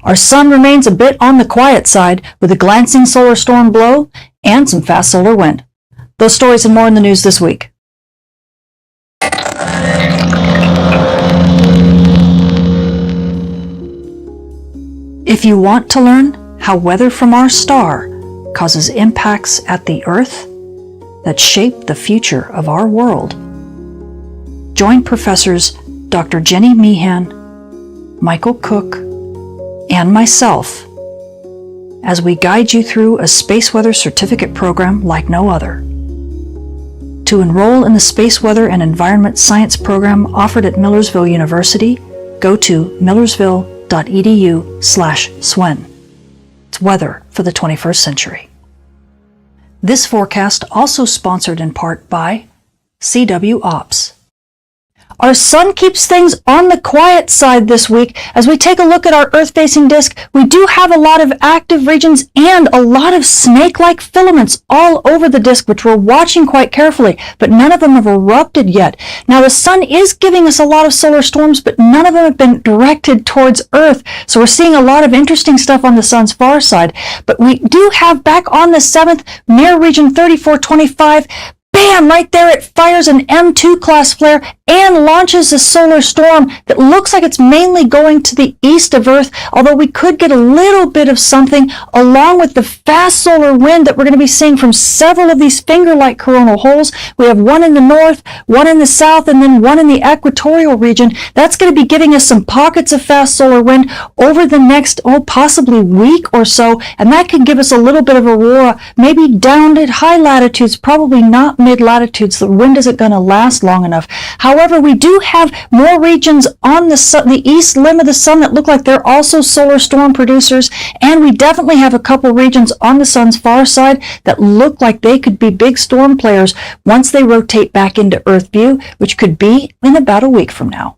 Our sun remains a bit on the quiet side with a glancing solar storm blow and some fast solar wind. Those stories and more in the news this week. If you want to learn how weather from our star causes impacts at the Earth that shape the future of our world, join Professors Dr. Jenny Meehan, Michael Cook, and myself as we guide you through a space weather certificate program like no other. To enroll in the Space Weather and Environment Science program offered at Millersville University, go to millersville.edu/SWEN. It's weather for the 21st century. This forecast also sponsored in part by CW Ops. Our sun keeps things on the quiet side this week. As we take a look at our Earth-facing disk, we do have a lot of active regions and a lot of snake-like filaments all over the disk, which we're watching quite carefully, but none of them have erupted yet. Now, the sun is giving us a lot of solar storms, but none of them have been directed towards Earth. So we're seeing a lot of interesting stuff on the sun's far side. But we do have back on the 7th, near region 3425, bam, right there it fires an M2 class flare and launches a solar storm that looks like it's mainly going to the east of Earth, although we could get a little bit of something along with the fast solar wind that we're going to be seeing from several of these finger-like coronal holes. We have one in the north, one in the south, and then one in the equatorial region. That's going to be giving us some pockets of fast solar wind over the next, possibly week or so, and that can give us a little bit of aurora, maybe down at high latitudes, probably not mid-latitudes. The wind isn't going to last long enough. However, we do have more regions on the sun, the east limb of the sun, that look like they're also solar storm producers, and we definitely have a couple regions on the sun's far side that look like they could be big storm players once they rotate back into Earth view, which could be in about a week from now.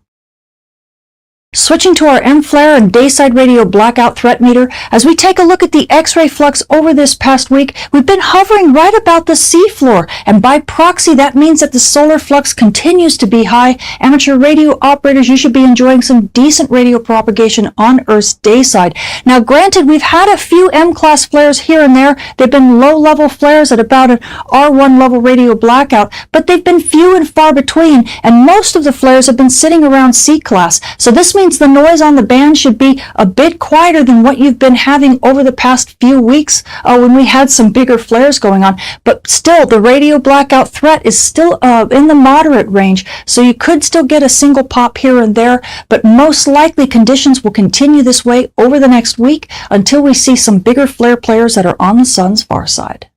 Switching to our M-flare and dayside radio blackout threat meter, as we take a look at the X-ray flux over this past week, we've been hovering right about the seafloor, and by proxy that means that the solar flux continues to be high. Amateur radio operators, you should be enjoying some decent radio propagation on Earth's dayside. Now granted, we've had a few M-class flares here and there. They've been low-level flares at about an R1 level radio blackout, but they've been few and far between, and most of the flares have been sitting around C-class. So this means the noise on the band should be a bit quieter than what you've been having over the past few weeks when we had some bigger flares going on. But still, the radio blackout threat is still in the moderate range, so you could still get a single pop here and there, but most likely conditions will continue this way over the next week until we see some bigger flare players that are on the sun's far side.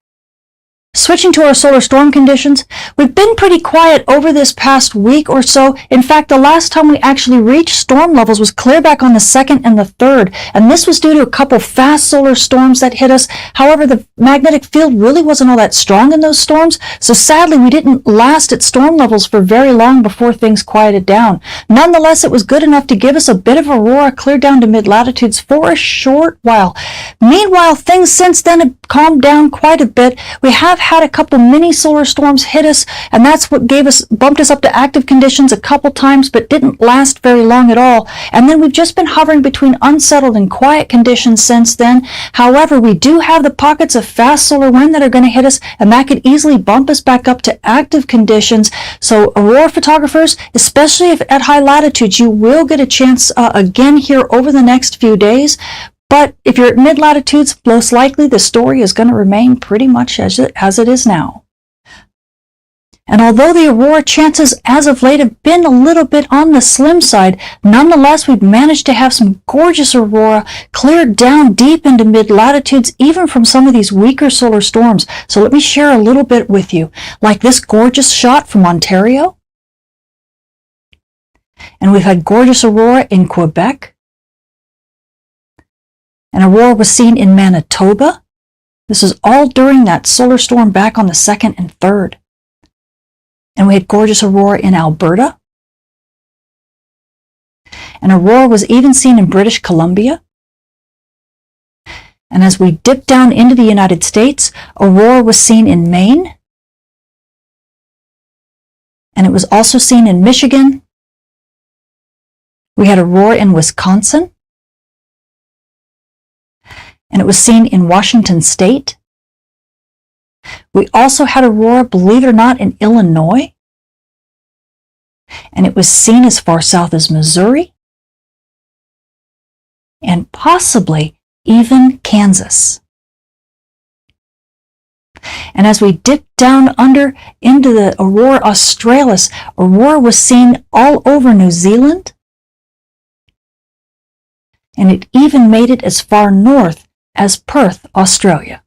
Switching to our solar storm conditions, we've been pretty quiet over this past week or so. In fact, the last time we actually reached storm levels was clear back on the 2nd and the 3rd, and this was due to a couple fast solar storms that hit us. However, the magnetic field really wasn't all that strong in those storms, so sadly we didn't last at storm levels for very long before things quieted down. Nonetheless, it was good enough to give us a bit of aurora clear down to mid-latitudes for a short while. Meanwhile, things since then have calmed down quite a bit. We have had a couple mini solar storms hit us, and that's what bumped us up to active conditions a couple times, but didn't last very long at all. And then we've just been hovering between unsettled and quiet conditions since then. However, we do have the pockets of fast solar wind that are going to hit us, and that could easily bump us back up to active conditions. So aurora photographers, especially if at high latitudes, you will get a chance again here over the next few days. But if you're at mid-latitudes, most likely the story is going to remain pretty much as it is now. And although the aurora chances as of late have been a little bit on the slim side, nonetheless we've managed to have some gorgeous aurora cleared down deep into mid-latitudes, even from some of these weaker solar storms. So let me share a little bit with you, like this gorgeous shot from Ontario. And we've had gorgeous aurora in Quebec. And aurora was seen in Manitoba. This is all during that solar storm back on the 2nd and 3rd. And we had gorgeous aurora in Alberta. And aurora was even seen in British Columbia. And as we dip down into the United States, aurora was seen in Maine. And it was also seen in Michigan. We had aurora in Wisconsin. and it was seen in Washington State. We also had aurora, believe it or not, in Illinois, and it was seen as far south as Missouri, and possibly even Kansas. And as we dip down under into the aurora australis, aurora was seen all over New Zealand, and it even made it as far north as Perth, Australia.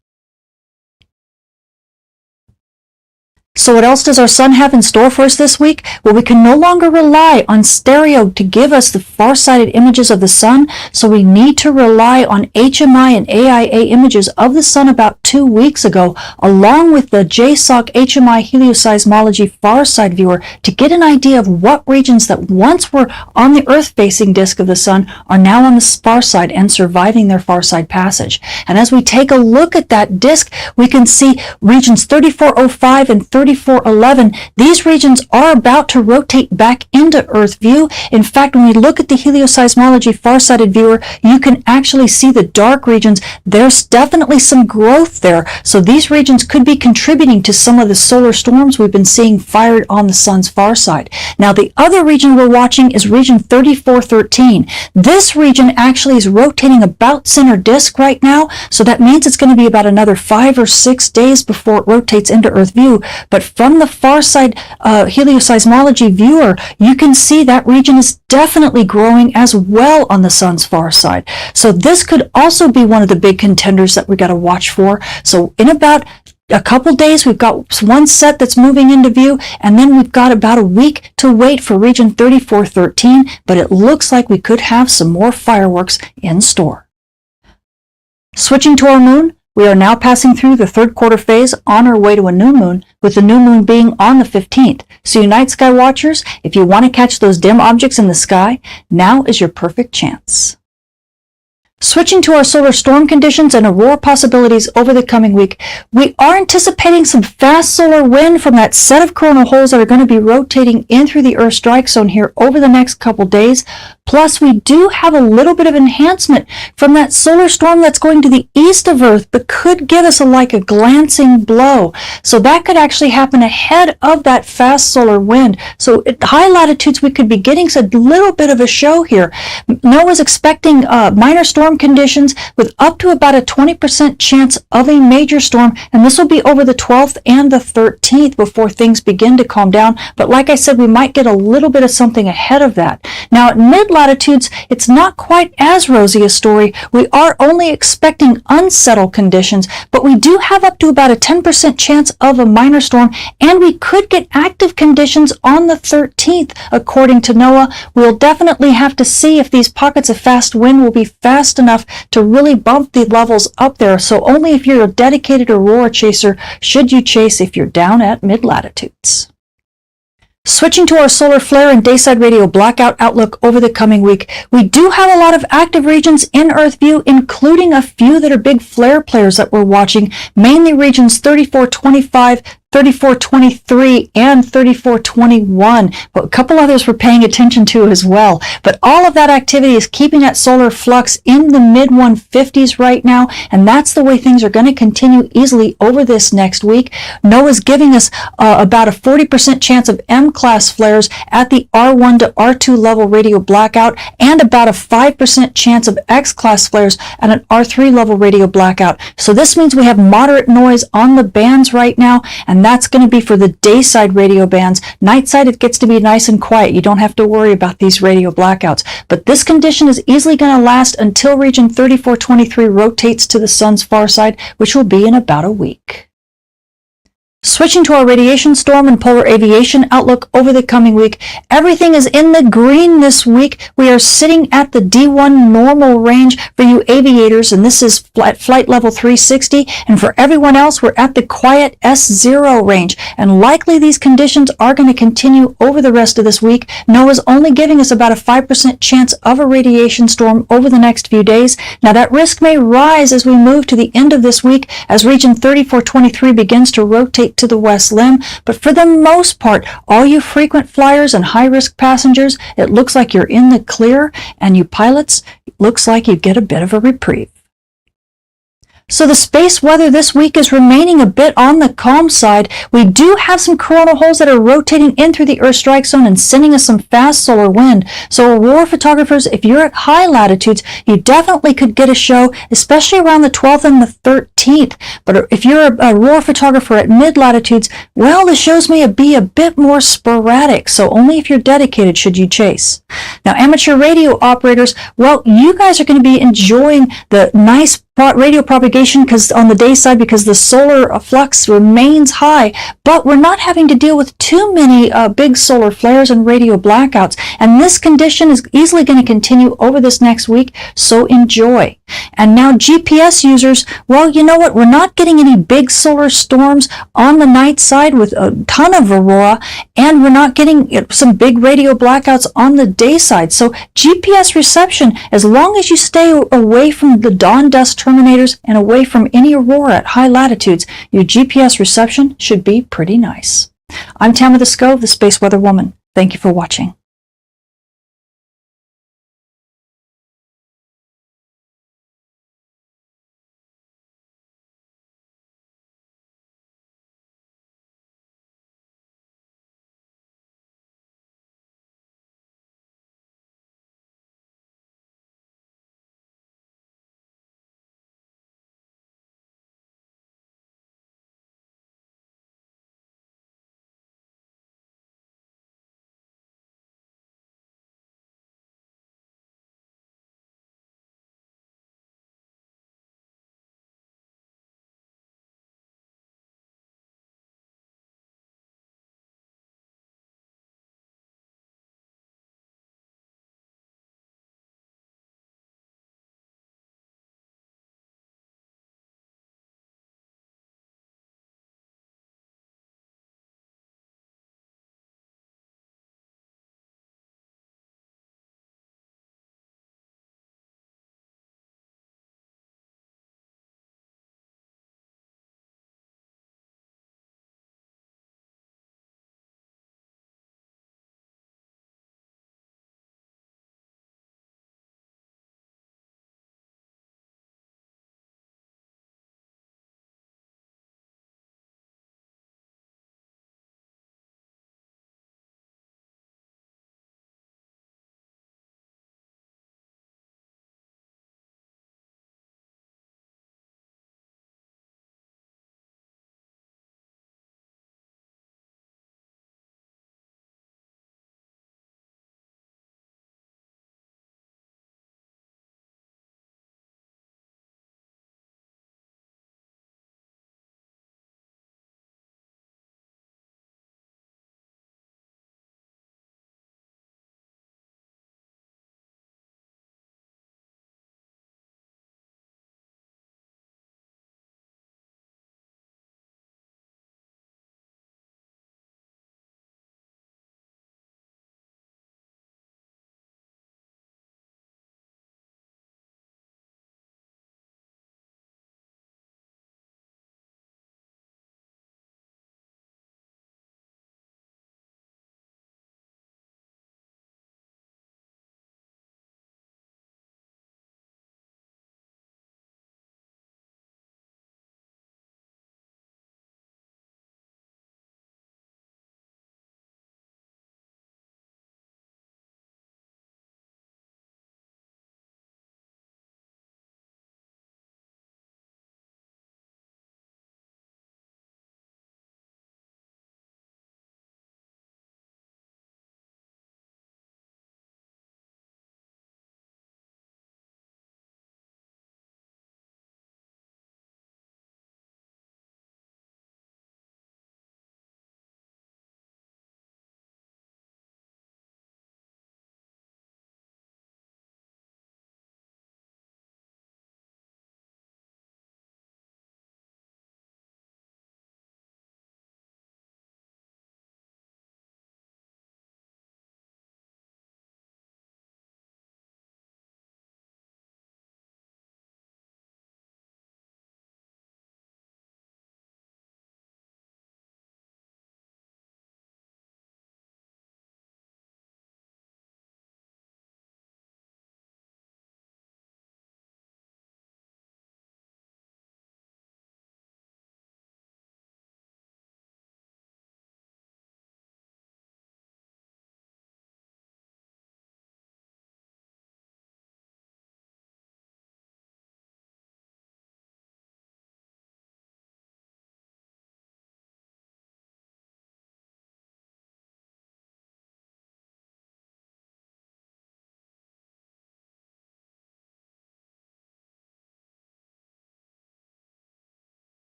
So what else does our sun have in store for us this week? Well, we can no longer rely on stereo to give us the far-sighted images of the sun, so we need to rely on HMI and AIA images of the sun about 2 weeks ago, along with the JSOC HMI helioseismology far-side viewer, to get an idea of what regions that once were on the Earth-facing disk of the sun are now on the far side and surviving their far-side passage. And as we take a look at that disk, we can see regions 3405 and 3411, these regions are about to rotate back into Earth view. In fact, when we look at the helioseismology far-sighted viewer, you can actually see the dark regions. There's definitely some growth there. So these regions could be contributing to some of the solar storms we've been seeing fired on the sun's far side. Now, the other region we're watching is region 3413. This region actually is rotating about center disk right now, so that means it's going to be about another 5 or 6 days before it rotates into Earth view. But from the far side helioseismology viewer, you can see that region is definitely growing as well on the sun's far side. So this could also be one of the big contenders that we got to watch for. So in about a couple days, we've got one set that's moving into view, and then we've got about a week to wait for region 3413, but it looks like we could have some more fireworks in store. Switching to our moon, we are now passing through the third quarter phase on our way to a new moon, with the new moon being on the 15th. So night sky watchers, if you want to catch those dim objects in the sky, now is your perfect chance. Switching to our solar storm conditions and aurora possibilities over the coming week, we are anticipating some fast solar wind from that set of coronal holes that are going to be rotating in through the Earth strike zone here over the next couple days. Plus, we do have a little bit of enhancement from that solar storm that's going to the east of Earth, but could give us like a glancing blow. So that could actually happen ahead of that fast solar wind. So at high latitudes, we could be getting a little bit of a show here. NOAA's expecting minor storm conditions with up to about a 20% chance of a major storm, and this will be over the 12th and the 13th before things begin to calm down. But like I said, we might get a little bit of something ahead of that. Now at mid-latitudes, it's not quite as rosy a story. We are only expecting unsettled conditions, but we do have up to about a 10% chance of a minor storm, and we could get active conditions on the 13th, according to NOAA. We'll definitely have to see if these pockets of fast wind will be fast enough to really bump the levels up there. So only if you're a dedicated aurora chaser should you chase if you're down at mid-latitudes. Switching to our solar flare and dayside radio blackout outlook over the coming week, we do have a lot of active regions in Earth view, including a few that are big flare players that we're watching, mainly regions 3425, 3423 and 3421, but a couple others we're paying attention to as well. But all of that activity is keeping that solar flux in the mid-150s right now, and that's the way things are going to continue easily over this next week. NOAA's giving us about a 40% chance of M-class flares at the R1 to R2 level radio blackout, and about a 5% chance of X-class flares at an R3 level radio blackout. So this means we have moderate noise on the bands right now, and that's going to be for the dayside radio bands. Nightside, it gets to be nice and quiet. You don't have to worry about these radio blackouts. But this condition is easily going to last until region 3423 rotates to the sun's far side, which will be in about a week. Switching to our radiation storm and polar aviation outlook over the coming week, everything is in the green this week. We are sitting at the D1 normal range for you aviators, and this is at flight level 360, and for everyone else, we're at the quiet S0 range, and likely these conditions are going to continue over the rest of this week. NOAA's only giving us about a 5% chance of a radiation storm over the next few days. Now that risk may rise as we move to the end of this week as region 3423 begins to rotate to the west limb, but for the most part, all you frequent flyers and high-risk passengers, it looks like you're in the clear, and you pilots, it looks like you get a bit of a reprieve. So the space weather this week is remaining a bit on the calm side. We do have some coronal holes that are rotating in through the Earth strike zone and sending us some fast solar wind. So aurora photographers, if you're at high latitudes, you definitely could get a show, especially around the 12th and the 13th. But if you're a aurora photographer at mid latitudes, well, the shows may be a bit more sporadic. So only if you're dedicated should you chase. Now, amateur radio operators, well, you guys are going to be enjoying the nice radio propagation because on the day side, because the solar flux remains high, but we're not having to deal with too many big solar flares and radio blackouts. And this condition is easily going to continue over this next week, so enjoy. And now GPS users, well, you know what? We're not getting any big solar storms on the night side with a ton of aurora, and we're not getting some big radio blackouts on the day side. So GPS reception, as long as you stay away from the dawn dust terminators and away from any aurora at high latitudes, your GPS reception should be pretty nice. I'm Tamitha Skov, the Space Weather Woman. Thank you for watching.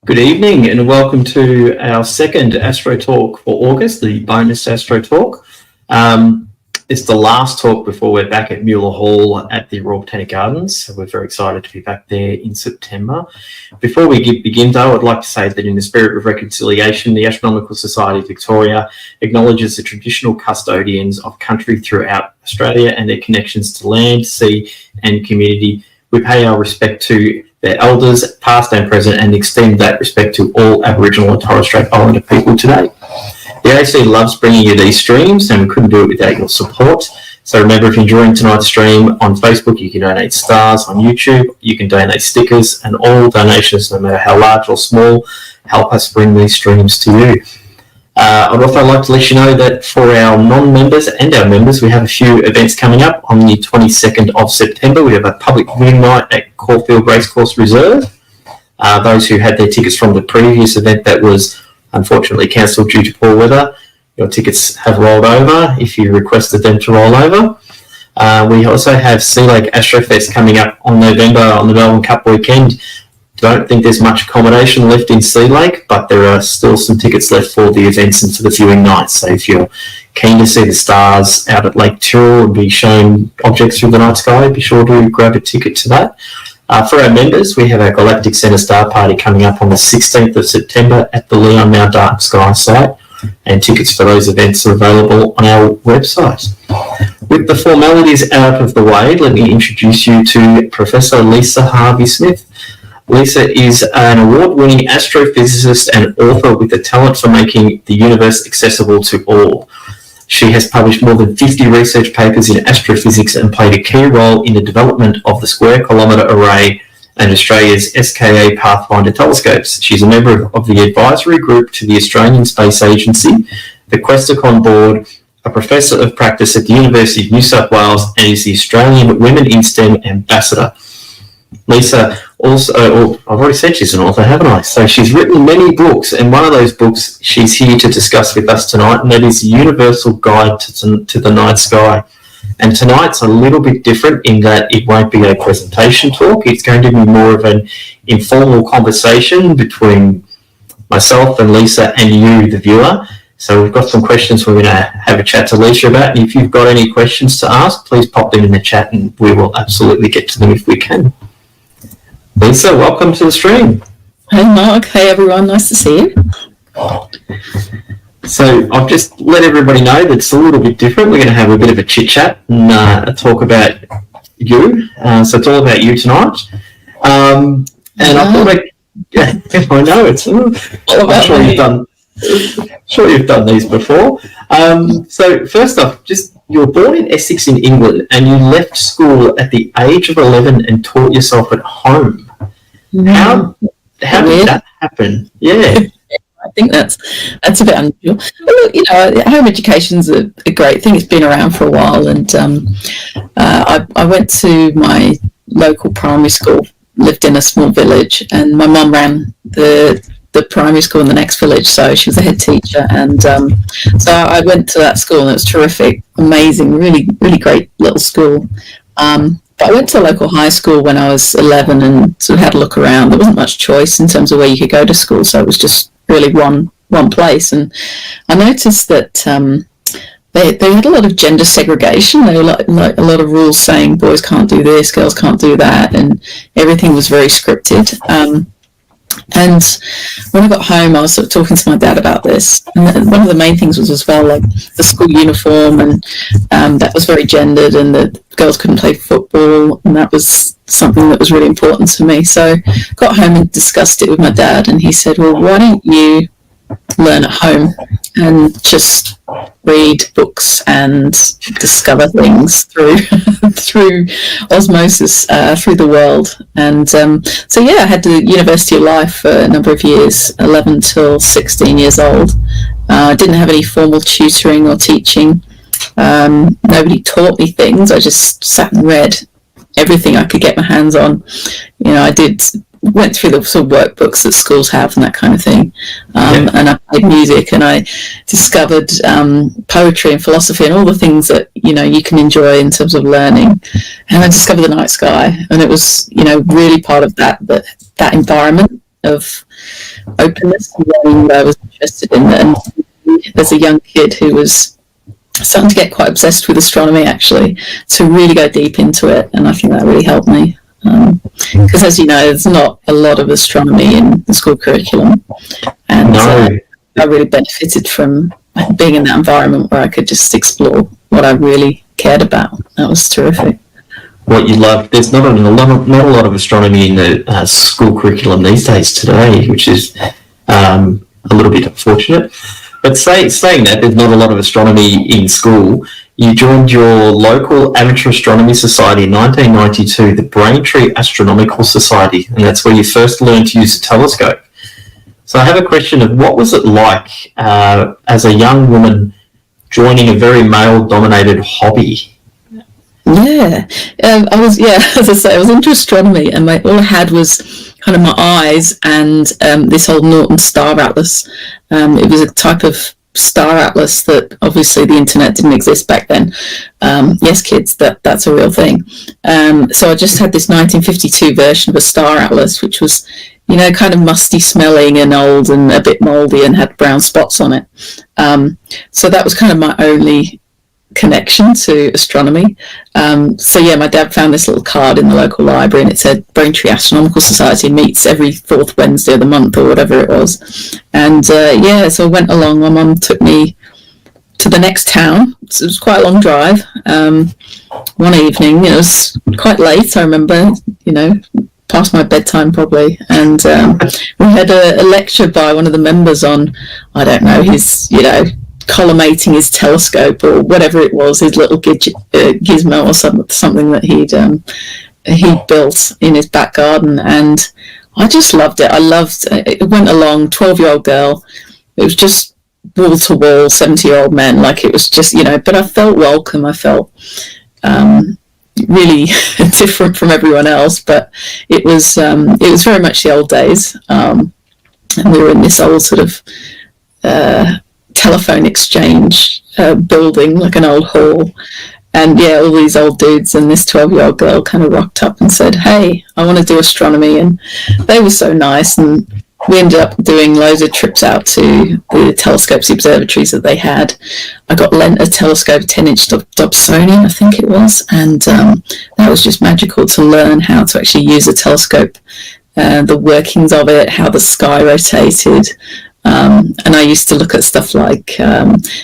Good evening and welcome to our second Astro Talk for August, the bonus Astro Talk. It's the last talk before we're back at Muir Hall at the Royal Botanic Gardens. So we're very excited to be back there in September. Before we begin though, I'd like to say that in the spirit of reconciliation, the Astronomical Society of Victoria acknowledges the traditional custodians of country throughout Australia and their connections to land, sea and community. We pay our respect to their elders, past and present, and extend that respect to all Aboriginal and Torres Strait Islander people today. The AAC loves bringing you these streams, and we couldn't do it without your support. So remember, if you're enjoying tonight's stream on Facebook, you can donate stars. On YouTube, you can donate stickers, and all donations, no matter how large or small, help us bring these streams to you. I'd also like to let you know that for our non-members and our members, we have a few events coming up. On the 22nd of September, we have a public viewing night at Caulfield Racecourse Reserve. Those who had their tickets from the previous event that was unfortunately cancelled due to poor weather, your tickets have rolled over if you requested them to roll over. We also have Sea Lake Astrofest coming up on November on the Melbourne Cup weekend. Don't think there's much accommodation left in Sea Lake, but there are still some tickets left for the events and for the viewing nights. So if you're keen to see the stars out at Lake Tyrrell and be shown objects through the night sky, be sure to grab a ticket to that. For our members, we have our Galactic Centre Star Party coming up on the 16th of September at the Leon Mount Dark Sky site, and tickets for those events are available on our website. With the formalities out of the way, let me introduce you to Professor Lisa Harvey-Smith. Lisa is an award-winning astrophysicist and author with a talent for making the universe accessible to all. She has published more than 50 research papers in astrophysics and played a key role in the development of the Square Kilometre Array and Australia's SKA Pathfinder telescopes. She's a member of the advisory group to the Australian Space Agency, the Questacon Board, a professor of practice at the University of New South Wales, and is the Australian Women in STEM Ambassador. Lisa also, I've already said she's an author, haven't I? So she's written many books, and one of those books she's here to discuss with us tonight, and that is the Universal Guide to the Night Sky. And tonight's a little bit different in that it won't be a presentation talk. It's going to be more of an informal conversation between myself and Lisa and you, the viewer. So we've got some questions we're going to have a chat to Lisa about. And if you've got any questions to ask, please pop them in the chat and we will absolutely get to them if we can. Lisa, welcome to the stream. Hey Mark, hey everyone, nice to see you. So I've just let everybody know that it's a little bit different. We're going to have a bit of a chit chat and talk about you. So it's all about you tonight. And I thought I know it's all about sure you've done these before. So first off, just you were born in Essex in England and you left school at the age of 11 and taught yourself at home. How did that happen? Yeah. I think that's a bit unusual. But look, you know, home education's a great thing. It's been around for a while, and I went to my local primary school, lived in a small village, and my mum ran the primary school in the next village, so she was the head teacher, and so I went to that school, and it was terrific, amazing, really, really great little school. But I went to a local high school when I was 11 and sort of had a look around. There wasn't much choice in terms of where you could go to school, so it was just really one place. And I noticed that they had a lot of gender segregation. There were like a lot of rules saying boys can't do this, girls can't do that, and everything was very scripted. And when I got home, I was sort of talking to my dad about this. And one of the main things was as well, like the school uniform, and that was very gendered, and the girls couldn't play football, and that was something that was really important to me. So I got home and discussed it with my dad, and he said, well, why don't you learn at home and just read books and discover things through through osmosis through the world. And so yeah, I had the University of Life for a number of years, 11 till 16 years old. I didn't have any formal tutoring or teaching. Nobody taught me things. I just sat and read everything I could get my hands on. You know, went through the sort of workbooks that schools have and that kind of thing, and I played music, and I discovered poetry and philosophy and all the things that, you know, you can enjoy in terms of learning. And I discovered the night sky, and it was, you know, really part of that environment of openness and learning what I was interested in. And as a young kid who was starting to get quite obsessed with astronomy, actually, to really go deep into it, and I think that really helped me. Because as you know, there's not a lot of astronomy in the school curriculum, and I really benefited from being in that environment where I could just explore what I really cared about. That was terrific. What you love. There's not a lot of astronomy in the school curriculum these days today, which is a little bit unfortunate. But saying that, there's not a lot of astronomy in school. You joined your local amateur astronomy society in 1992, the Braintree Astronomical Society, and that's where you first learned to use a telescope. So I have a question of what was it like as a young woman joining a very male-dominated hobby? Yeah, I was. Yeah, as I say, I was into astronomy, and all I had was kind of my eyes and this old Norton Star Atlas. It was a type of star atlas that obviously the internet didn't exist back then. Yes, kids, that's a real thing. So I just had this 1952 version of a star atlas, which was, kind of musty smelling and old and a bit mouldy and had brown spots on it. So that was kind of my only connection to astronomy. So yeah, my dad found this little card in the local library, and it said Braintree Astronomical Society meets every fourth Wednesday of the month, or whatever it was. And so I went along. My mum took me to the next town. So it was quite a long drive. One evening, it was quite late, I remember, past my bedtime probably, and we had a lecture by one of the members on, I don't know, his, collimating his telescope or whatever it was, his little gizmo or something that he'd built in his back garden, and I just loved it. It went along, 12-year-old girl. It was just wall to wall, 70-year-old men. Like, it was just, but I felt welcome. I felt really different from everyone else, but it was very much the old days. And we were in this old sort of telephone exchange building, like an old hall, and all these old dudes, and this 12-year-old girl kind of rocked up and said, "Hey, I want to do astronomy," and they were so nice, and we ended up doing loads of trips out to the telescopes, observatories that they had. I got lent a telescope, 10-inch Dobsonian, I think it was, and that was just magical to learn how to actually use a telescope, the workings of it, how the sky rotated. And I used to look at stuff like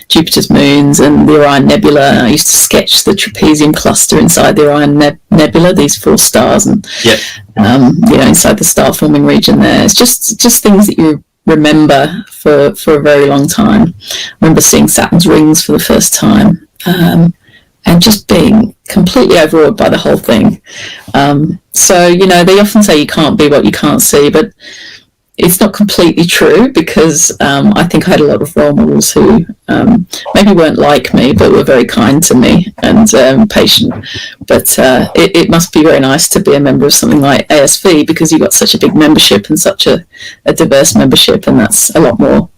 Jupiter's moons and the Orion Nebula. I used to sketch the trapezium cluster inside the Orion Nebula, these 4 stars, and inside the star-forming region there. It's just things that you remember for a very long time. I remember seeing Saturn's rings for the first time, and just being completely overawed by the whole thing. So, they often say you can't be what you can't see, but it's not completely true, because I think I had a lot of role models who maybe weren't like me, but were very kind to me and patient. But it must be very nice to be a member of something like ASV, because you've got such a big membership and such a diverse membership, and that's a lot more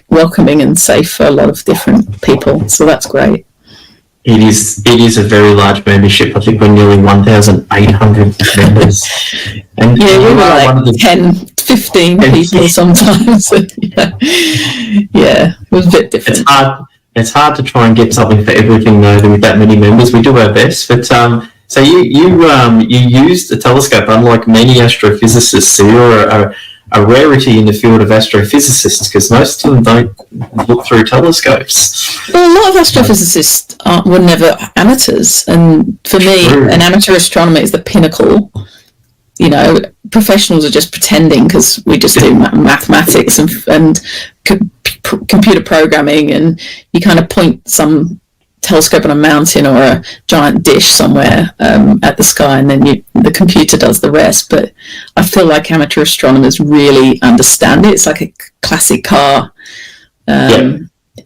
welcoming and safe for a lot of different people. So that's great. It is a very large membership. I think we're nearly 1,800 members. And we were like 10, 15 people sometimes. It was a bit different. It's hard to try and get something for everything, though, with that many members. We do our best. But so you used a telescope, unlike many astrophysicists. So you're a rarity in the field of astrophysicists, because most of them don't look through telescopes. Well, a lot of astrophysicists were never amateurs, and for me, an amateur astronomer is the pinnacle. Professionals are just pretending, because we just do mathematics and computer programming, and you kind of point some telescope on a mountain or a giant dish somewhere at the sky, and then the computer does the rest. But I feel like amateur astronomers really understand it. It's like a classic car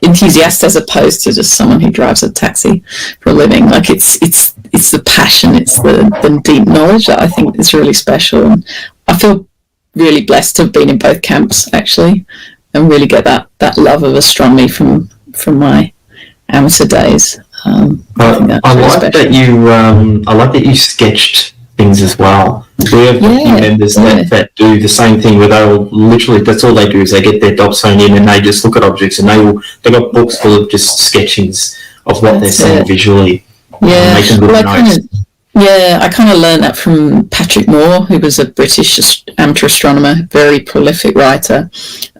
enthusiast, as opposed to just someone who drives a taxi for a living. Like, it's the passion, it's the deep knowledge that I think is really special. And I feel really blessed to have been in both camps, actually, and really get that love of astronomy from my amateur days. I like that you sketched things as well. We have a few members that do the same thing, where they'll literally, that's all they do, is they get their dots phone in and they just look at objects, and they've got books full of just sketchings of what they're seeing visually. Yeah, making little notes. I kind of learned that from Patrick Moore, who was a British amateur astronomer, very prolific writer,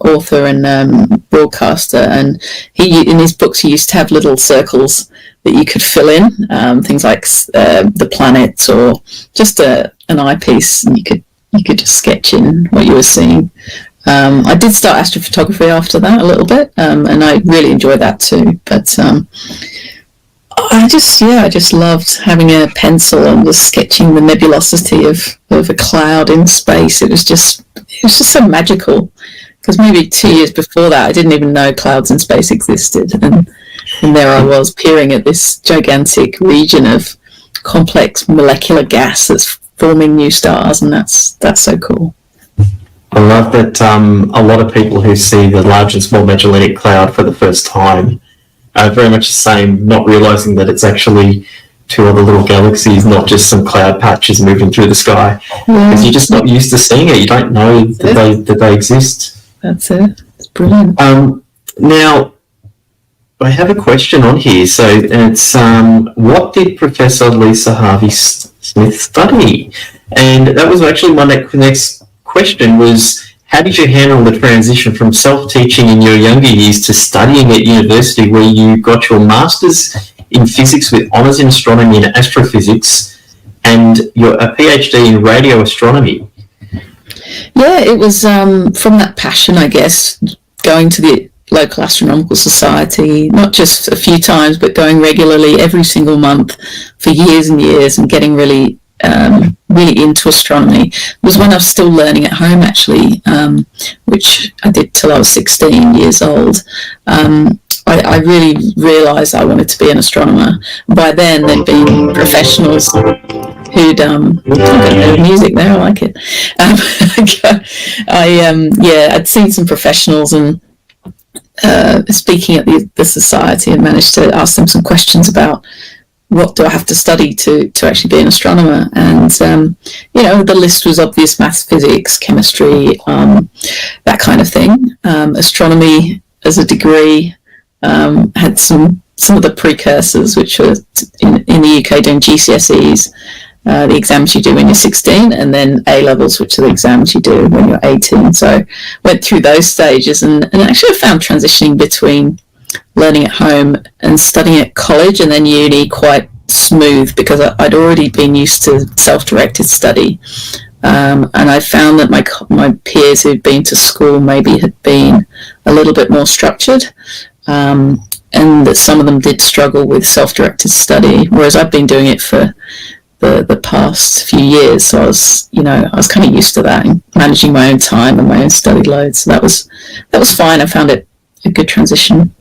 author and broadcaster. And he, in his books, he used to have little circles that you could fill in, things like the planets or just an eyepiece, and you could just sketch in what you were seeing. I did start astrophotography after that a little bit, and I really enjoyed that too. But I just loved having a pencil and just sketching the nebulosity of a cloud in space. It was just so magical, because maybe 2 years before that I didn't even know clouds in space existed, and there I was peering at this gigantic region of complex molecular gas that's forming new stars, and that's so cool. I love that a lot of people who see the Large and Small Magellanic Cloud for the first time are very much the same, not realising that it's actually two other little galaxies, not just some cloud patches moving through the sky. Because you're just not used to seeing it. You don't know that they exist. That's it. It's brilliant. Now, I have a question on here. So it's, what did Professor Lisa Harvey-Smith study? And that was actually my next question was, how did you handle the transition from self-teaching in your younger years to studying at university, where you got your master's in physics with honours in astronomy and astrophysics, and a PhD in radio astronomy? Yeah, it was from that passion, I guess, going to the local astronomical society, not just a few times, but going regularly every single month for years and years, and getting really into astronomy. It was when I was still learning at home, actually, which I did till I was 16 years old. I really realised I wanted to be an astronomer. By then, there'd been professionals who'd I've got a bit of music there, I like it. I'd seen some professionals and speaking at the society, and managed to ask them some questions about what do I have to study to actually be an astronomer. And the list was obvious: maths, physics, chemistry, that kind of thing. Astronomy as a degree had some of the precursors, which were in the UK doing GCSEs, the exams you do when you're 16, and then A-levels, which are the exams you do when you're 18. So went through those stages, and actually I found transitioning between learning at home and studying at college and then uni quite smooth, because I'd already been used to self-directed study, and I found that my peers who'd been to school maybe had been a little bit more structured, and that some of them did struggle with self-directed study, whereas I'd been doing it for the past few years. So I was kind of used to that, and managing my own time and my own study load. So that was fine. I found it a good transition.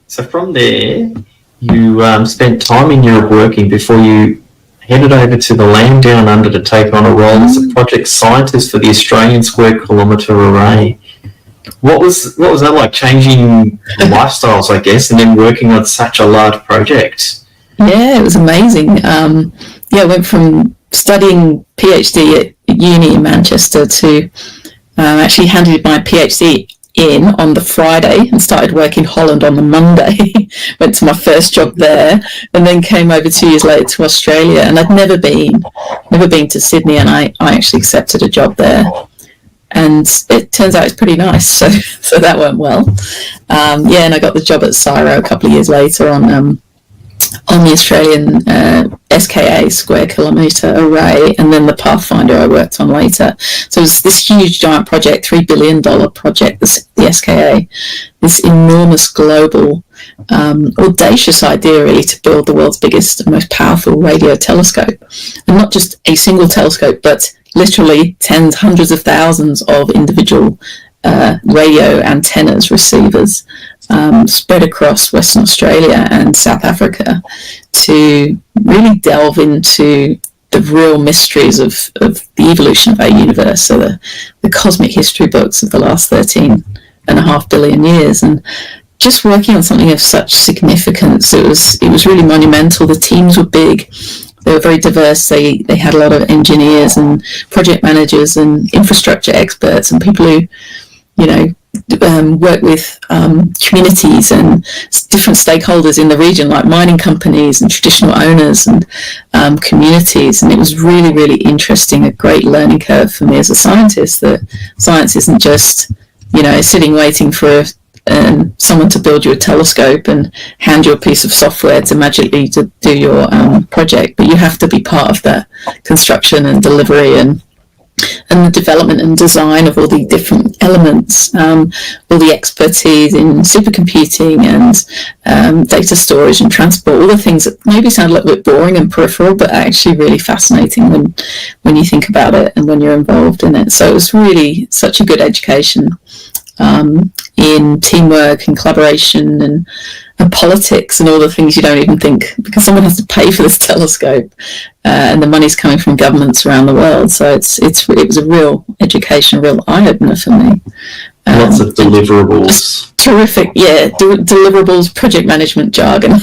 So from there, you spent time in Europe working before you headed over to the land down under to take on a role as a project scientist for the Australian Square Kilometre Array. What was that like, changing lifestyles, I guess, and then working on such a large project? Yeah, it was amazing. I went from studying PhD at uni in Manchester to actually handed my PhD in on the Friday and started work in Holland on the Monday. Went to my first job there, and then came over 2 years later to Australia. And I'd never been to Sydney, and I actually accepted a job there. And it turns out it's pretty nice, so that went well. And I got the job at CSIRO a couple of years later on the Australian SKA Square Kilometre Array, and then the Pathfinder I worked on later. So it was this huge giant project, $3 billion project, the SKA, this enormous global audacious idea really to build the world's biggest and most powerful radio telescope. And not just a single telescope, but literally tens, hundreds of thousands of individual radio antennas, receivers, spread across Western Australia and South Africa, to really delve into the real mysteries of the evolution of our universe, so the cosmic history books of the last 13.5 billion years. And just working on something of such significance, it was really monumental. The teams were big. they were very diverse. They had a lot of engineers and project managers and infrastructure experts and people who, work with communities and different stakeholders in the region, like mining companies and traditional owners and communities. And it was really, really interesting, a great learning curve for me as a scientist, that science isn't just, sitting waiting for someone to build you a telescope and hand you a piece of software to magically to do your project, but you have to be part of the construction and delivery and the development and design of all the different elements, all the expertise in supercomputing and data storage and transport, all the things that maybe sound a little bit boring and peripheral, but actually really fascinating when you think about it and when you're involved in it. So it was really such a good education in teamwork and collaboration and politics and all the things you don't even think, because someone has to pay for this telescope and the money's coming from governments around the world. So it was a real education, a real eye-opener for me. Lots of deliverables. Terrific, yeah. Deliverables, project management jargon.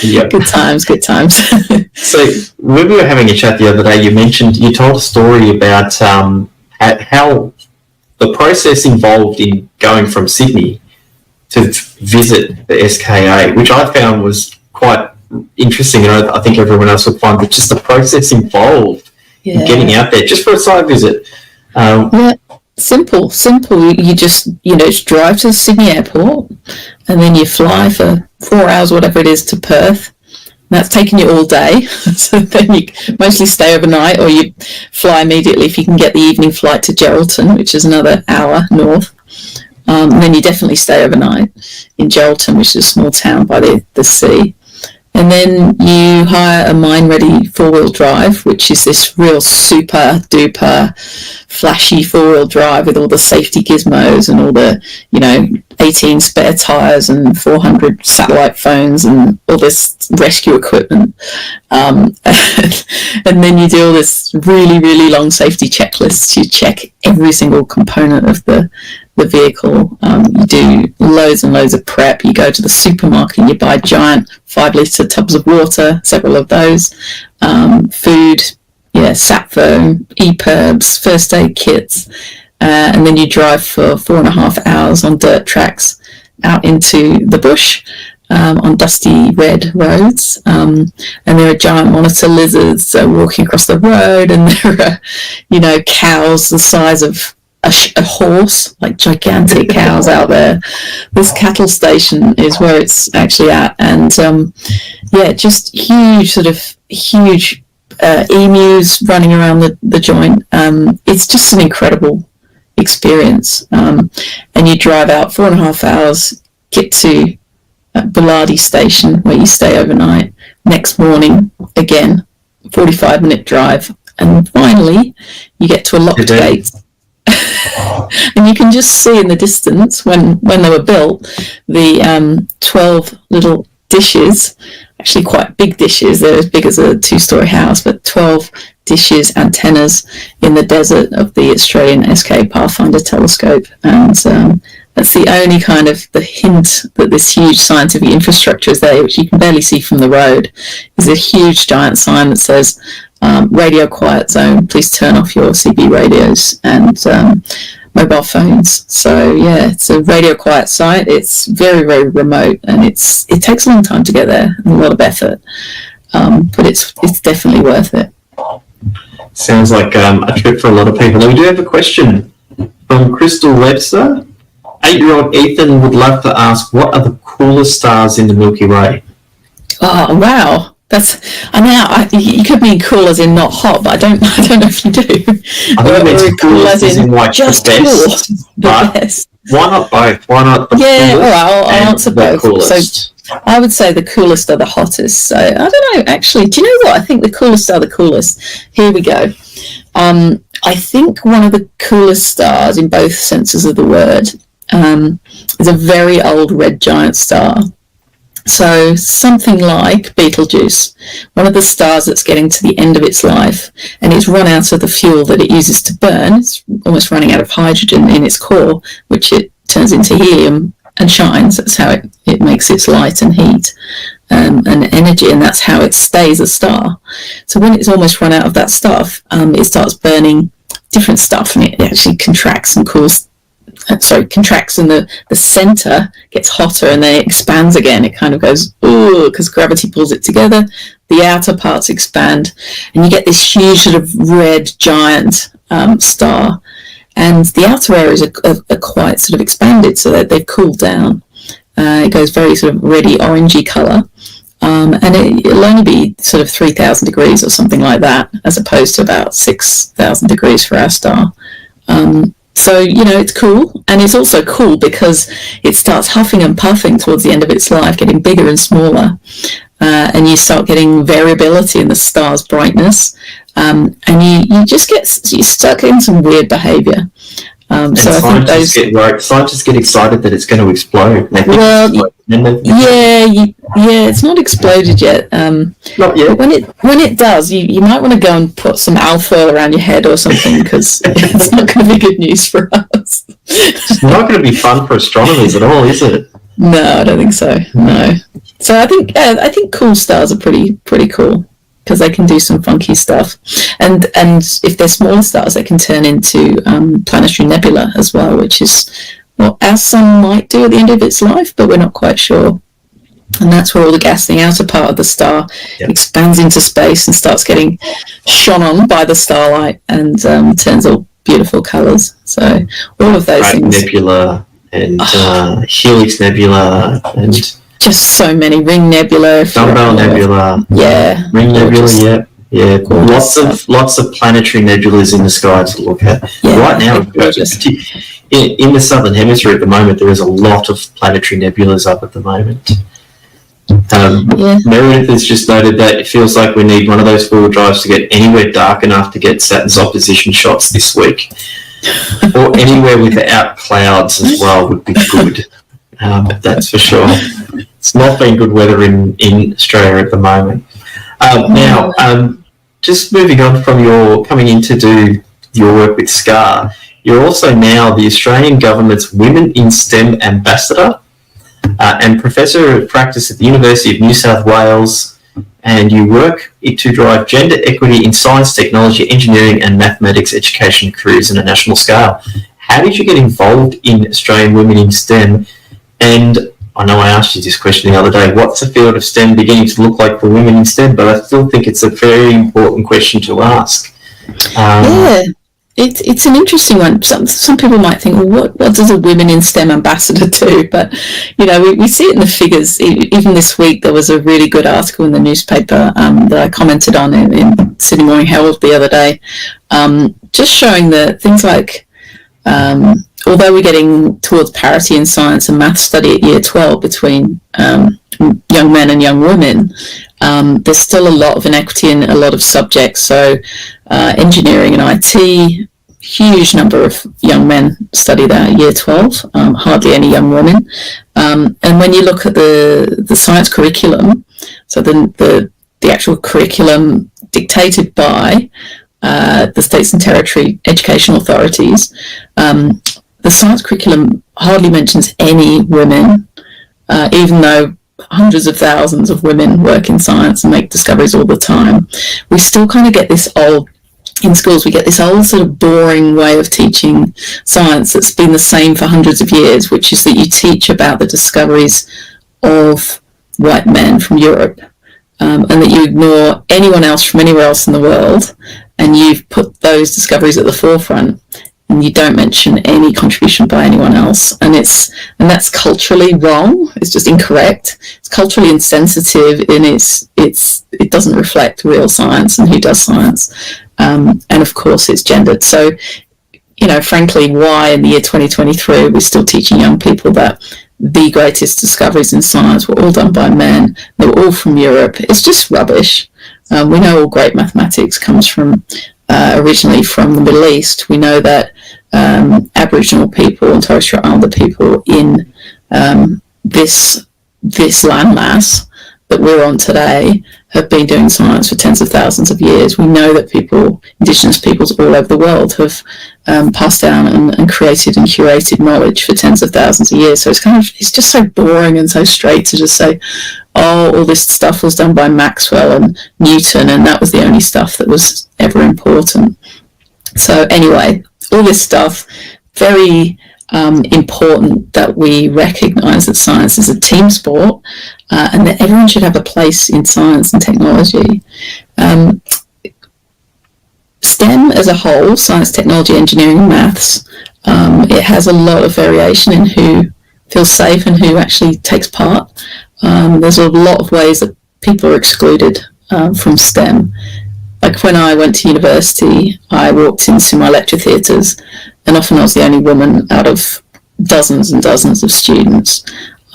Yep. Good times. So when we were having a chat the other day, you told a story about how the process involved in going from Sydney to visit the SKA, which I found was quite interesting, and I think everyone else would find, but just the process involved in getting out there just for a site visit. Simple. You just drive to the Sydney airport, and then you fly for 4 hours, whatever it is, to Perth. That's taking you all day, so then you mostly stay overnight, or you fly immediately if you can get the evening flight to Geraldton, which is another hour north. And then you definitely stay overnight in Geraldton, which is a small town by the sea. And then you hire a mine-ready four-wheel drive, which is this real super-duper flashy four-wheel drive with all the safety gizmos and all the, 18 spare tyres and 400 satellite phones and all this rescue equipment. And then you do all this really, really long safety checklists. You check every single component of the vehicle. You do loads and loads of prep. You go to the supermarket and you buy giant 5-litre tubs of water, several of those, food, sat foam, EPIRBs, first aid kits, and then you drive for 4.5 hours on dirt tracks out into the bush on dusty red roads, and there are giant monitor lizards walking across the road, and there are cows the size of a horse, like gigantic cows out there. This cattle station is where it's actually at, and just huge emus running around the joint. It's just an incredible experience, and you drive out 4.5 hours, get to Bullardy station where you stay overnight. Next morning again 45-minute drive, and finally you get to a locked gate. And you can just see in the distance, when they were built, the 12 little dishes, actually quite big dishes, they're as big as a 2-story house, but 12 dishes, antennas in the desert of the Australian SK Pathfinder telescope. And that's the only kind of the hint that this huge scientific infrastructure is there, which you can barely see from the road, is a huge giant sign that says radio quiet zone, please turn off your CB radios and mobile phones. So it's a radio quiet site. It's very, very remote, and it takes a long time to get there and a lot of effort, but it's definitely worth it. Sounds like a trip for a lot of people. We do have a question from Crystal Webster. 8-year-old Ethan would love to ask, what are the coolest stars in the Milky Way? Oh, wow. You could mean cool as in not hot, but I don't know if you do. I think it means cool as in like just the best. Cool. But best. Why not both? Why not the coolest? All right, I'll answer both. Coolest? So I would say the coolest are the hottest. So I don't know, actually. Do you know what? I think the coolest are the coolest. Here we go. I think one of the coolest stars in both senses of the word is a very old red giant star. So something like Betelgeuse, one of the stars that's getting to the end of its life, and it's run out of the fuel that it uses to burn. It's almost running out of hydrogen in its core, which it turns into helium and shines. That's how it makes its light and heat and energy, and that's how it stays a star. So when it's almost run out of that stuff, it starts burning different stuff, and it actually contracts and contracts, and the center gets hotter, and then it expands again. It kind of goes, ooh, because gravity pulls it together. The outer parts expand, and you get this huge sort of red giant star. And the outer areas are quite sort of expanded, so that they've cooled down. It goes very sort of reddy orangey colour, and it'll only be sort of 3,000 degrees or something like that, as opposed to about 6,000 degrees for our star. So, it's cool, and it's also cool because it starts huffing and puffing towards the end of its life, getting bigger and smaller, and you start getting variability in the star's brightness, and you start getting some weird behaviour. So I think those scientists get excited that it's going to explode. Well, it's not exploded yet. Not yet. But when it does, you might want to go and put some alfoil around your head or something, because it's not going to be good news for us. It's not going to be fun for astronomers at all, is it? No, I don't think so. No. So I think cool stars are pretty cool, because they can do some funky stuff, and if they're smaller stars, they can turn into planetary nebula as well, which is what our sun might do at the end of its life, but we're not quite sure. And that's where all the gas in the outer part of the star expands into space and starts getting shone on by the starlight, and turns all beautiful colours. So all of those things. Nebula and Helix Nebula and just so many. Ring Nebula, Dumbbell Nebula, Ring Nebula, lots of planetary nebulas in the sky to look at. Right now, in the southern hemisphere at the moment, there is a lot of planetary nebulas up at the moment. Meredith has just noted that it feels like we need one of those four drives to get anywhere dark enough to get Saturn's opposition shots this week, or anywhere without clouds as well would be good. That's for sure. It's not been good weather in Australia at the moment. Now, just moving on from your coming in to do your work with SCAR, you're also now the Australian Government's Women in STEM Ambassador and Professor of Practice at the University of New South Wales, and you work to drive gender equity in science, technology, engineering and mathematics education careers on a national scale. How did you get involved in Australian Women in STEM? And I know I asked you this question the other day, what's the field of STEM beginning to look like for women in STEM? But I still think it's a very important question to ask. It's an interesting one. Some people might think, well, what does a Women in STEM ambassador do? But, we see it in the figures. Even this week, there was a really good article in the newspaper that I commented on in Sydney Morning Herald the other day, just showing that things like, although we're getting towards parity in science and math study at year 12 between young men and young women, there's still a lot of inequity in a lot of subjects. So engineering and IT, huge number of young men study that at year 12, hardly any young women. And when you look at the science curriculum, so the actual curriculum dictated by the states and territory education authorities, the science curriculum hardly mentions any women, even though hundreds of thousands of women work in science and make discoveries all the time. We still kind of get this old, in schools, we get this old sort of boring way of teaching science that's been the same for hundreds of years, which is that you teach about the discoveries of white men from Europe, and that you ignore anyone else from anywhere else in the world, and you've put those discoveries at the forefront, and you don't mention any contribution by anyone else, and that's culturally wrong. It's just incorrect. It's culturally insensitive, and it doesn't reflect real science and who does science, and of course it's gendered. So, frankly, why in the year 2023 are we still teaching young people that the greatest discoveries in science were all done by men? They were all from Europe. It's just rubbish. We know all great mathematics comes from originally from the Middle East. We know that Aboriginal people and Torres Strait Islander people in this landmass that we're on today have been doing science for tens of thousands of years. We know that Indigenous peoples all over the world have passed down and created and curated knowledge for tens of thousands of years. So it's just so boring and so straight to just say, oh, all this stuff was done by Maxwell and Newton, and that was the only stuff that was ever important. So anyway, all this stuff, very important that we recognise that science is a team sport, and that everyone should have a place in science and technology. STEM as a whole, science, technology, engineering, and maths, it has a lot of variation in who feels safe and who actually takes part. There's a lot of ways that people are excluded from STEM. Like when I went to university, I walked into my lecture theatres, and often I was the only woman out of dozens and dozens of students.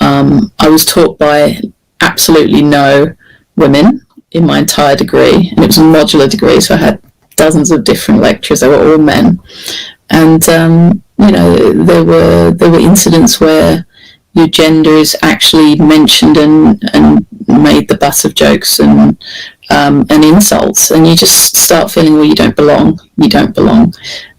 I was taught by absolutely no women in my entire degree, and it was a modular degree, so I had dozens of different lecturers. They were all men, and there were incidents where your gender is actually mentioned and made the butt of jokes and insults, and you just start feeling, well, you don't belong.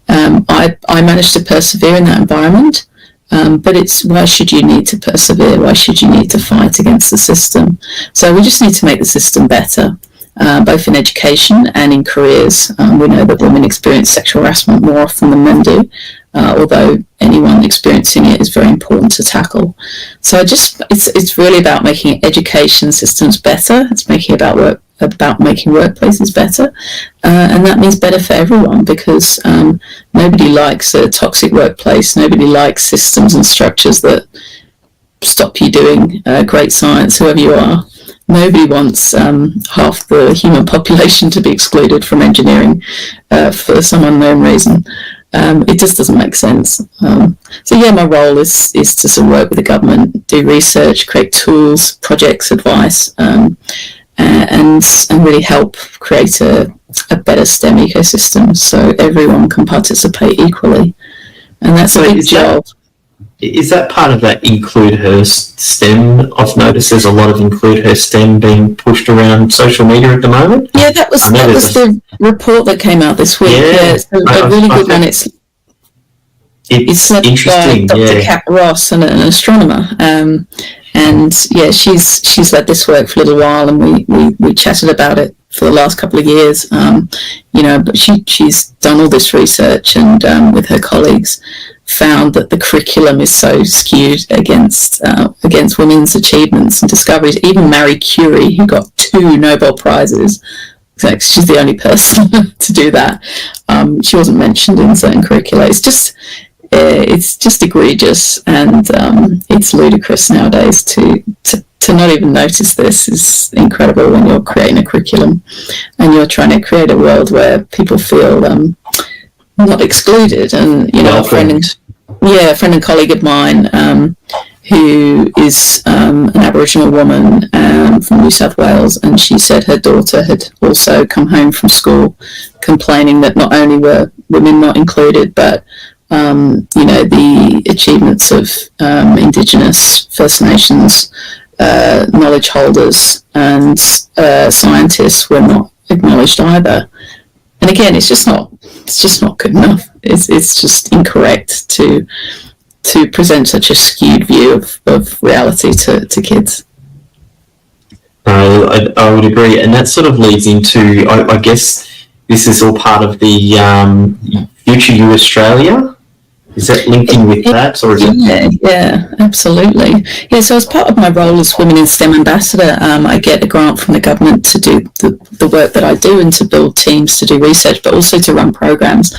I managed to persevere in that environment, but it's, why should you need to persevere? Why should you need to fight against the system? So we just need to make the system better, both in education and in careers. We know that women experience sexual harassment more often than men do, although anyone experiencing it is very important to tackle. So it's really about making education systems better. It's about making workplaces better, and that means better for everyone, because nobody likes a toxic workplace. Nobody likes systems and structures that stop you doing great science, whoever you are. Nobody wants half the human population to be excluded from engineering for some unknown reason. It just doesn't make sense. So yeah, my role is to sort of work with the government, do research, create tools, projects, advice, and really help create a better STEM ecosystem so everyone can participate equally. And that's a big job. Is that part of that Include Her STEM? I've noticed there's a lot of Include Her STEM being pushed around social media at the moment. Yeah, that was the report that came out this week. Yeah, it's a really good one. It's led by Dr. Kat Ross, an astronomer. And yeah, she's led this work for a little while, and we chatted about it for the last couple of years. But she's done all this research, and with her colleagues, found that the curriculum is so skewed against women's achievements and discoveries. Even Marie Curie, who got 2 Nobel Prizes, she's the only person to do that. She wasn't mentioned in certain curricula. It's just egregious, and it's ludicrous nowadays to not even notice this. Is incredible when you're creating a curriculum and you're trying to create a world where people feel not excluded. And a friend and colleague of mine who is an Aboriginal woman from New South Wales, and she said her daughter had also come home from school complaining that not only were women not included, but the achievements of Indigenous, First Nations knowledge holders and scientists were not acknowledged either. And again, it's just not good enough. It's just incorrect to present such a skewed view of reality to kids. I would agree, and that sort of leads into, I guess this is all part of the Future You Australia. Is that linked in with that, or is it? Yeah, absolutely. Yeah, so as part of my role as Women in STEM Ambassador, I get a grant from the government to do the work that I do and to build teams to do research, but also to run programs.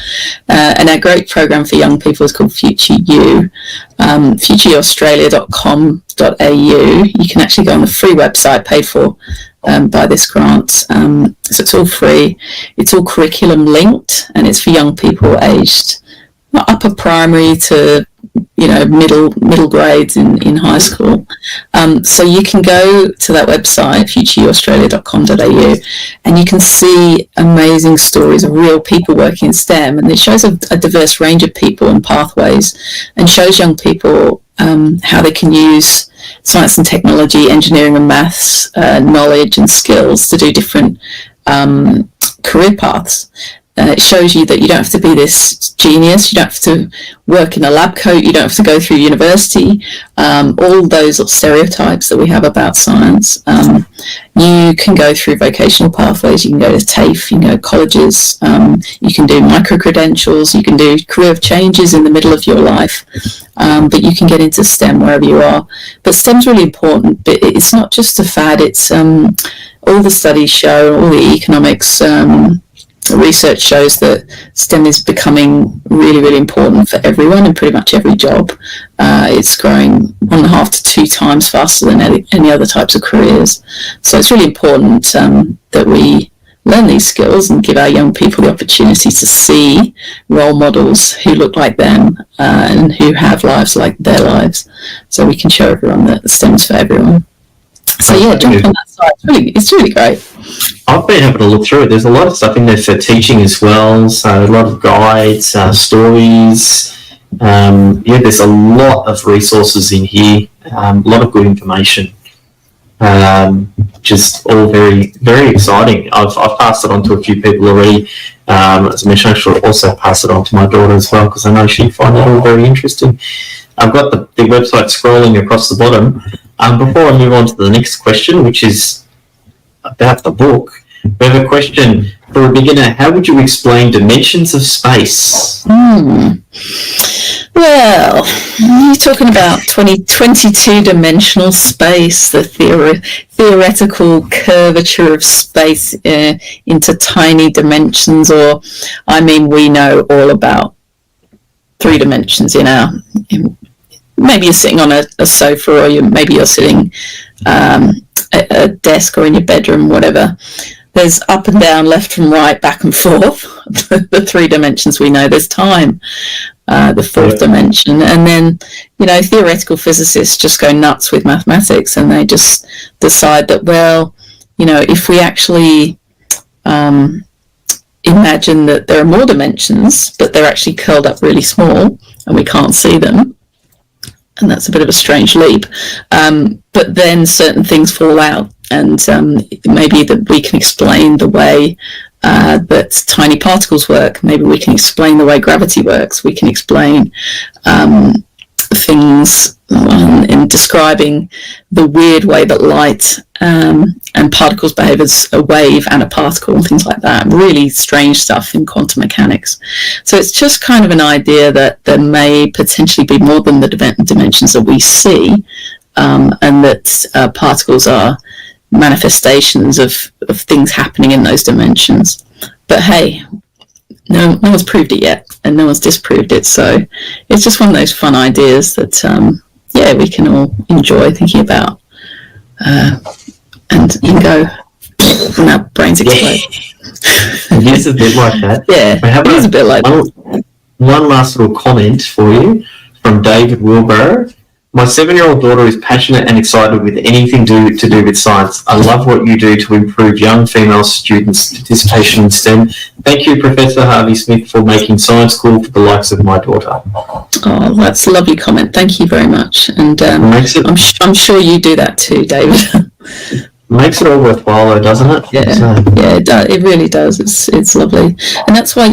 And our great program for young people is called Future You. futureyouaustralia.com.au. You can actually go on the free website paid for by this grant. So it's all free. It's all curriculum linked, and it's for young people aged upper primary to middle grades in high school. So you can go to that website, futureyouaustralia.com.au, and you can see amazing stories of real people working in STEM, and it shows a diverse range of people and pathways, and shows young people how they can use science and technology, engineering and maths, knowledge and skills to do different career paths. It shows you that you don't have to be this genius, you don't have to work in a lab coat, you don't have to go through university, all those stereotypes that we have about science. You can go through vocational pathways, you can go to TAFE, you can go to colleges, you can do micro-credentials, you can do career changes in the middle of your life, but you can get into STEM wherever you are. But STEM's really important, but it's not just a fad, it's all the studies show, all the economics research shows that STEM is becoming really, really important for everyone in pretty much every job. It's growing 1.5 to 2 times faster than any other types of careers. So it's really important that we learn these skills and give our young people the opportunity to see role models who look like them and who have lives like their lives, so we can show everyone that STEM's for everyone. So yeah, jump on that side. It's really great. I've been having a look through it. There's a lot of stuff in there for teaching as well. So a lot of guides, stories. There's a lot of resources in here. A lot of good information. Just all very, very exciting. I've passed it on to a few people already. As I mentioned, I should also pass it on to my daughter as well, because I know she'd find it all very interesting. I've got the website scrolling across the bottom. Before I move on to the next question, which is about the book, we have a question for a beginner. How would you explain dimensions of space? Well, you're talking about 22-dimensional space, the theoretical curvature of space into tiny dimensions, or, I mean, we know all about 3 dimensions maybe you're sitting on a sofa, or maybe you're sitting at a desk or in your bedroom, whatever. There's up and down, left and right, back and forth. The 3 dimensions we know. There's time, the 4th dimension. And then, theoretical physicists just go nuts with mathematics, and they just decide that, well, if we actually imagine that there are more dimensions, but they're actually curled up really small and we can't see them, and that's a bit of a strange leap, but then certain things fall out, and maybe that we can explain the way that tiny particles work. Maybe we can explain the way gravity works. We can explain things in describing the weird way that light and particles behave as a wave and a particle and things like that. Really strange stuff in quantum mechanics. So it's just kind of an idea that there may potentially be more than the dimensions that we see, and that particles are manifestations of things happening in those dimensions. But hey, no one's proved it yet, and no one's disproved it. So it's just one of those fun ideas that we can all enjoy thinking about, and you can go and our brains explode. It is a bit like that. Yeah, it is a bit like that. One last little comment for you from David Wilbur. My 7-year-old daughter is passionate and excited with anything to do with science. I love what you do to improve young female students' participation in STEM. Thank you, Professor Harvey Smith, for making science cool for the likes of my daughter. Oh, that's a lovely comment. Thank you very much. And I'm sure you do that too, David. Makes it all worthwhile, though, doesn't it? Yeah, it does. It really does. It's lovely, and that's why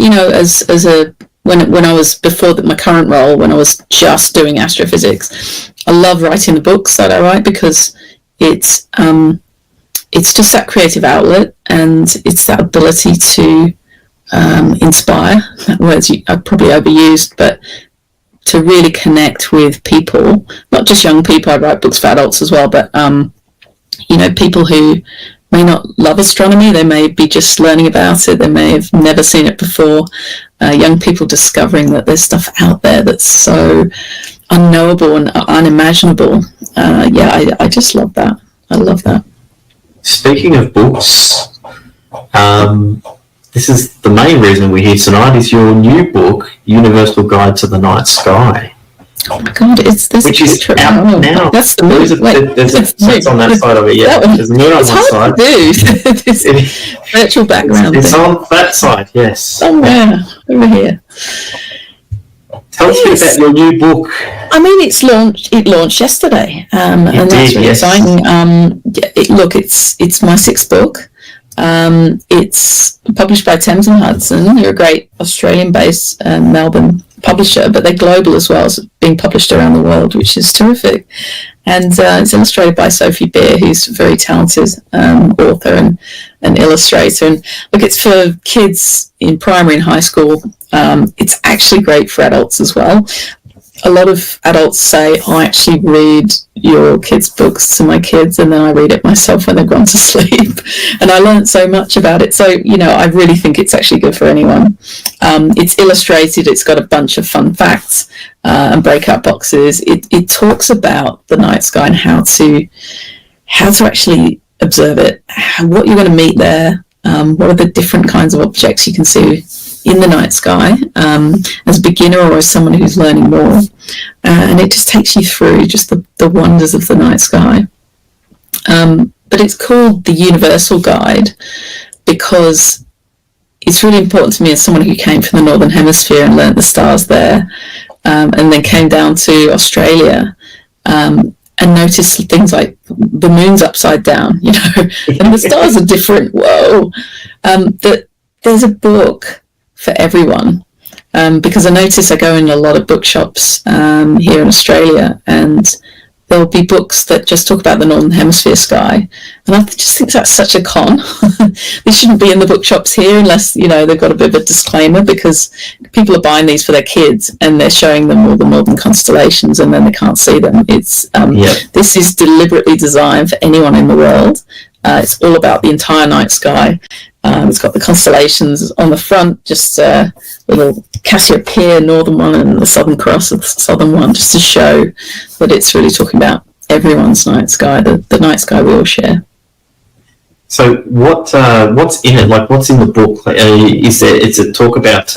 when I was before my current role, when I was just doing astrophysics, I love writing the books that I write, because it's just that creative outlet, and it's that ability to inspire. That word's probably overused, but to really connect with people, not just young people. I write books for adults as well, but people who may not love astronomy, they may be just learning about it, they may have never seen it before. Young people discovering that there's stuff out there that's so unknowable and unimaginable. I just love that. I love that. Speaking of books, this is the main reason we're here tonight, is your new book, Universal Guide to the Night Sky. Oh my God, which is out now. That's the moon. It's on that side of it, yeah. There's a moon on one side. It's hard to do. This virtual background. It's on that side, yes. Somewhere over here. Tell us a bit about your new book. I mean, it launched yesterday, and that's really exciting. It's my 6th book. It's published by Thames and Hudson. They're a great Australian-based Melbourne publisher, but they're global as well, so being published around the world, which is terrific. And it's illustrated by Sophie Beer, who's a very talented author and illustrator. And look, it's for kids in primary and high school. It's actually great for adults as well. A lot of adults say, I actually read your kids' books to my kids, and then I read it myself when they've gone to sleep. And I learned so much about it. So, I really think it's actually good for anyone. It's illustrated. It's got a bunch of fun facts and breakout boxes. It talks about the night sky and how to actually observe it, what you're going to meet there, what are the different kinds of objects you can see in the night sky as a beginner or as someone who's learning more, and it just takes you through just the wonders of the night sky. But it's called the Universal Guide because it's really important to me as someone who came from the Northern Hemisphere and learnt the stars there, and then came down to Australia and noticed things like the moon's upside down, and the stars are different. Whoa! That there's a book for everyone, because I notice I go in a lot of bookshops here in Australia, and there'll be books that just talk about the Northern Hemisphere sky, and I just think that's such a con. They shouldn't be in the bookshops here unless they've got a bit of a disclaimer, because people are buying these for their kids and they're showing them all the northern constellations and then they can't see them. It's This is deliberately designed for anyone in the world. It's all about the entire night sky. It's got the constellations on the front, just little Cassiopeia, northern one, and the Southern Cross, the southern one, just to show that it's really talking about everyone's night sky, the night sky we all share. So what's in it? Like, what's in the book? It's a talk about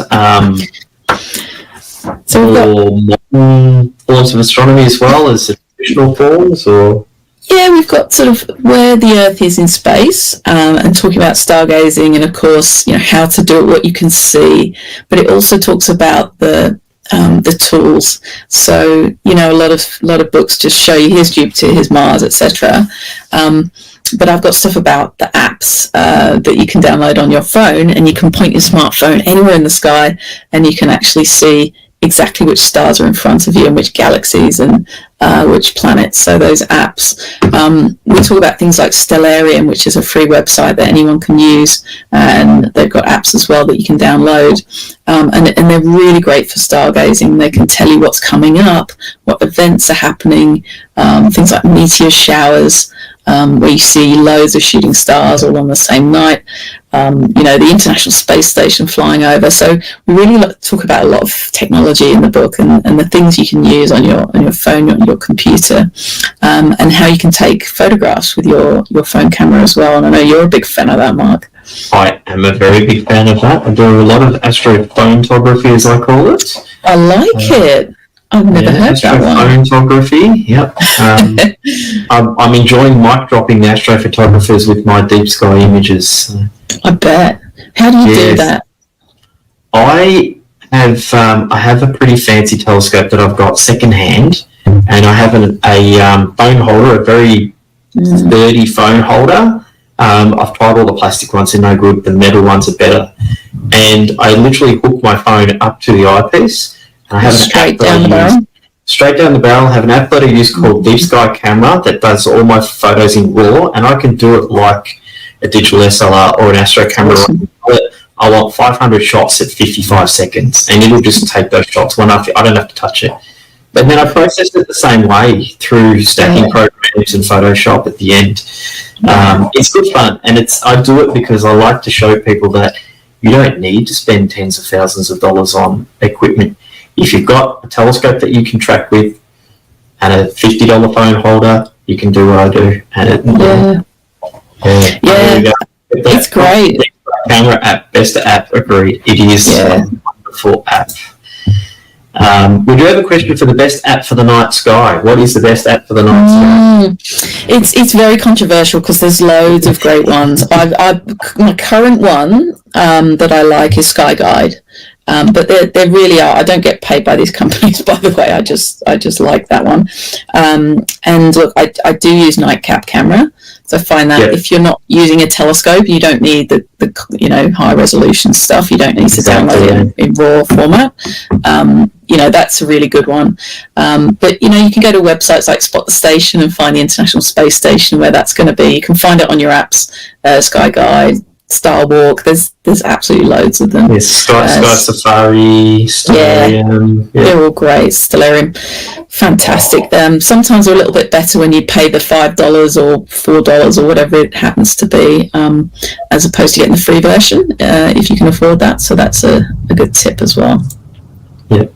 modern forms of astronomy as well as traditional forms, or? Yeah, we've got sort of where the Earth is in space, and talking about stargazing, and of course, how to do it, what you can see. But it also talks about the tools. So a lot of books just show you here's Jupiter, here's Mars, etc. But I've got stuff about the apps that you can download on your phone, and you can point your smartphone anywhere in the sky, and you can actually see exactly which stars are in front of you and which galaxies and which planets. So those apps, we talk about things like Stellarium, which is a free website that anyone can use, and they've got apps as well that you can download, and they're really great for stargazing. They can tell you what's coming up, what events are happening, things like meteor showers, where you see loads of shooting stars all on the same night, the International Space Station flying over. So we really talk about a lot of technology in the book, and the things you can use on your phone, on your computer, and how you can take photographs with your phone camera as well. And I know you're a big fan of that, Mark. I am a very big fan of that. I do a lot of astrophotography, as I call it. I like it. I've never heard that one. Astrophotography, yep. I'm enjoying mic dropping the astrophotographers with my deep sky images. I bet. How do you do that? I have a pretty fancy telescope that I've got secondhand, and I have a phone holder, a very sturdy phone holder. I've tried all the plastic ones, they're no good. The metal ones are better. And I literally hook my phone up to the eyepiece. I have straight down the barrel. Straight down the barrel. I have an app that I use called Deep Sky Camera that does all my photos in RAW, and I can do it like a digital SLR or an Astro camera. Awesome. I want 500 shots at 55 seconds, and it'll just take those shots. I don't have to touch it. But then I process it the same way through stacking programs and Photoshop at the end. It's good fun, and I do it because I like to show people that you don't need to spend tens of thousands of dollars on equipment. If you've got a telescope that you can track with and a $50 phone holder, you can do what I do. And it's great. Camera app, best app, agreed. It is a wonderful app. We do have a question for the best app for the night sky. What is the best app for the night sky? It's very controversial because there's loads of great ones. My current one that I like is Sky Guide. But there really are. I don't get paid by these companies, by the way. I just like that one. And look, I do use nightcap camera. So I find that if you're not using a telescope, you don't need the high resolution stuff. You don't need to download it in raw format. That's a really good one. But you can go to websites like Spot the Station and find the International Space Station where that's going to be. You can find it on your apps, Sky Guide, Star Walk. There's absolutely loads of them. Yes, Sky Safari, Stellarium. Yeah, they're all great. Stellarium, fantastic. Sometimes they're a little bit better when you pay the $5 or $4 or whatever it happens to be, as opposed to getting the free version if you can afford that. So that's a good tip as well. Yep.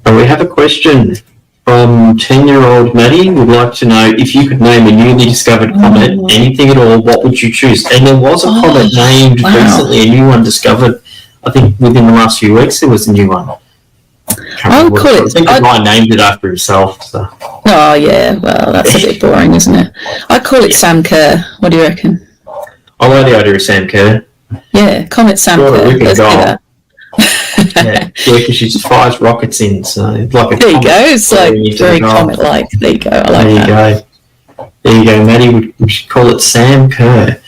And we have a question from 10-year-old Maddie. Would like to know if you could name a newly discovered comet, anything at all, what would you choose? And there was a comet named recently, a new one discovered. I think within the last few weeks there was a new one. I think the guy named it after himself. So. Oh yeah, well that's a bit boring, isn't it? I call it Sam Kerr. What do you reckon? I like the idea of Sam Kerr. Yeah, Comet Sam Kerr. Let's do that. Because she just fires rockets in, so it's like a. There you go. It's like very comet-like. There you go. I like that. There you go, Maddie. We should call it Sam Kerr.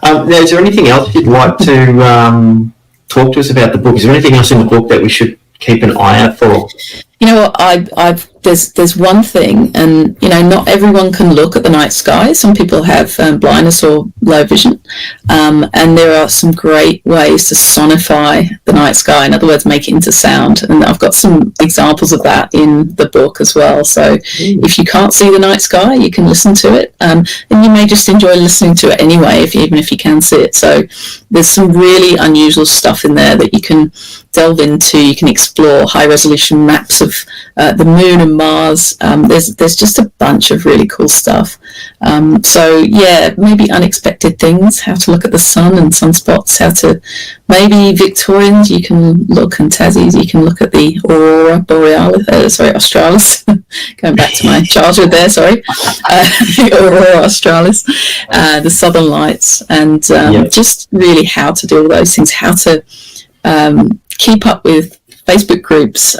Now, is there anything else you'd like to talk to us about the book? Is there anything else in the book that we should keep an eye out for? You know what? There's one thing, and not everyone can look at the night sky. Some people have blindness or low vision, and there are some great ways to sonify the night sky. In other words, make it into sound. And I've got some examples of that in the book as well. So if you can't see the night sky, you can listen to it, and you may just enjoy listening to it anyway, even if you can see it. So there's some really unusual stuff in there that you can delve into. You can explore high resolution maps of the moon and Mars. There's just a bunch of really cool stuff. So yeah, maybe unexpected things, how to look at the sun and sunspots, how to maybe Victorians you can look, and Tassies you can look at the Aurora Borealis, Australis. Going back to my childhood there, the Aurora Australis, the Southern Lights, and just really how to do all those things, how to keep up with Facebook groups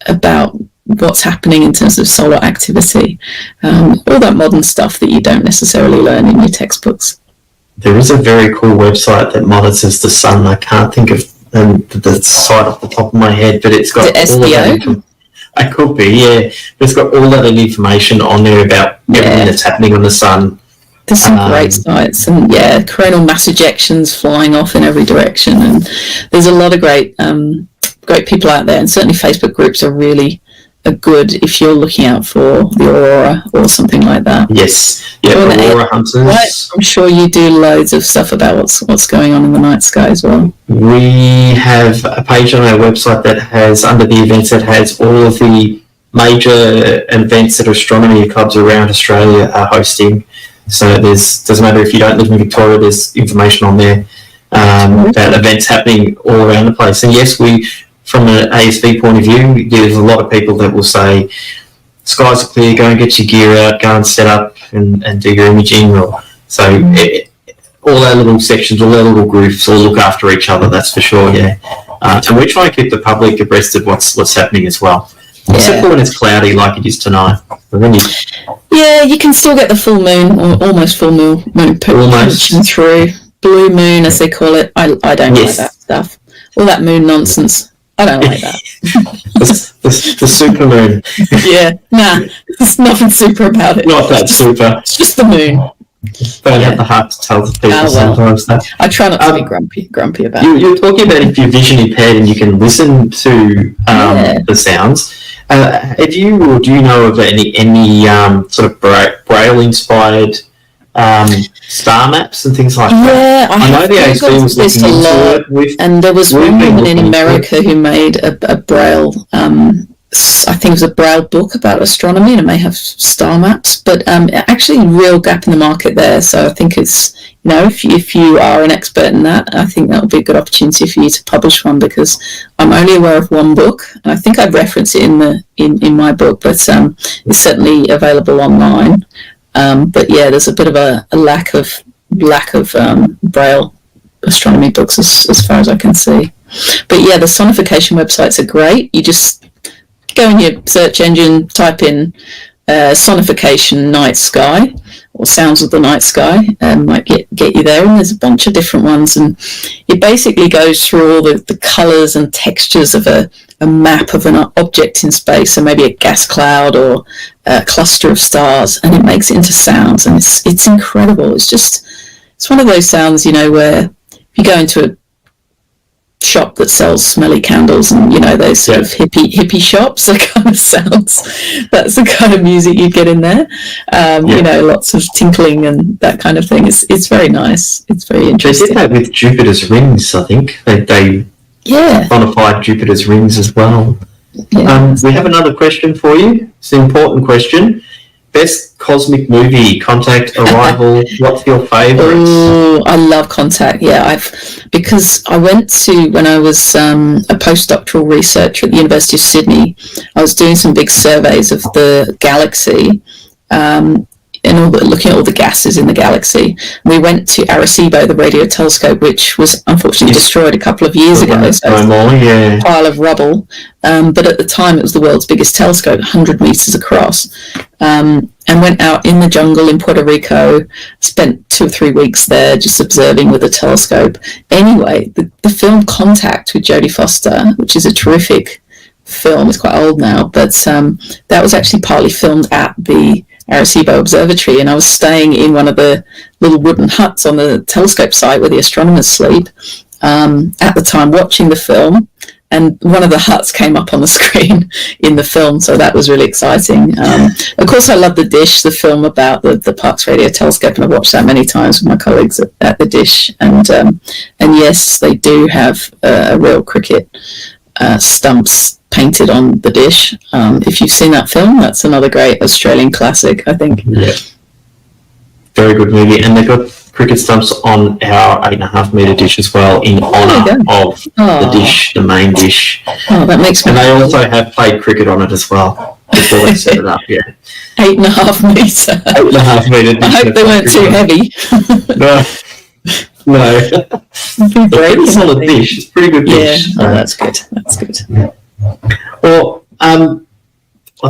about what's happening in terms of solar activity, all that modern stuff that you don't necessarily learn in your textbooks. There is a very cool website that monitors the sun. I can't think of the site off the top of my head, but it's got all of that. It could be, yeah. But it's got all that information on there about everything that's happening on the sun. There's some great sites, and coronal mass ejections flying off in every direction, and there's a lot of great people out there, and certainly Facebook groups are really good if you're looking out for the Aurora or something like that. Yes, Aurora hunters. Right. I'm sure you do loads of stuff about what's going on in the night sky as well. We have a page on our website that has, under the events, that has all of the major events that astronomy clubs around Australia are hosting. So doesn't matter if you don't live in Victoria, there's information on there about events happening all around the place. And yes, from an ASV point of view, there's a lot of people that will say, skies are clear, go and get your gear out, go and set up and do your imaging. All our little sections, all our little groups all look after each other, that's for sure, yeah. And we're trying to keep the public abreast of what's happening as well. Except for when it's cloudy like it is tonight. You can still get the full moon, or almost full moon pushing through. Blue moon, as they call it. I don't like that stuff. All that moon nonsense. I don't like that. the super moon. There's nothing super about it. Not that super. It's just the moon. Don't have the heart to tell the people sometimes that. I try not to be grumpy about it. You're talking about if you're vision impaired and you can listen to the sounds. Have you, or do you know of any sort of Braille-inspired star maps and things like that? I know the ASB was looking into it. And there was one woman in America who made a Braille, I think it was a Braille book about astronomy, and it may have star maps, but actually a real gap in the market there. So I think it's, if you are an expert in that, I think that would be a good opportunity for you to publish one, because I'm only aware of one book, and I think I've referenced it in my book, but it's certainly available online. But there's a bit of a lack of Braille astronomy books as far as I can see. But yeah, the sonification websites are great. You just go in your search engine, type in sonification night sky or sounds of the night sky, might get you there. And there's a bunch of different ones, and it basically goes through all the colours and textures of a map of an object in space, so maybe a gas cloud or a cluster of stars, and it makes it into sounds, and it's incredible. It's one of those sounds, where if you go into a shop that sells smelly candles and those sort of hippie shops, that kind of sounds, that's the kind of music you get in there. Lots of tinkling and that kind of thing. It's very nice. It's very interesting. They did that with Jupiter's rings, I think. They modified Jupiter's rings as well. We have another question for you. It's an important question. Best cosmic movie, Contact, Arrival. What's your favourite? Oh, I love Contact. Yeah, because I went to, when I was a postdoctoral researcher at the University of Sydney, I was doing some big surveys of the galaxy, and looking at all the gases in the galaxy. We went to Arecibo, the radio telescope, which was unfortunately destroyed a couple of years ago. So a pile of rubble. But at the time, it was the world's biggest telescope, 100 meters across. And went out in the jungle in Puerto Rico, spent 2 or 3 weeks there just observing with a telescope. Anyway, the film Contact with Jodie Foster, which is a terrific film, it's quite old now, but that was actually partly filmed at the Arecibo Observatory, and I was staying in one of the little wooden huts on the telescope site where the astronomers sleep at the time, watching the film, and one of the huts came up on the screen in the film, so that was really exciting. Of course, I love The Dish, the film about the Parkes Radio Telescope, and I've watched that many times with my colleagues at The Dish, and yes, they do have a real cricket stumps painted on the dish. If you've seen that film, that's another great Australian classic, I think. Yeah, very good movie, and they've got cricket stumps on our 8.5 metre dish as well, in honour of the dish, the main dish. Oh, that makes me. And they also have played cricket on it as well before they set it up. Yeah, 8.5 metre. 8.5 metre dish. I hope they weren't too heavy. No. It's a solid dish. It's a pretty good dish. Yeah, that's good. That's good. Well, I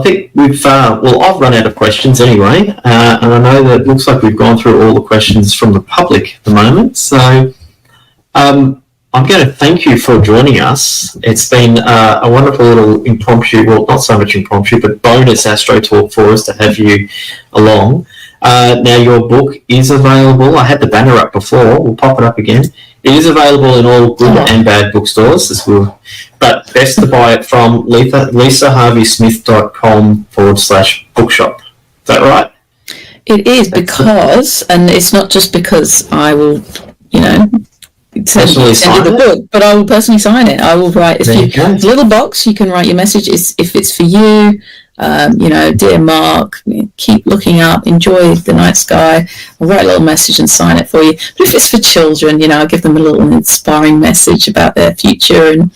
think I've run out of questions anyway, and I know that it looks like we've gone through all the questions from the public at the moment, so I'm going to thank you for joining us. It's been a wonderful little impromptu, well, not so much impromptu, but bonus Astro Talk for us to have you along. Now, your book is available. I had the banner up before. We'll pop it up again. It is available in all good and bad bookstores, but best to buy it from lisaharveysmith.com/bookshop. Is that right? It is, because, and it's not just because I will, send you the book, but I will personally sign it. I will write, it's a little box, you can write your message. If it's for you, dear Mark, keep looking up, enjoy the night sky. I'll write a little message and sign it for you. But if it's for children, I'll give them a little inspiring message about their future and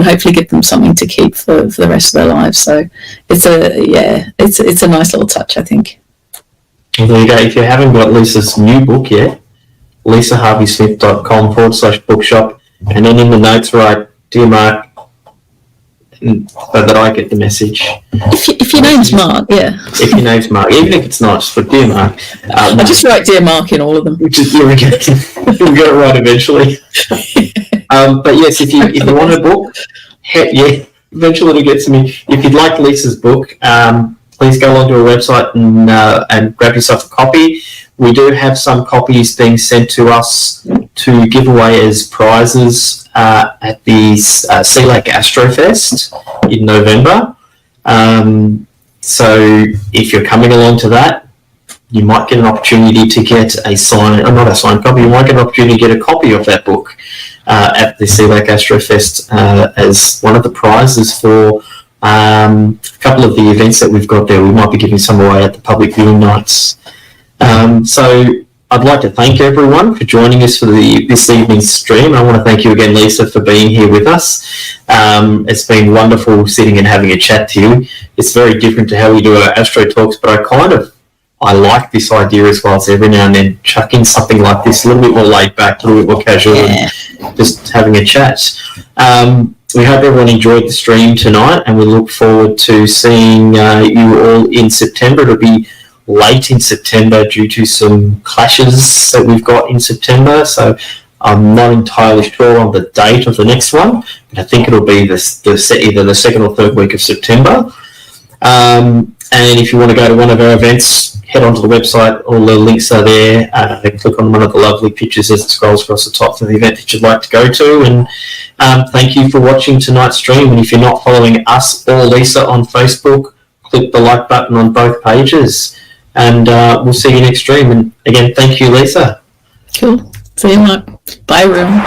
hopefully give them something to keep for the rest of their lives. So it's a nice little touch, I think. Well, there you go. If you haven't got Lisa's new book yet, lisaharveysmith.com/bookshop, and then in the notes write, dear Mark, so that I get the message. If your name's Mark, If your name's Mark, even if it's not, just put dear Mark. I just write dear Mark in all of them. You'll get it right eventually. But yes, if you want a book, eventually it'll get to me. If you'd like Lisa's book, please go along to our website and grab yourself a copy. We do have some copies being sent to us to give away as prizes at the Sea Lake Astrofest in November. So if you're coming along to that, you might get an opportunity to get not a signed copy, you might get an opportunity to get a copy of that book at the Sea Lake Astrofest as one of the prizes for a couple of the events that we've got there. We might be giving some away at the public viewing nights. So I'd like to thank everyone for joining us for this evening's stream. I want to thank you again, Lisa, for being here with us. It's been wonderful sitting and having a chat to you. It's very different to how we do our Astro Talks, but I like this idea as well. So every now and then chuck in something like this, a little bit more laid back, a little bit more casual, and just having a chat. We hope everyone enjoyed the stream tonight, and we look forward to seeing you all in September. It'll be late in September due to some clashes that we've got in September, so I'm not entirely sure on the date of the next one, but I think it'll be either the second or third week of September. And if you want to go to one of our events, head onto the website. All the links are there. Click on one of the lovely pictures as it scrolls across the top for the event that you'd like to go to. And thank you for watching tonight's stream. And if you're not following us or Lisa on Facebook, click the like button on both pages. And we'll see you next stream. And again, thank you, Lisa. Cool. See you, Mark. Bye, everyone.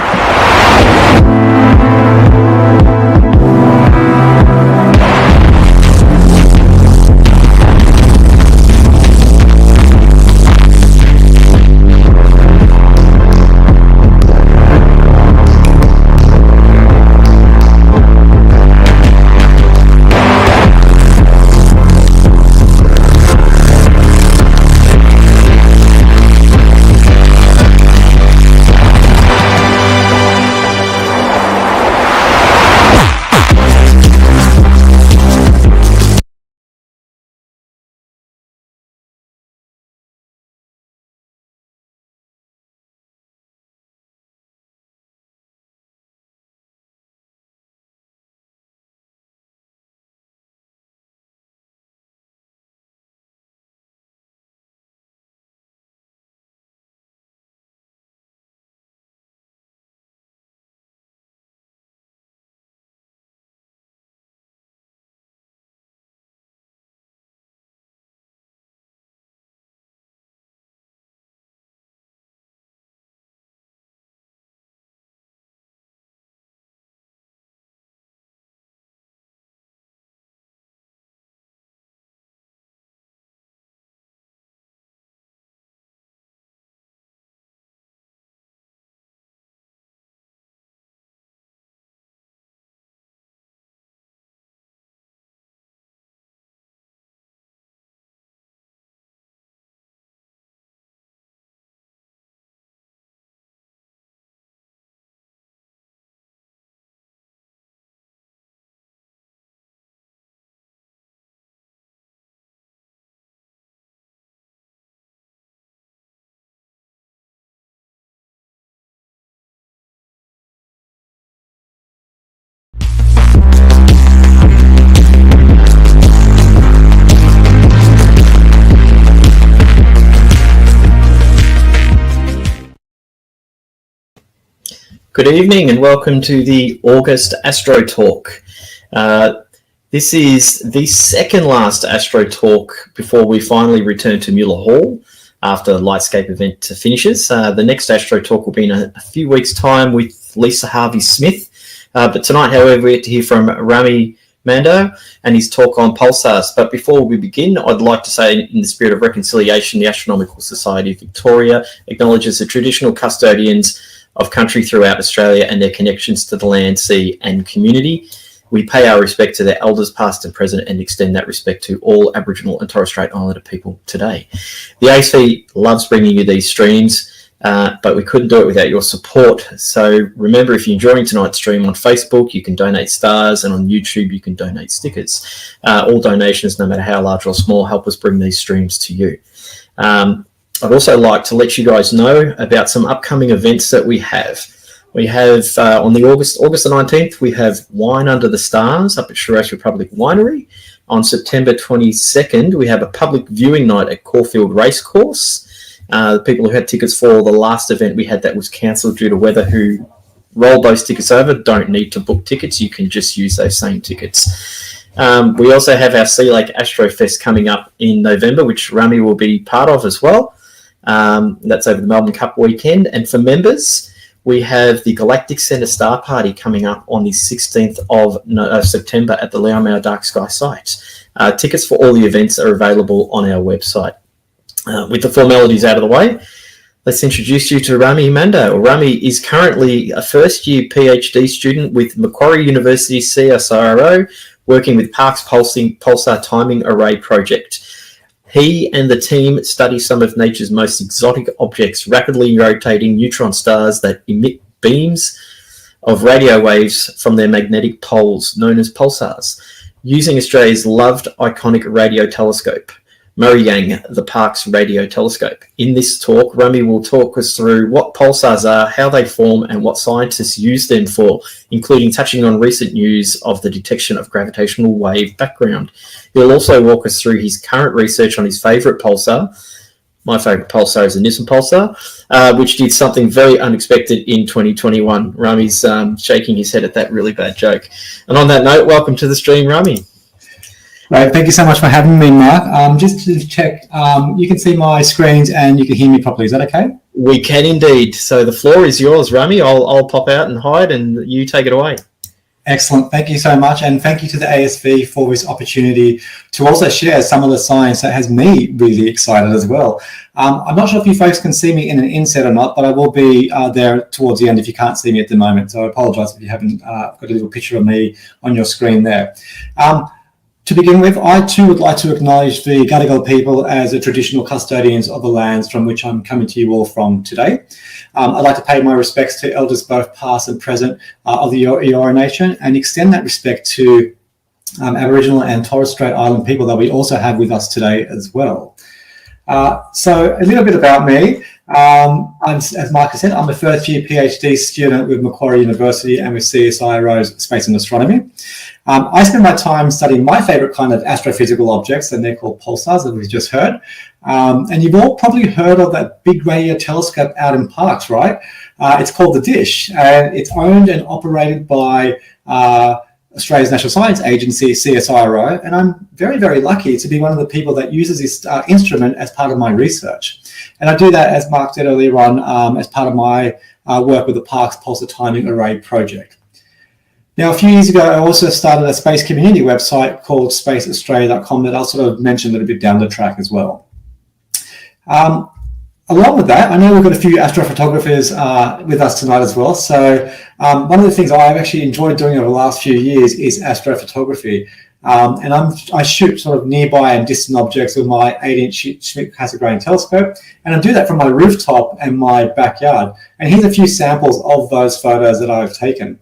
Good evening and welcome to the August Astro Talk. This is the second last Astro Talk before we finally return to Muir Hall after the Lightscape event finishes. The next Astro Talk will be in a few weeks' time with Lisa Harvey-Smith. But tonight, however, we get to hear from Rami Mando and his talk on pulsars. But before we begin, I'd like to say, in the spirit of reconciliation, the Astronomical Society of Victoria acknowledges the traditional custodians of country throughout Australia and their connections to the land, sea and community. We pay our respect to their elders past and present and extend that respect to all Aboriginal and Torres Strait Islander people today. The ASV loves bringing you these streams, but we couldn't do it without your support. So remember, if you're enjoying tonight's stream on Facebook, you can donate stars, and on YouTube you can donate stickers. All donations, no matter how large or small, help us bring these streams to you. I'd also like to let you guys know about some upcoming events that we have. We have on the August the 19th, we have Wine Under the Stars up at Shiraz Republic Winery. On September 22nd, we have a public viewing night at Caulfield Racecourse. The people who had tickets for the last event we had that was cancelled due to weather, who rolled those tickets over, don't need to book tickets. You can just use those same tickets. We also have our Sea Lake Astro Fest coming up in November, which Rami will be part of as well. That's over the Melbourne Cup weekend. And for members, we have the Galactic Centre Star Party coming up on the 16th of September at the Liaomao Dark Sky site. Tickets for all the events are available on our website. With the formalities out of the way, let's introduce you to Rami Mando. Rami is currently a first-year PhD student with Macquarie University CSIRO, working with Parkes Pulsar Timing Array Project. He and the team study some of nature's most exotic objects, rapidly rotating neutron stars that emit beams of radio waves from their magnetic poles, known as pulsars, using Australia's loved iconic radio telescope, Murray-Yang, the Parkes Radio Telescope. In this talk, Rami will talk us through what pulsars are, how they form, and what scientists use them for, including touching on recent news of the detection of gravitational wave background. He'll also walk us through his current research on his favourite pulsar. My favourite pulsar is the Nissen pulsar, which did something very unexpected in 2021. Rami's shaking his head at that really bad joke. And on that note, welcome to the stream, Rami. Right, thank you so much for having me, Mark. Just to check, you can see my screens and you can hear me properly. Is that okay? We can indeed. So the floor is yours, Rami. I'll pop out and hide, and you take it away. Excellent. Thank you so much. And thank you to the ASV for this opportunity to also share some of the science that has me really excited as well. I'm not sure if you folks can see me in an inset or not, but I will be there towards the end if you can't see me at the moment. So I apologise if you haven't got a little picture of me on your screen there. To begin with, I too would like to acknowledge the Gadigal people as the traditional custodians of the lands from which I'm coming to you all from today. I'd like to pay my respects to elders both past and present of the Eora Nation, and extend that respect to Aboriginal and Torres Strait Island people that we also have with us today as well. So a little bit about me. As Mark said, I'm a first year PhD student with Macquarie University and with CSIRO's Space and Astronomy. I spend my time studying my favourite kind of astrophysical objects, and they're called pulsars, as we just heard. And you've all probably heard of that big radio telescope out in Parkes, right? It's called the Dish, and it's owned and operated by Australia's National Science Agency, CSIRO, and I'm very, very lucky to be one of the people that uses this instrument as part of my research. And I do that, as Mark said earlier on, as part of my work with the Parkes Pulsar Timing Array project. Now, a few years ago, I also started a space community website called spaceaustralia.com that I'll sort of mention a little bit down the track as well. Along with that, I know we've got a few astrophotographers with us tonight as well. So one of the things I've actually enjoyed doing over the last few years is astrophotography. And I shoot sort of nearby and distant objects with my 8-inch Schmidt-Cassegrain telescope. And I do that from my rooftop and my backyard. And here's a few samples of those photos that I've taken.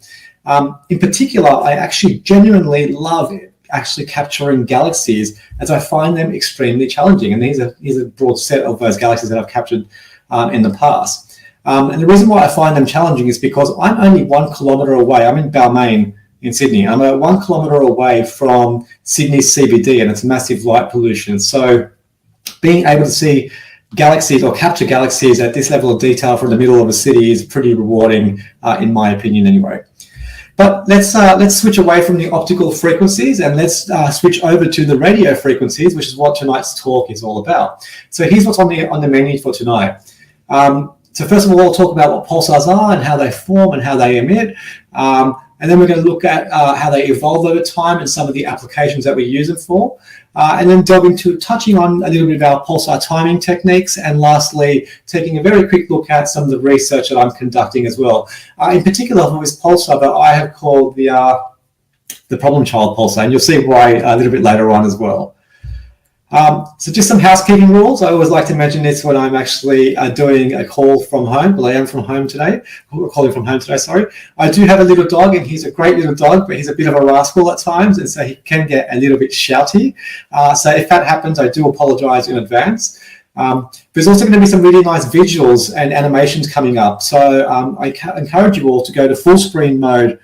In particular, I actually genuinely love actually capturing galaxies, as I find them extremely challenging. And here's a broad set of those galaxies that I've captured in the past. And the reason why I find them challenging is because I'm only 1 kilometre away. I'm in Balmain in Sydney. I'm 1 kilometre away from Sydney's CBD, and it's massive light pollution. So being able to see galaxies or capture galaxies at this level of detail from the middle of a city is pretty rewarding, in my opinion anyway. But let's switch away from the optical frequencies, and let's switch over to the radio frequencies, which is what tonight's talk is all about. So here's what's on the menu for tonight. So first of all, we'll talk about what pulsars are and how they form and how they emit. And then we're going to look at how they evolve over time and some of the applications that we use them for. And then delve into touching on a little bit about pulsar timing techniques, and lastly, taking a very quick look at some of the research that I'm conducting as well. In particular, for this pulsar that I have called the problem child pulsar, and you'll see why a little bit later on as well. So just some housekeeping rules. I always like to mention this when I'm actually doing a call from home. Well, I am from home today, calling from home today, sorry. I do have a little dog, and he's a great little dog, but he's a bit of a rascal at times, and so he can get a little bit shouty. So if that happens, I do apologize in advance. There's also going to be some really nice visuals and animations coming up. So I encourage you all to go to full screen mode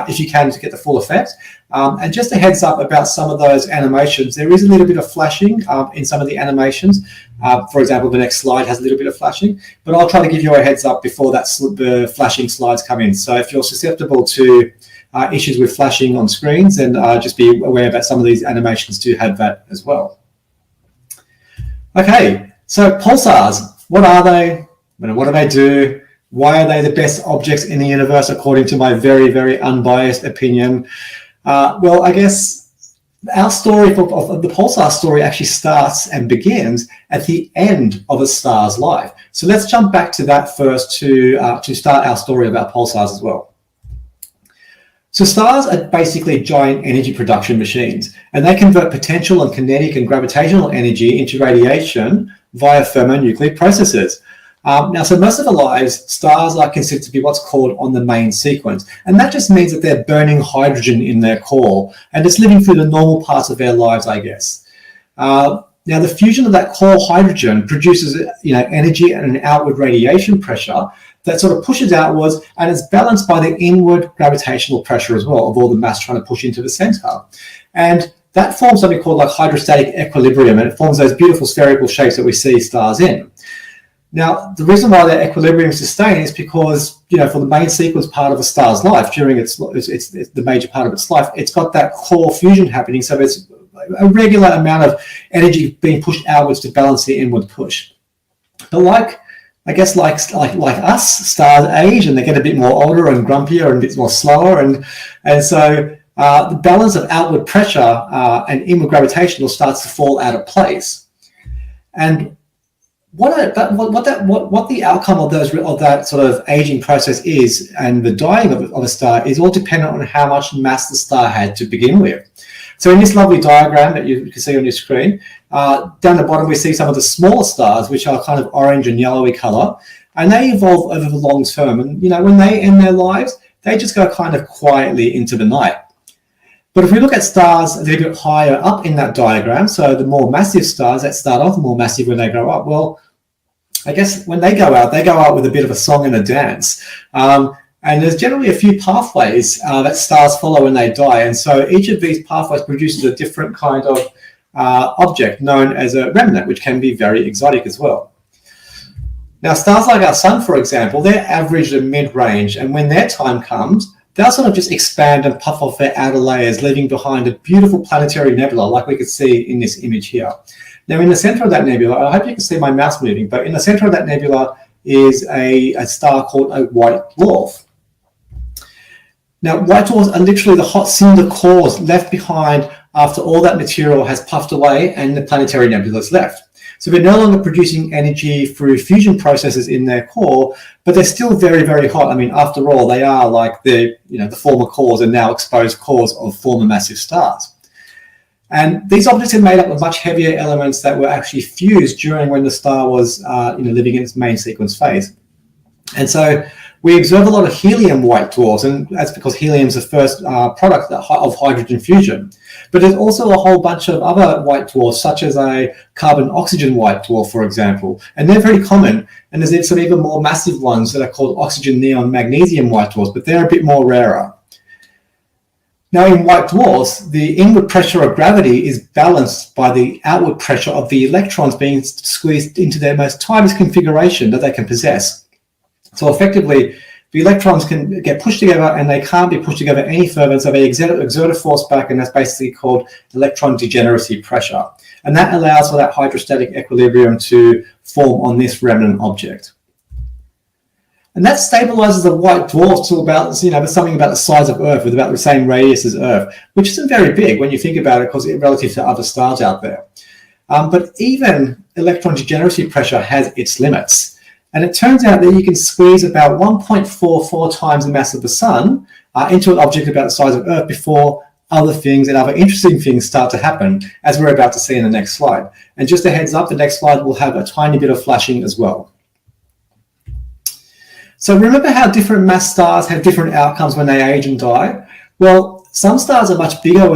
if you can, to get the full effect. And just a heads up about some of those animations. There is a little bit of flashing in some of the animations. For example, the next slide has a little bit of flashing, but I'll try to give you a heads up before the flashing slides come in. So if you're susceptible to issues with flashing on screens, then just be aware that some of these animations do have that as well. Okay, so pulsars, what are they? What do they do? Why are they the best objects in the universe, according to my very, very unbiased opinion? Well, I guess our story of the pulsar story actually starts and begins at the end of a star's life. So let's jump back to that first to start our story about pulsars as well. So stars are basically giant energy production machines, and they convert potential and kinetic and gravitational energy into radiation via thermonuclear processes. Now, so most of our lives, stars are considered to be what's called on the main sequence. And that just means that they're burning hydrogen in their core and just living through the normal parts of their lives, I guess. Now, the fusion of that core hydrogen produces, energy and an outward radiation pressure that sort of pushes outwards, and it's balanced by the inward gravitational pressure as well of all the mass trying to push into the center. And that forms something called like hydrostatic equilibrium, and it forms those beautiful spherical shapes that we see stars in. Now, the reason why that equilibrium is sustained is because, for the main sequence part of a star's life, during it's the major part of its life, it's got that core fusion happening. So there's a regular amount of energy being pushed outwards to balance the inward push. But like us, stars age and they get a bit more older and grumpier and a bit more slower, and so the balance of outward pressure and inward gravitational starts to fall out of place. And what the outcome of that sort of aging process is, and the dying of a star, is all dependent on how much mass the star had to begin with. So in this lovely diagram that you can see on your screen, down the bottom we see some of the smaller stars, which are kind of orange and yellowy color, and they evolve over the long term. And when they end their lives, they just go kind of quietly into the night. But if we look at stars a little bit higher up in that diagram, so the more massive stars that start off more massive when they grow up, well, I guess when they go out with a bit of a song and a dance. And there's generally a few pathways that stars follow when they die. And so each of these pathways produces a different kind of object known as a remnant, which can be very exotic as well. Now, stars like our sun, for example, they're average and mid-range. And when their time comes, they'll sort of just expand and puff off their outer layers, leaving behind a beautiful planetary nebula, like we could see in this image here. Now, in the center of that nebula, I hope you can see my mouse moving, but in the center of that nebula is a star called a white dwarf. Now, white dwarfs are literally the hot cinder cores left behind after all that material has puffed away and the planetary nebula is left. So they're no longer producing energy through fusion processes in their core, but they're still very, very hot. I mean, after all, they are like the former cores and now exposed cores of former massive stars. And these objects are made up of much heavier elements that were actually fused during when the star was living in its main sequence phase. And so we observe a lot of helium white dwarfs, and that's because helium is the first product of hydrogen fusion. But there's also a whole bunch of other white dwarfs, such as a carbon-oxygen white dwarf, for example. And they're very common, and there's some even more massive ones that are called oxygen-neon-magnesium white dwarfs, but they're a bit more rarer. Now, in white dwarfs, the inward pressure of gravity is balanced by the outward pressure of the electrons being squeezed into their most tightest configuration that they can possess. So effectively, the electrons can get pushed together and they can't be pushed together any further, so they exert a force back, and that's basically called electron degeneracy pressure. And that allows for that hydrostatic equilibrium to form on this remnant object. And that stabilizes the white dwarf to about, something about the size of Earth, with about the same radius as Earth, which isn't very big when you think about it, because relative to other stars out there. But even electron degeneracy pressure has its limits. And it turns out that you can squeeze about 1.44 times the mass of the sun into an object about the size of Earth before other things and other interesting things start to happen, as we're about to see in the next slide. And just a heads up, the next slide will have a tiny bit of flashing as well. So remember how different mass stars have different outcomes when they age and die? Well, some stars are much bigger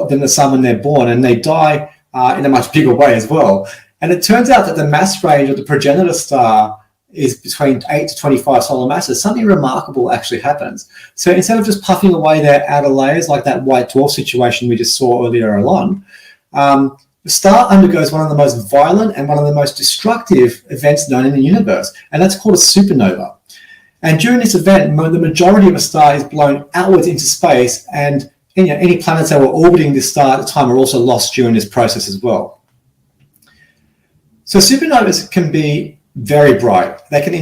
than the sun when they're born, and they die in a much bigger way as well. And it turns out that the mass range of the progenitor star is between 8 to 25 solar masses. Something remarkable actually happens. So instead of just puffing away their outer layers like that white dwarf situation we just saw earlier on, the star undergoes one of the most violent and one of the most destructive events known in the universe, and that's called a supernova. And during this event, the majority of a star is blown outwards into space, and any planets that were orbiting this star at the time are also lost during this process as well. So supernovas can be very bright. They can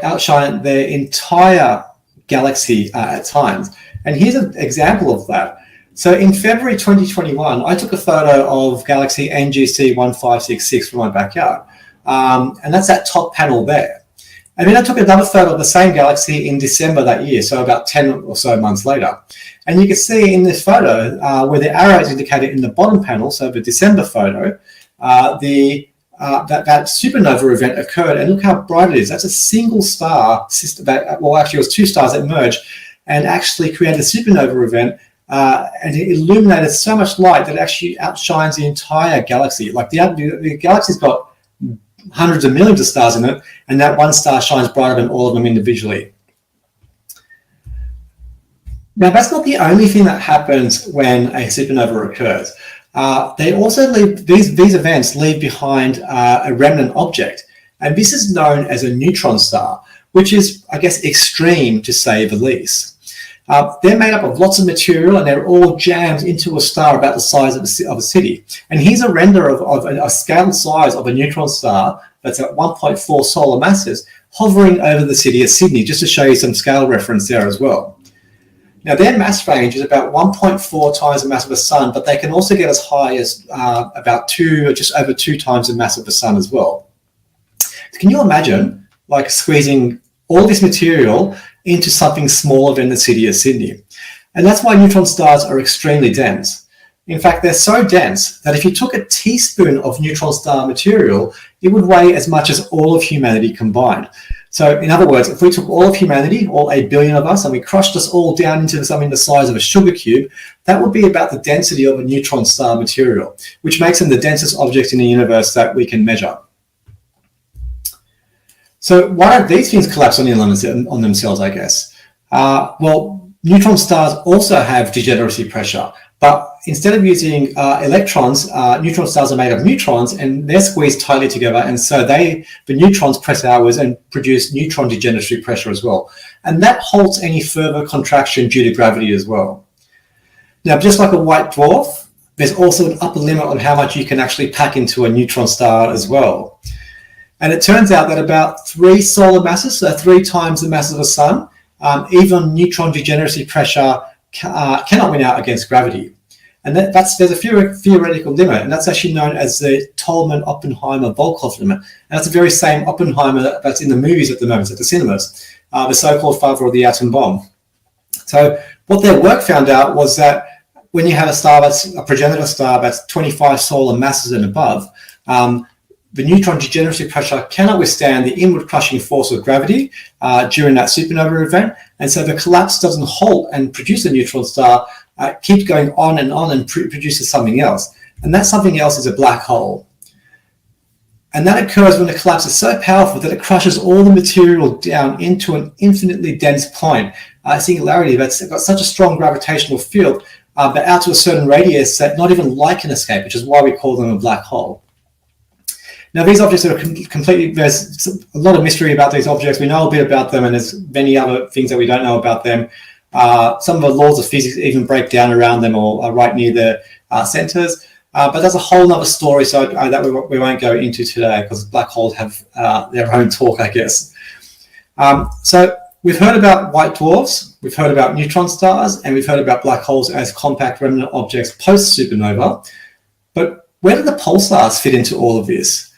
outshine their entire galaxy at times. And here's an example of that. So in February 2021, I took a photo of galaxy NGC 1566 from my backyard. And that's that top panel there. And then I took another photo of the same galaxy in December that year, so about 10 or so months later. And you can see in this photo where the arrow is indicated in the bottom panel, so the December photo, the that supernova event occurred, and look how bright it is. That's a single star system well, actually it was two stars that merged and actually created a supernova event, and it illuminated so much light that it actually outshines the entire galaxy. Like the galaxy's got hundreds of millions of stars in it, and that one star shines brighter than all of them individually. Now, that's not the only thing that happens when a supernova occurs. They also leave, these events leave behind a remnant object, and this is known as a neutron star, which is, I guess, extreme to say the least. They're made up of lots of material, and they're all jammed into a star about the size of a city. And here's a render of a scale size of a neutron star that's at 1.4 solar masses hovering over the city of Sydney, just to show you some scale reference there as well. Now, their mass range is about 1.4 times the mass of the sun, but they can also get as high as about just over 2 times the mass of the sun as well. Can you imagine like squeezing all this material into something smaller than the city of Sydney? And that's why neutron stars are extremely dense. In fact, they're so dense that if you took a teaspoon of neutron star material, it would weigh as much as all of humanity combined. So in other words, if we took all of humanity, all 8 billion of us, and we crushed us all down into something the size of a sugar cube, that would be about the density of a neutron star material, which makes them the densest object in the universe that we can measure. So why don't these things collapse on themselves, I guess? Well, neutron stars also have degeneracy pressure, but instead of using electrons, neutron stars are made of neutrons, and they're squeezed tightly together, and so the neutrons press outwards and produce neutron degeneracy pressure as well. And that halts any further contraction due to gravity as well. Now, just like a white dwarf, there's also an upper limit on how much you can actually pack into a neutron star as well. And it turns out that about 3 solar masses, so 3 times the mass of the sun, even neutron degeneracy pressure cannot win out against gravity. And there's a theoretical limit, and that's actually known as the Tolman-Oppenheimer-Volkoff limit. And that's the very same Oppenheimer that's in the movies at the moment, at the cinemas, the so-called father of the atom bomb. So what their work found out was that when you have a star that's a progenitor star that's 25 solar masses and above, the neutron degeneracy pressure cannot withstand the inward crushing force of gravity during that supernova event, and so the collapse doesn't halt and produce a neutron star, keeps going on and produces something else. And that something else is a black hole. And that occurs when the collapse is so powerful that it crushes all the material down into an infinitely dense point, a singularity that's got such a strong gravitational field, but out to a certain radius that not even light can escape, which is why we call them a black hole. Now, these objects are completely, there's a lot of mystery about these objects. We know a bit about them, and there's many other things that we don't know about them. Some of the laws of physics even break down around them or are right near the centers. But that's a whole other story that we won't go into today, because black holes have their own talk, I guess. So we've heard about white dwarfs, we've heard about neutron stars, and we've heard about black holes as compact remnant objects post-supernova. But where do the pulsars fit into all of this?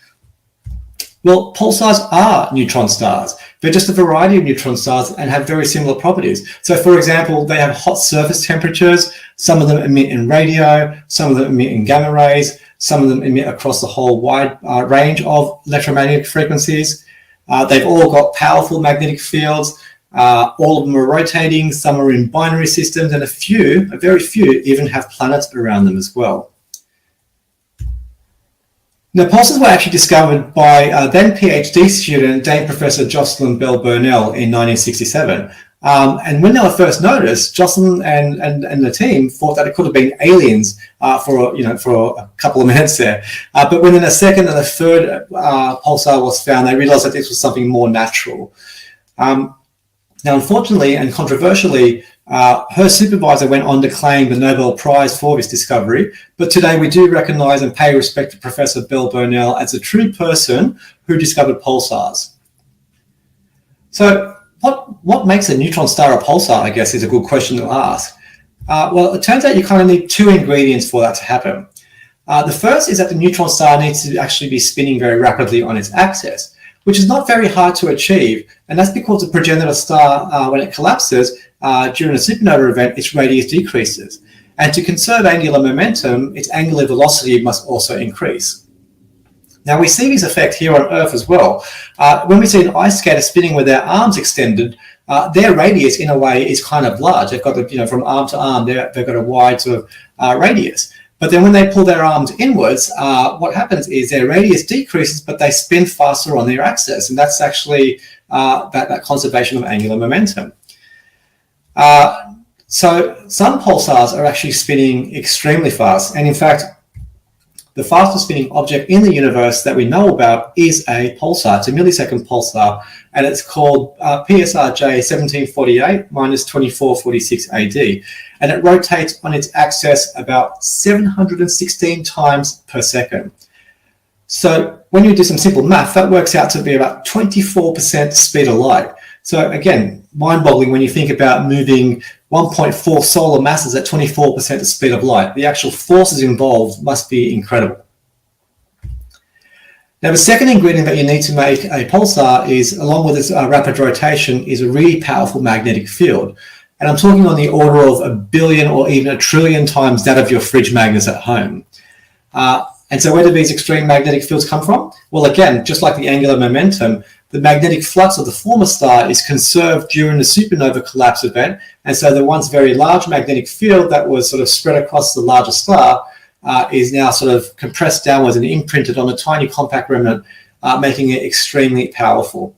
Well, pulsars are neutron stars. They're just a variety of neutron stars and have very similar properties. So, for example, they have hot surface temperatures. Some of them emit in radio, some of them emit in gamma rays, some of them emit across the whole wide range of electromagnetic frequencies. They've all got powerful magnetic fields. All of them are rotating. Some are in binary systems, and a very few, even have planets around them as well. Now, pulsars were actually discovered by then PhD student Dame Professor Jocelyn Bell Burnell in 1967. And when they were first noticed, Jocelyn and the team thought that it could have been aliens for a couple of minutes there. But when a second and a third pulsar was found, they realized that this was something more natural. Now, unfortunately and controversially, her supervisor went on to claim the Nobel Prize for this discovery, but today we do recognize and pay respect to Professor Bell Burnell as a true person who discovered pulsars. So what makes a neutron star a pulsar, I guess, is a good question to ask. Well, it turns out you kind of need 2 ingredients for that to happen. The first is that the neutron star needs to actually be spinning very rapidly on its axis, which is not very hard to achieve, and that's because the progenitor star, when it collapses, during a supernova event, its radius decreases. And to conserve angular momentum, its angular velocity must also increase. Now, we see this effect here on Earth as well. When we see an ice skater spinning with their arms extended, their radius, in a way, is kind of large. They've got, from arm to arm, they've got a wide sort of radius. But then when they pull their arms inwards, what happens is their radius decreases, but they spin faster on their axis. And that's actually that conservation of angular momentum. So some pulsars are actually spinning extremely fast. And in fact, the fastest spinning object in the universe that we know about is a pulsar. It's a millisecond pulsar, and it's called PSRJ 1748 minus 2446 AD. And it rotates on its axis about 716 times per second. So when you do some simple math, that works out to be about 24% speed of light. So again, mind-boggling when you think about moving 1.4 solar masses at 24% the speed of light. The actual forces involved must be incredible. Now, the second ingredient that you need to make a pulsar is, along with this rapid rotation, is a really powerful magnetic field. And I'm talking on the order of 1 billion or even 1 trillion times that of your fridge magnets at home. And so where do these extreme magnetic fields come from? Well, again, just like the angular momentum, the magnetic flux of the former star is conserved during the supernova collapse event. And so the once very large magnetic field that was sort of spread across the larger star is now sort of compressed downwards and imprinted on a tiny compact remnant, making it extremely powerful.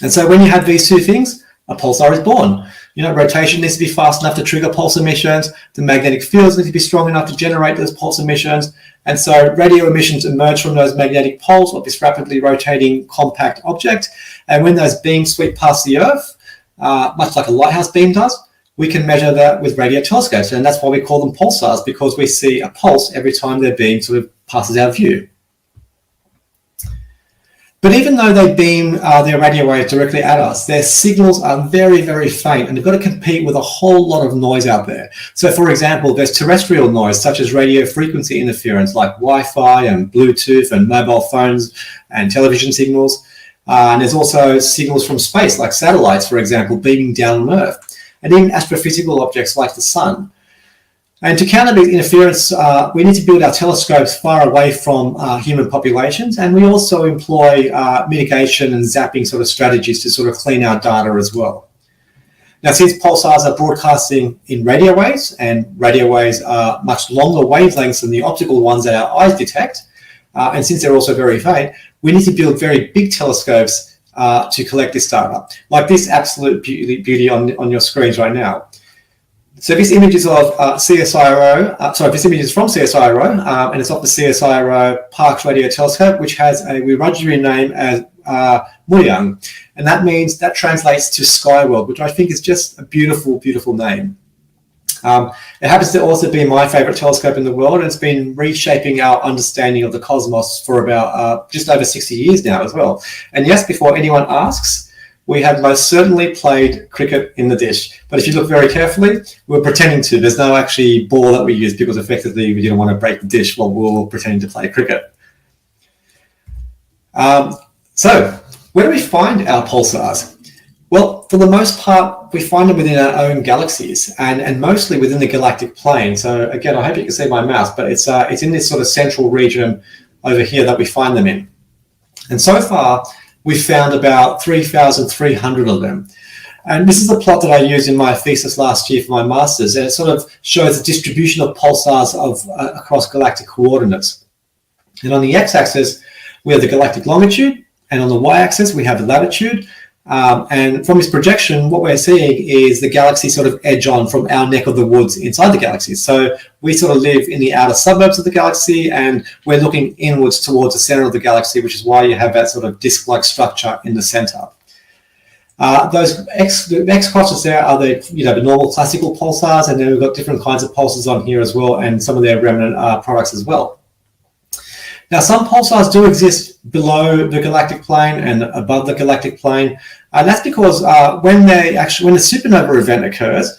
And so when you have these two things, a pulsar is born. Rotation needs to be fast enough to trigger pulse emissions. The magnetic fields need to be strong enough to generate those pulse emissions. And so radio emissions emerge from those magnetic poles of this rapidly rotating compact object. And when those beams sweep past the Earth, much like a lighthouse beam does, we can measure that with radio telescopes. And that's why we call them pulsars, because we see a pulse every time their beam sort of passes our view. But even though they beam their radio waves directly at us, their signals are very, very faint, and they've got to compete with a whole lot of noise out there. So, for example, there's terrestrial noise, such as radio frequency interference, like Wi-Fi and Bluetooth and mobile phones and television signals. And there's also signals from space, like satellites, for example, beaming down on Earth, and even astrophysical objects like the sun. And to counter these interference, we need to build our telescopes far away from human populations, and we also employ mitigation and zapping sort of strategies to sort of clean our data as well. Now, since pulsars are broadcasting in radio waves, and radio waves are much longer wavelengths than the optical ones that our eyes detect, and since they're also very faint, we need to build very big telescopes to collect this data, like this absolute beauty on your screens right now. So this image is of CSIRO, this image is from CSIRO, and it's of the CSIRO Parkes Radio Telescope, which has a Wiradjuri name as Muyang, and that translates to Sky World, which I think is just a beautiful, beautiful name. It happens to also be my favorite telescope in the world, and it's been reshaping our understanding of the cosmos for about just over 60 years now as well. And yes, before anyone asks, we have most certainly played cricket in the dish. But if you look very carefully, we're pretending to. There's no actually ball that we use because effectively we didn't want to break the dish while we're pretending to play cricket. So where do we find our pulsars? Well, for the most part, we find them within our own galaxies and mostly within the galactic plane. So again, I hope you can see my mouse, but it's in this sort of central region over here that we find them in. And so far, we've found about 3,300 of them. And this is the plot that I used in my thesis last year for my master's, and it sort of shows the distribution of pulsars across galactic coordinates. And on the x-axis, we have the galactic longitude, and on the y-axis, we have the latitude. And from this projection, what we're seeing is the galaxy sort of edge on from our neck of the woods inside the galaxy. So we sort of live in the outer suburbs of the galaxy, and we're looking inwards towards the center of the galaxy, which is why you have that sort of disc-like structure in the center. Those X crosses there are the normal classical pulsars, and then we've got different kinds of pulsars on here as well, and some of their remnant products as well. Now, some pulsars do exist below the galactic plane and above the galactic plane. And that's because when the supernova event occurs,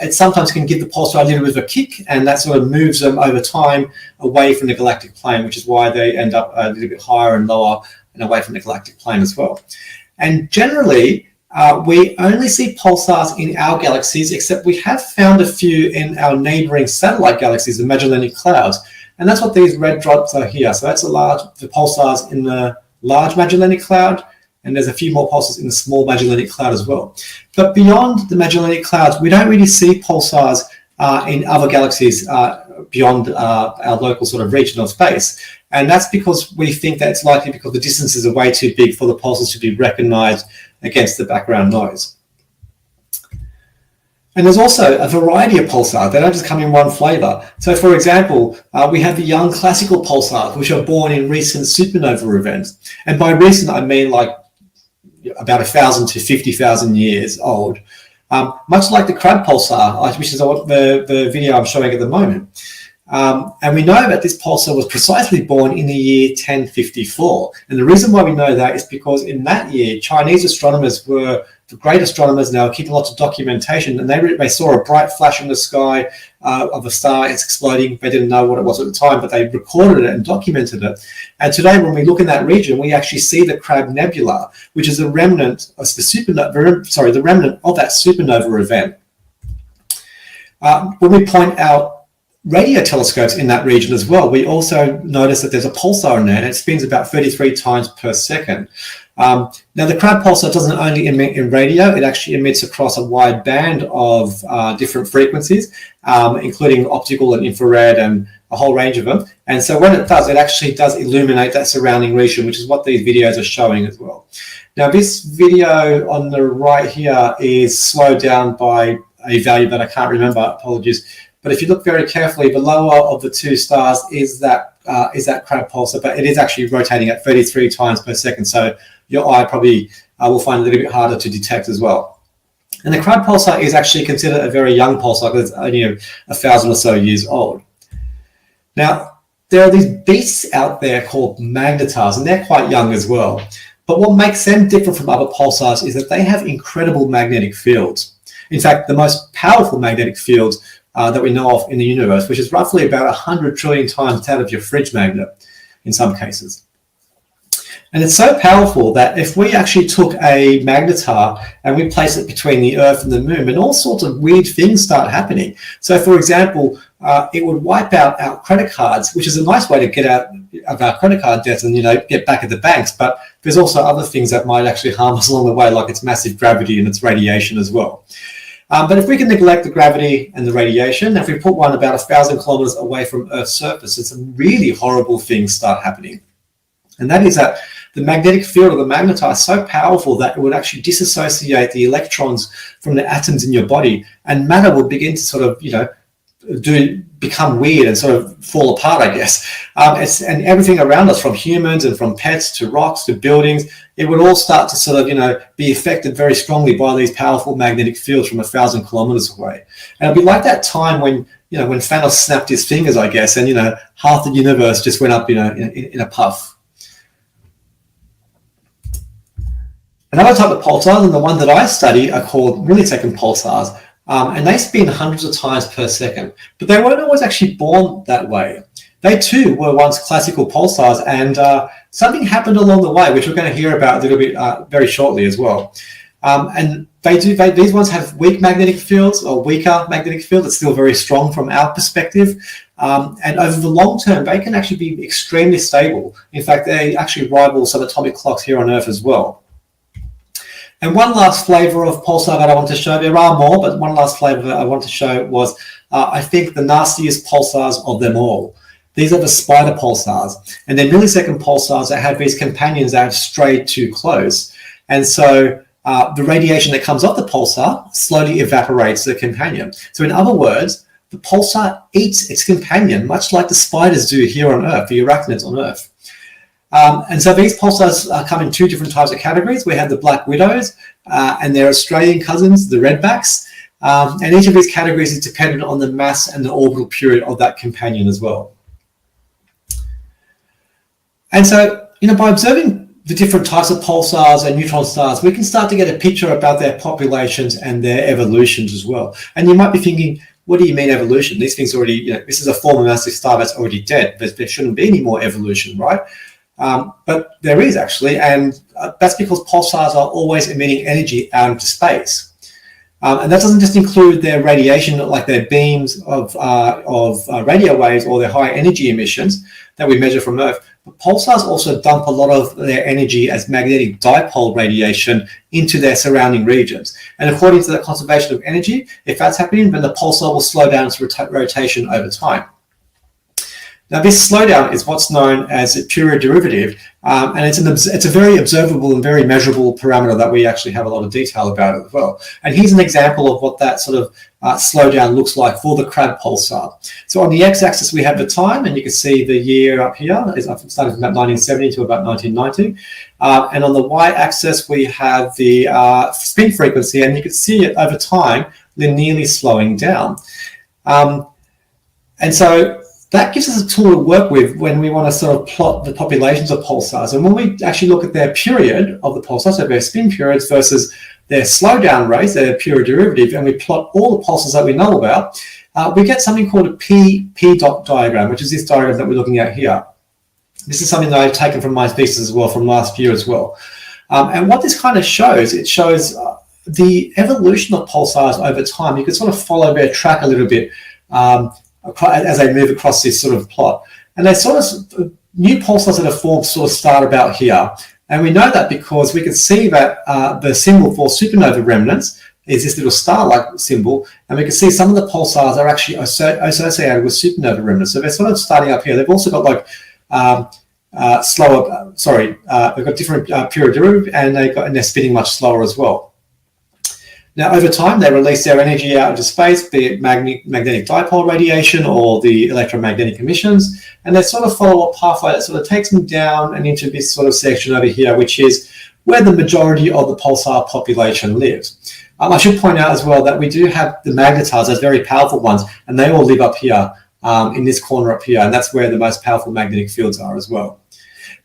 it sometimes can give the pulsar a little bit of a kick, and that sort of moves them over time away from the galactic plane, which is why they end up a little bit higher and lower and away from the galactic plane as well. And generally, we only see pulsars in our galaxies, except we have found a few in our neighboring satellite galaxies, the Magellanic Clouds. And that's what these red dots are here. So that's the pulsars in the large Magellanic Cloud, and there's a few more pulsars in the small Magellanic Cloud as well. But beyond the Magellanic Clouds, we don't really see pulsars in other galaxies beyond our local sort of region of space. And that's because we think that it's likely because the distances are way too big for the pulsars to be recognized against the background noise. And there's also a variety of pulsars. They don't just come in one flavor. So for example, we have the young classical pulsars, which are born in recent supernova events. And by recent, I mean like about 1,000 to 50,000 years old. Much like the Crab pulsar, which is the video I'm showing at the moment. And we know that this pulsar was precisely born in the year 1054. And the reason why we know that is because in that year, Chinese astronomers were the great astronomers, and they were keeping lots of documentation, and they saw a bright flash in the sky of a star. It's exploding. They didn't know what it was at the time, but they recorded it and documented it. And today, when we look in that region, we actually see the Crab Nebula, which is a remnant of the remnant of that supernova event. When we point out radio telescopes in that region as well, we also notice that there's a pulsar in there, and it spins about 33 times per second. Now, the Crab pulsar doesn't only emit in radio, it actually emits across a wide band of different frequencies, including optical and infrared and a whole range of them. And so when it actually does illuminate that surrounding region, which is what these videos are showing as well. Now, this video on the right here is slowed down by a value that I can't remember, apologies. But if you look very carefully, the lower of the two stars is that Crab pulsar, but it is actually rotating at 33 times per second. So your eye probably will find it a little bit harder to detect as well. And the Crab pulsar is actually considered a very young pulsar because it's only 1,000 or so years old. Now, there are these beasts out there called magnetars, and they're quite young as well. But what makes them different from other pulsars is that they have incredible magnetic fields. In fact, the most powerful magnetic fields that we know of in the universe, which is roughly about 100 trillion times that of your fridge magnet in some cases. And it's so powerful that if we actually took a magnetar and we place it between the Earth and the Moon, and all sorts of weird things start happening. So, for example, it would wipe out our credit cards, which is a nice way to get out of our credit card debts and get back at the banks. But there's also other things that might actually harm us along the way, like its massive gravity and its radiation as well. But if we can neglect the gravity and the radiation, if we put one about 1,000 kilometers away from Earth's surface, then some really horrible things start happening. And that is that the magnetic field of the magnetar is so powerful that it would actually disassociate the electrons from the atoms in your body, and matter would begin to sort of, become weird and sort of fall apart, I guess. And everything around us, from humans and from pets to rocks to buildings, it would all start to sort of, be affected very strongly by these powerful magnetic fields from 1,000 kilometers away. And it'd be like that time when Thanos snapped his fingers, I guess, and, half the universe just went up, in a puff. Another type of pulsars, and the one that I study, are called millisecond pulsars. And they spin hundreds of times per second, but they weren't always actually born that way. They too were once classical pulsars, and something happened along the way, which we're going to hear about a little bit very shortly as well. And these ones have weak magnetic fields, or weaker magnetic field. It's still very strong from our perspective. And over the long term, they can actually be extremely stable. In fact, they actually rival some atomic clocks here on Earth as well. And one last flavor of pulsar that I want to show, there are more, but one last flavor that I want to show was, I think, the nastiest pulsars of them all. These are the spider pulsars, and they're millisecond pulsars that have these companions that have strayed too close. And so the radiation that comes off the pulsar slowly evaporates the companion. So in other words, the pulsar eats its companion, much like the spiders do here on Earth, the arachnids on Earth. And so these pulsars come in two different types of categories. We have the black widows and their Australian cousins, the redbacks. And each of these categories is dependent on the mass and the orbital period of that companion as well. And so, by observing the different types of pulsars and neutron stars, we can start to get a picture about their populations and their evolutions as well. And you might be thinking, what do you mean evolution? These things already, this is a former massive star that's already dead. There shouldn't be any more evolution, right? But there is actually, and that's because pulsars are always emitting energy out into space. And that doesn't just include their radiation, like their beams of radio waves or their high energy emissions that we measure from Earth. But pulsars also dump a lot of their energy as magnetic dipole radiation into their surrounding regions. And according to the conservation of energy, if that's happening, then the pulsar will slow down its rotation over time. Now, this slowdown is what's known as a period derivative, and it's a very observable and very measurable parameter that we actually have a lot of detail about as well. And here's an example of what that sort of slowdown looks like for the Crab pulsar. So on the x-axis, we have the time, and you can see the year up here. It's starting from about 1970 to about 1990. And on the y-axis, we have the spin frequency, and you can see it over time linearly slowing down. And so that gives us a tool to work with when we want to sort of plot the populations of pulsars. And when we actually look at their period of the pulsar, so their spin periods versus their slowdown rates, their period derivative, and we plot all the pulsars that we know about, we get something called a p-dot diagram, which is this diagram that we're looking at here. This is something that I've taken from my thesis as well, from last year as well. And what this kind of shows, it shows the evolution of pulsars over time. You can sort of follow their track a little bit as they move across this sort of plot. And they sort of, new pulsars that are formed sort of start about here. And we know that because we can see that the symbol for supernova remnants is this little star-like symbol, and we can see some of the pulsars are actually associated with supernova remnants. So they're sort of starting up here. They've also got like they've got different period derivative, and they're spinning much slower as well. Now, over time, they release their energy out into space, be it magnetic dipole radiation or the electromagnetic emissions, and they sort of follow a pathway that sort of takes them down and into this sort of section over here, which is where the majority of the pulsar population lives. I should point out as well that we do have the magnetars, those very powerful ones, and they all live up here in this corner up here, and that's where the most powerful magnetic fields are as well.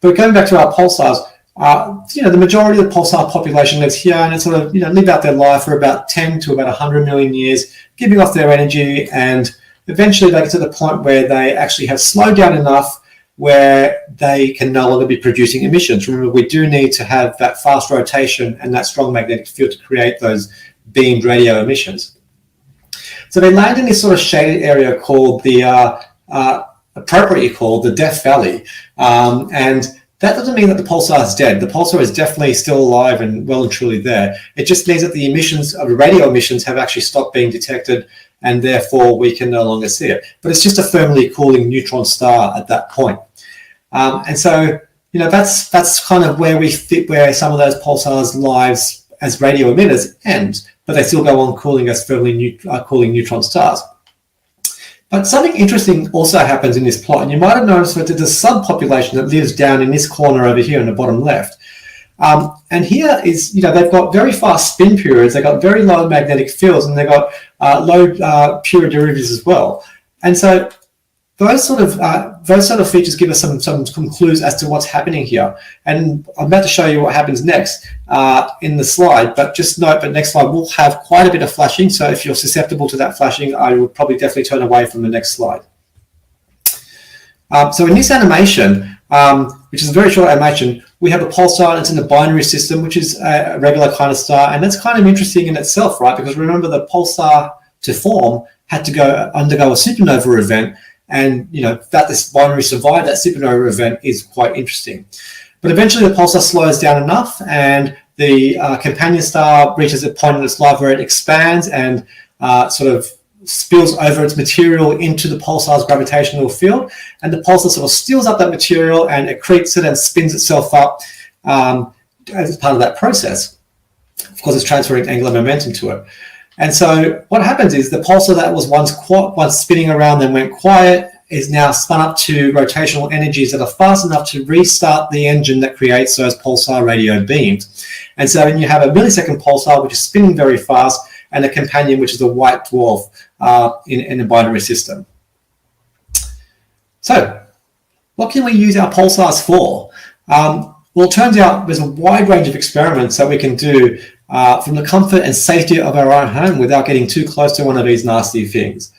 But going back to our pulsars, the majority of the pulsar population lives here, and it sort of live out their life for about 10 to about 100 million years, giving off their energy, and eventually they get to the point where they actually have slowed down enough where they can no longer be producing emissions. Remember, we do need to have that fast rotation and that strong magnetic field to create those beamed radio emissions. So they land in this sort of shaded area called the appropriately called the Death Valley, and that doesn't mean that the pulsar is dead. The pulsar is definitely still alive and well and truly there. It just means that the emissions of the radio emissions have actually stopped being detected, and therefore we can no longer see it. But it's just a firmly cooling neutron star at that point. And so, that's kind of where we fit, where some of those pulsars' lives as radio emitters end, but they still go on cooling as firmly cooling neutron stars. But something interesting also happens in this plot, and you might have noticed that there's a subpopulation that lives down in this corner over here in the bottom left. And here is, they've got very fast spin periods, they've got very low magnetic fields, and they've got low period derivatives as well. And so those sort of features give us some clues as to what's happening here. And I'm about to show you what happens next in the slide, but just note that next slide will have quite a bit of flashing. So if you're susceptible to that flashing, I would probably definitely turn away from the next slide. So in this animation, which is a very short animation, we have a pulsar that's in a binary system, which is a regular kind of star. And that's kind of interesting in itself, right? Because remember, the pulsar to form had to undergo a supernova event. And that this binary survived that supernova event is quite interesting. But eventually the pulsar slows down enough, and the companion star reaches a point in its life where it expands and sort of spills over its material into the pulsar's gravitational field, and the pulsar sort of steals up that material and accretes it and spins itself up as part of that process. Of course, it's transferring angular momentum to it. And so what happens is the pulsar that was once spinning around then went quiet is now spun up to rotational energies that are fast enough to restart the engine that creates those pulsar radio beams. And so then you have a millisecond pulsar, which is spinning very fast, and a companion, which is a white dwarf in a binary system. So what can we use our pulsars for? Well, it turns out there's a wide range of experiments that we can do from the comfort and safety of our own home without getting too close to one of these nasty things.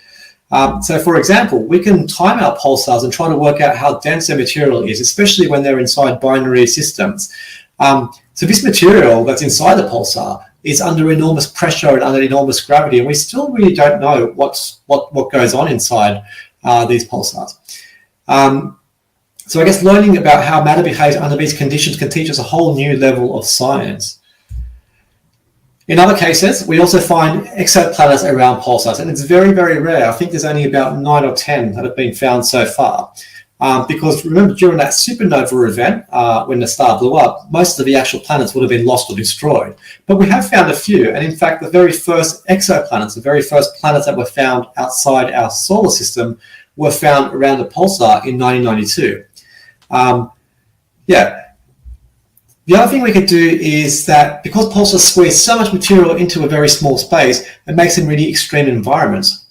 So for example, we can time our pulsars and try to work out how dense their material is, especially when they're inside binary systems. So this material that's inside the pulsar is under enormous pressure and under enormous gravity, and we still really don't know what goes on inside these pulsars. So I guess learning about how matter behaves under these conditions can teach us a whole new level of science. In other cases, we also find exoplanets around pulsars, and it's very, very rare. I think there's only about 9 or 10 that have been found so far. Because remember, during that supernova event, when the star blew up, most of the actual planets would have been lost or destroyed. But we have found a few, and in fact, the very first exoplanets, the very first planets that were found outside our solar system, were found around the pulsar in 1992. The other thing we could do is that because pulsars squeeze so much material into a very small space, it makes them really extreme environments.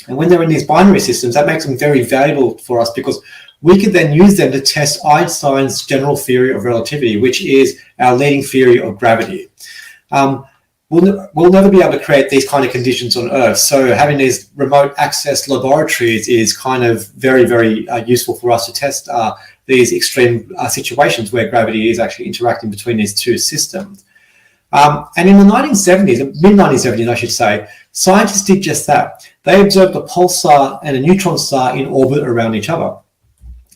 And when they're in these binary systems, that makes them very valuable for us because we could then use them to test Einstein's general theory of relativity, which is our leading theory of gravity. We'll never be able to create these kind of conditions on Earth. So having these remote access laboratories is kind of very, very useful for us to test these extreme situations where gravity is actually interacting between these two systems. And in the 1970s, mid-1970s, I should say, scientists did just that. They observed a pulsar and a neutron star in orbit around each other.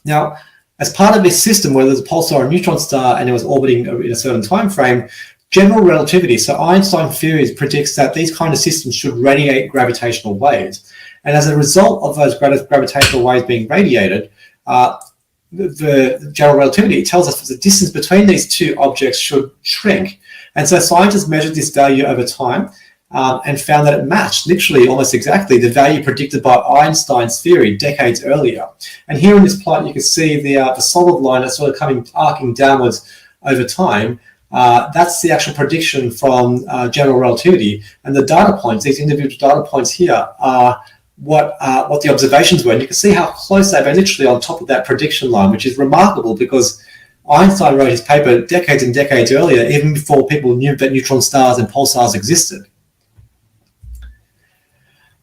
Now, as part of this system where there's a pulsar and a neutron star and it was orbiting in a certain time frame, general relativity, so Einstein's theory predicts that these kind of systems should radiate gravitational waves. And as a result of those gravitational waves being radiated, the general relativity tells us that the distance between these two objects should shrink. And so scientists measured this value over time and found that it matched literally almost exactly the value predicted by Einstein's theory decades earlier. And here in this plot, you can see the solid line that's sort of arcing downwards over time. That's the actual prediction from general relativity. And the data points, these individual data points here, are what the observations were. And you can see how close they were, literally on top of that prediction line, which is remarkable because Einstein wrote his paper decades and decades earlier, even before people knew that neutron stars and pulsars existed.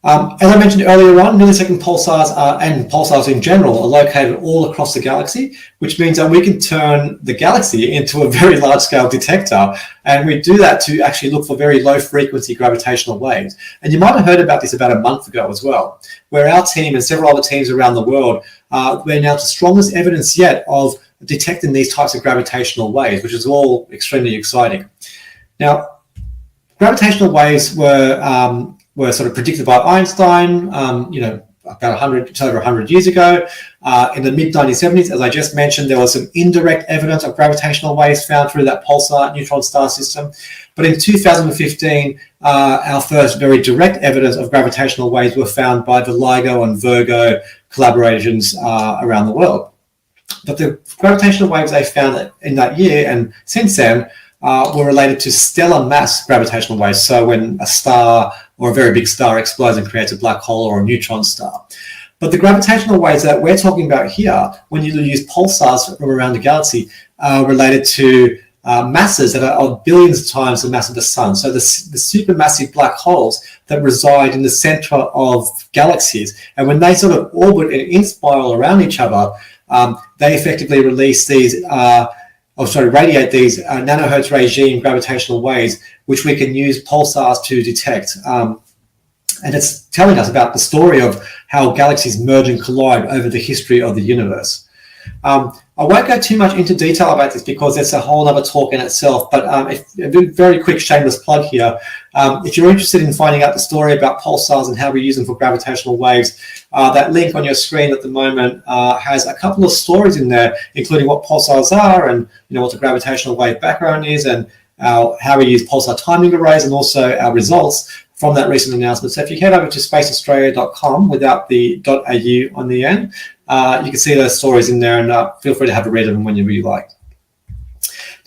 As I mentioned earlier on, millisecond pulsars and pulsars in general are located all across the galaxy, which means that we can turn the galaxy into a very large-scale detector, and we do that to actually look for very low-frequency gravitational waves. And you might have heard about this about a month ago as well, where our team and several other teams around the world we announced the strongest evidence yet of detecting these types of gravitational waves, which is all extremely exciting. Now, gravitational waves were sort of predicted by Einstein, about just over 100 years ago. In the mid-1970s, as I just mentioned, there was some indirect evidence of gravitational waves found through that pulsar neutron star system. But in 2015, our first very direct evidence of gravitational waves were found by the LIGO and Virgo collaborations around the world. But the gravitational waves they found in that year and since then were related to stellar mass gravitational waves. So when a star or a very big star explodes and creates a black hole or a neutron star. But the gravitational waves that we're talking about here, when you use pulsars from around the galaxy, are related to masses that are billions of times the mass of the sun. So the supermassive black holes that reside in the center of galaxies. And when they sort of orbit and in-spiral around each other, they effectively release these radiate these nanohertz regime gravitational waves, which we can use pulsars to detect. And it's telling us about the story of how galaxies merge and collide over the history of the universe. I won't go too much into detail about this because it's a whole other talk in itself, but a very quick shameless plug here. If you're interested in finding out the story about pulsars and how we use them for gravitational waves, that link on your screen at the moment has a couple of stories in there, including what pulsars are and what the gravitational wave background is and how we use pulsar timing arrays and also our results from that recent announcement. So if you head over to spaceaustralia.com without the .au on the end, you can see those stories in there and feel free to have a read of them when you really like.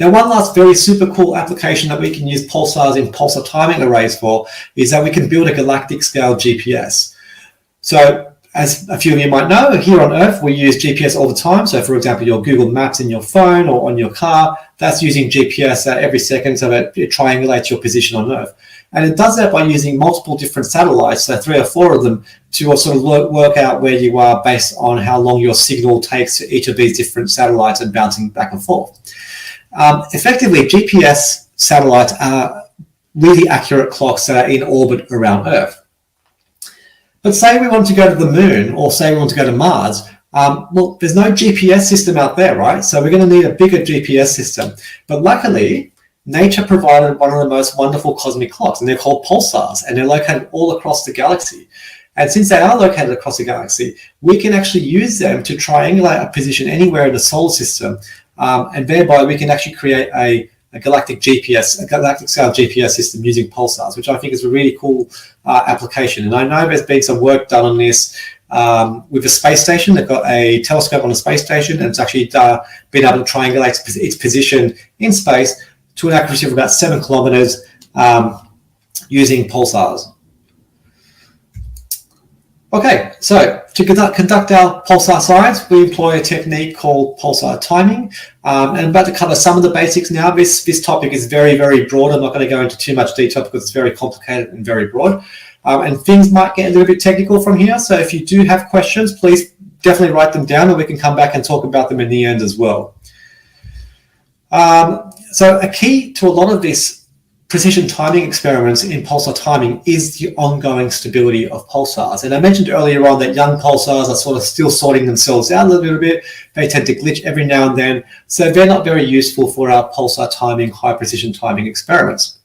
Now, one last very super cool application that we can use pulsars in pulsar timing arrays for is that we can build a galactic scale GPS. So as a few of you might know, here on Earth, we use GPS all the time. So for example, your Google Maps in your phone or on your car, that's using GPS every second so that it triangulates your position on Earth. And it does that by using multiple different satellites, so 3 or 4 of them, to sort of work out where you are based on how long your signal takes to each of these different satellites and bouncing back and forth. Effectively, GPS satellites are really accurate clocks that are in orbit around Earth. But say we want to go to the moon, or say we want to go to Mars, well, there's no GPS system out there, right? So we're going to need a bigger GPS system. But luckily, nature provided one of the most wonderful cosmic clocks, and they're called pulsars, and they're located all across the galaxy. And since they are located across the galaxy, we can actually use them to triangulate a position anywhere in the solar system, and thereby we can actually create a galactic GPS, a galactic scale GPS system using pulsars, which I think is a really cool application. And I know there's been some work done on this with a space station. They've got a telescope on a space station, and it's actually been able to triangulate its position in space to an accuracy of about 7 kilometers using pulsars. Okay, so to conduct our pulsar science, we employ a technique called pulsar timing. And I'm about to cover some of the basics now. This topic is very, very broad. I'm not going to go into too much detail because it's very complicated and very broad. And things might get a little bit technical from here. So if you do have questions, please definitely write them down, and we can come back and talk about them in the end as well. So a key to a lot of this precision timing experiments in pulsar timing is the ongoing stability of pulsars. And I mentioned earlier on that young pulsars are sort of still sorting themselves out a little bit. They tend to glitch every now and then. So they're not very useful for our pulsar timing, high precision timing experiments.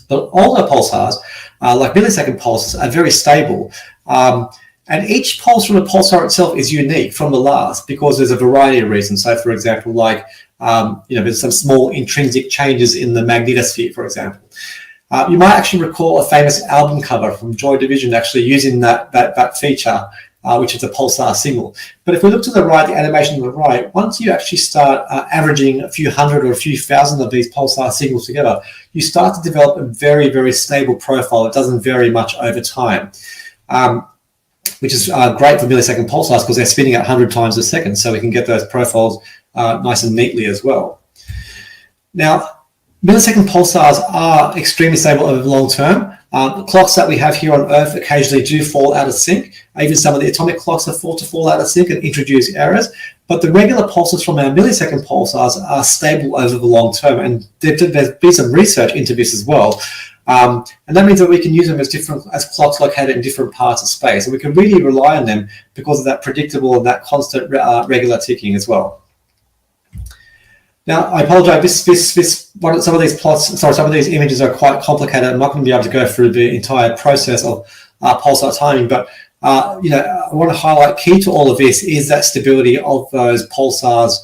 But older pulsars, like millisecond pulses, are very stable. And each pulse from the pulsar itself is unique from the last because there's a variety of reasons. So, for example, like there's some small intrinsic changes in the magnetosphere, for example. You might actually recall a famous album cover from Joy Division actually using that feature, which is a pulsar signal. But if we look to the right, the animation on the right, once you actually start averaging a few hundred or a few thousand of these pulsar signals together, you start to develop a very, very stable profile. It doesn't vary much over time. Which is great for millisecond pulsars because they're spinning at 100 times a second, so we can get those profiles nice and neatly as well. Now, millisecond pulsars are extremely stable over the long term. The clocks that we have here on Earth occasionally do fall out of sync. Even some of the atomic clocks are thought to fall out of sync and introduce errors. But the regular pulses from our millisecond pulsars are stable over the long term, and there's been some research into this as well. And that means that we can use them as clocks located in different parts of space, and we can really rely on them because of that predictable and that constant regular ticking as well. Now, I apologize. Some of these images are quite complicated. I'm not going to be able to go through the entire process of pulsar timing, but I want to highlight key to all of this is that stability of those pulsars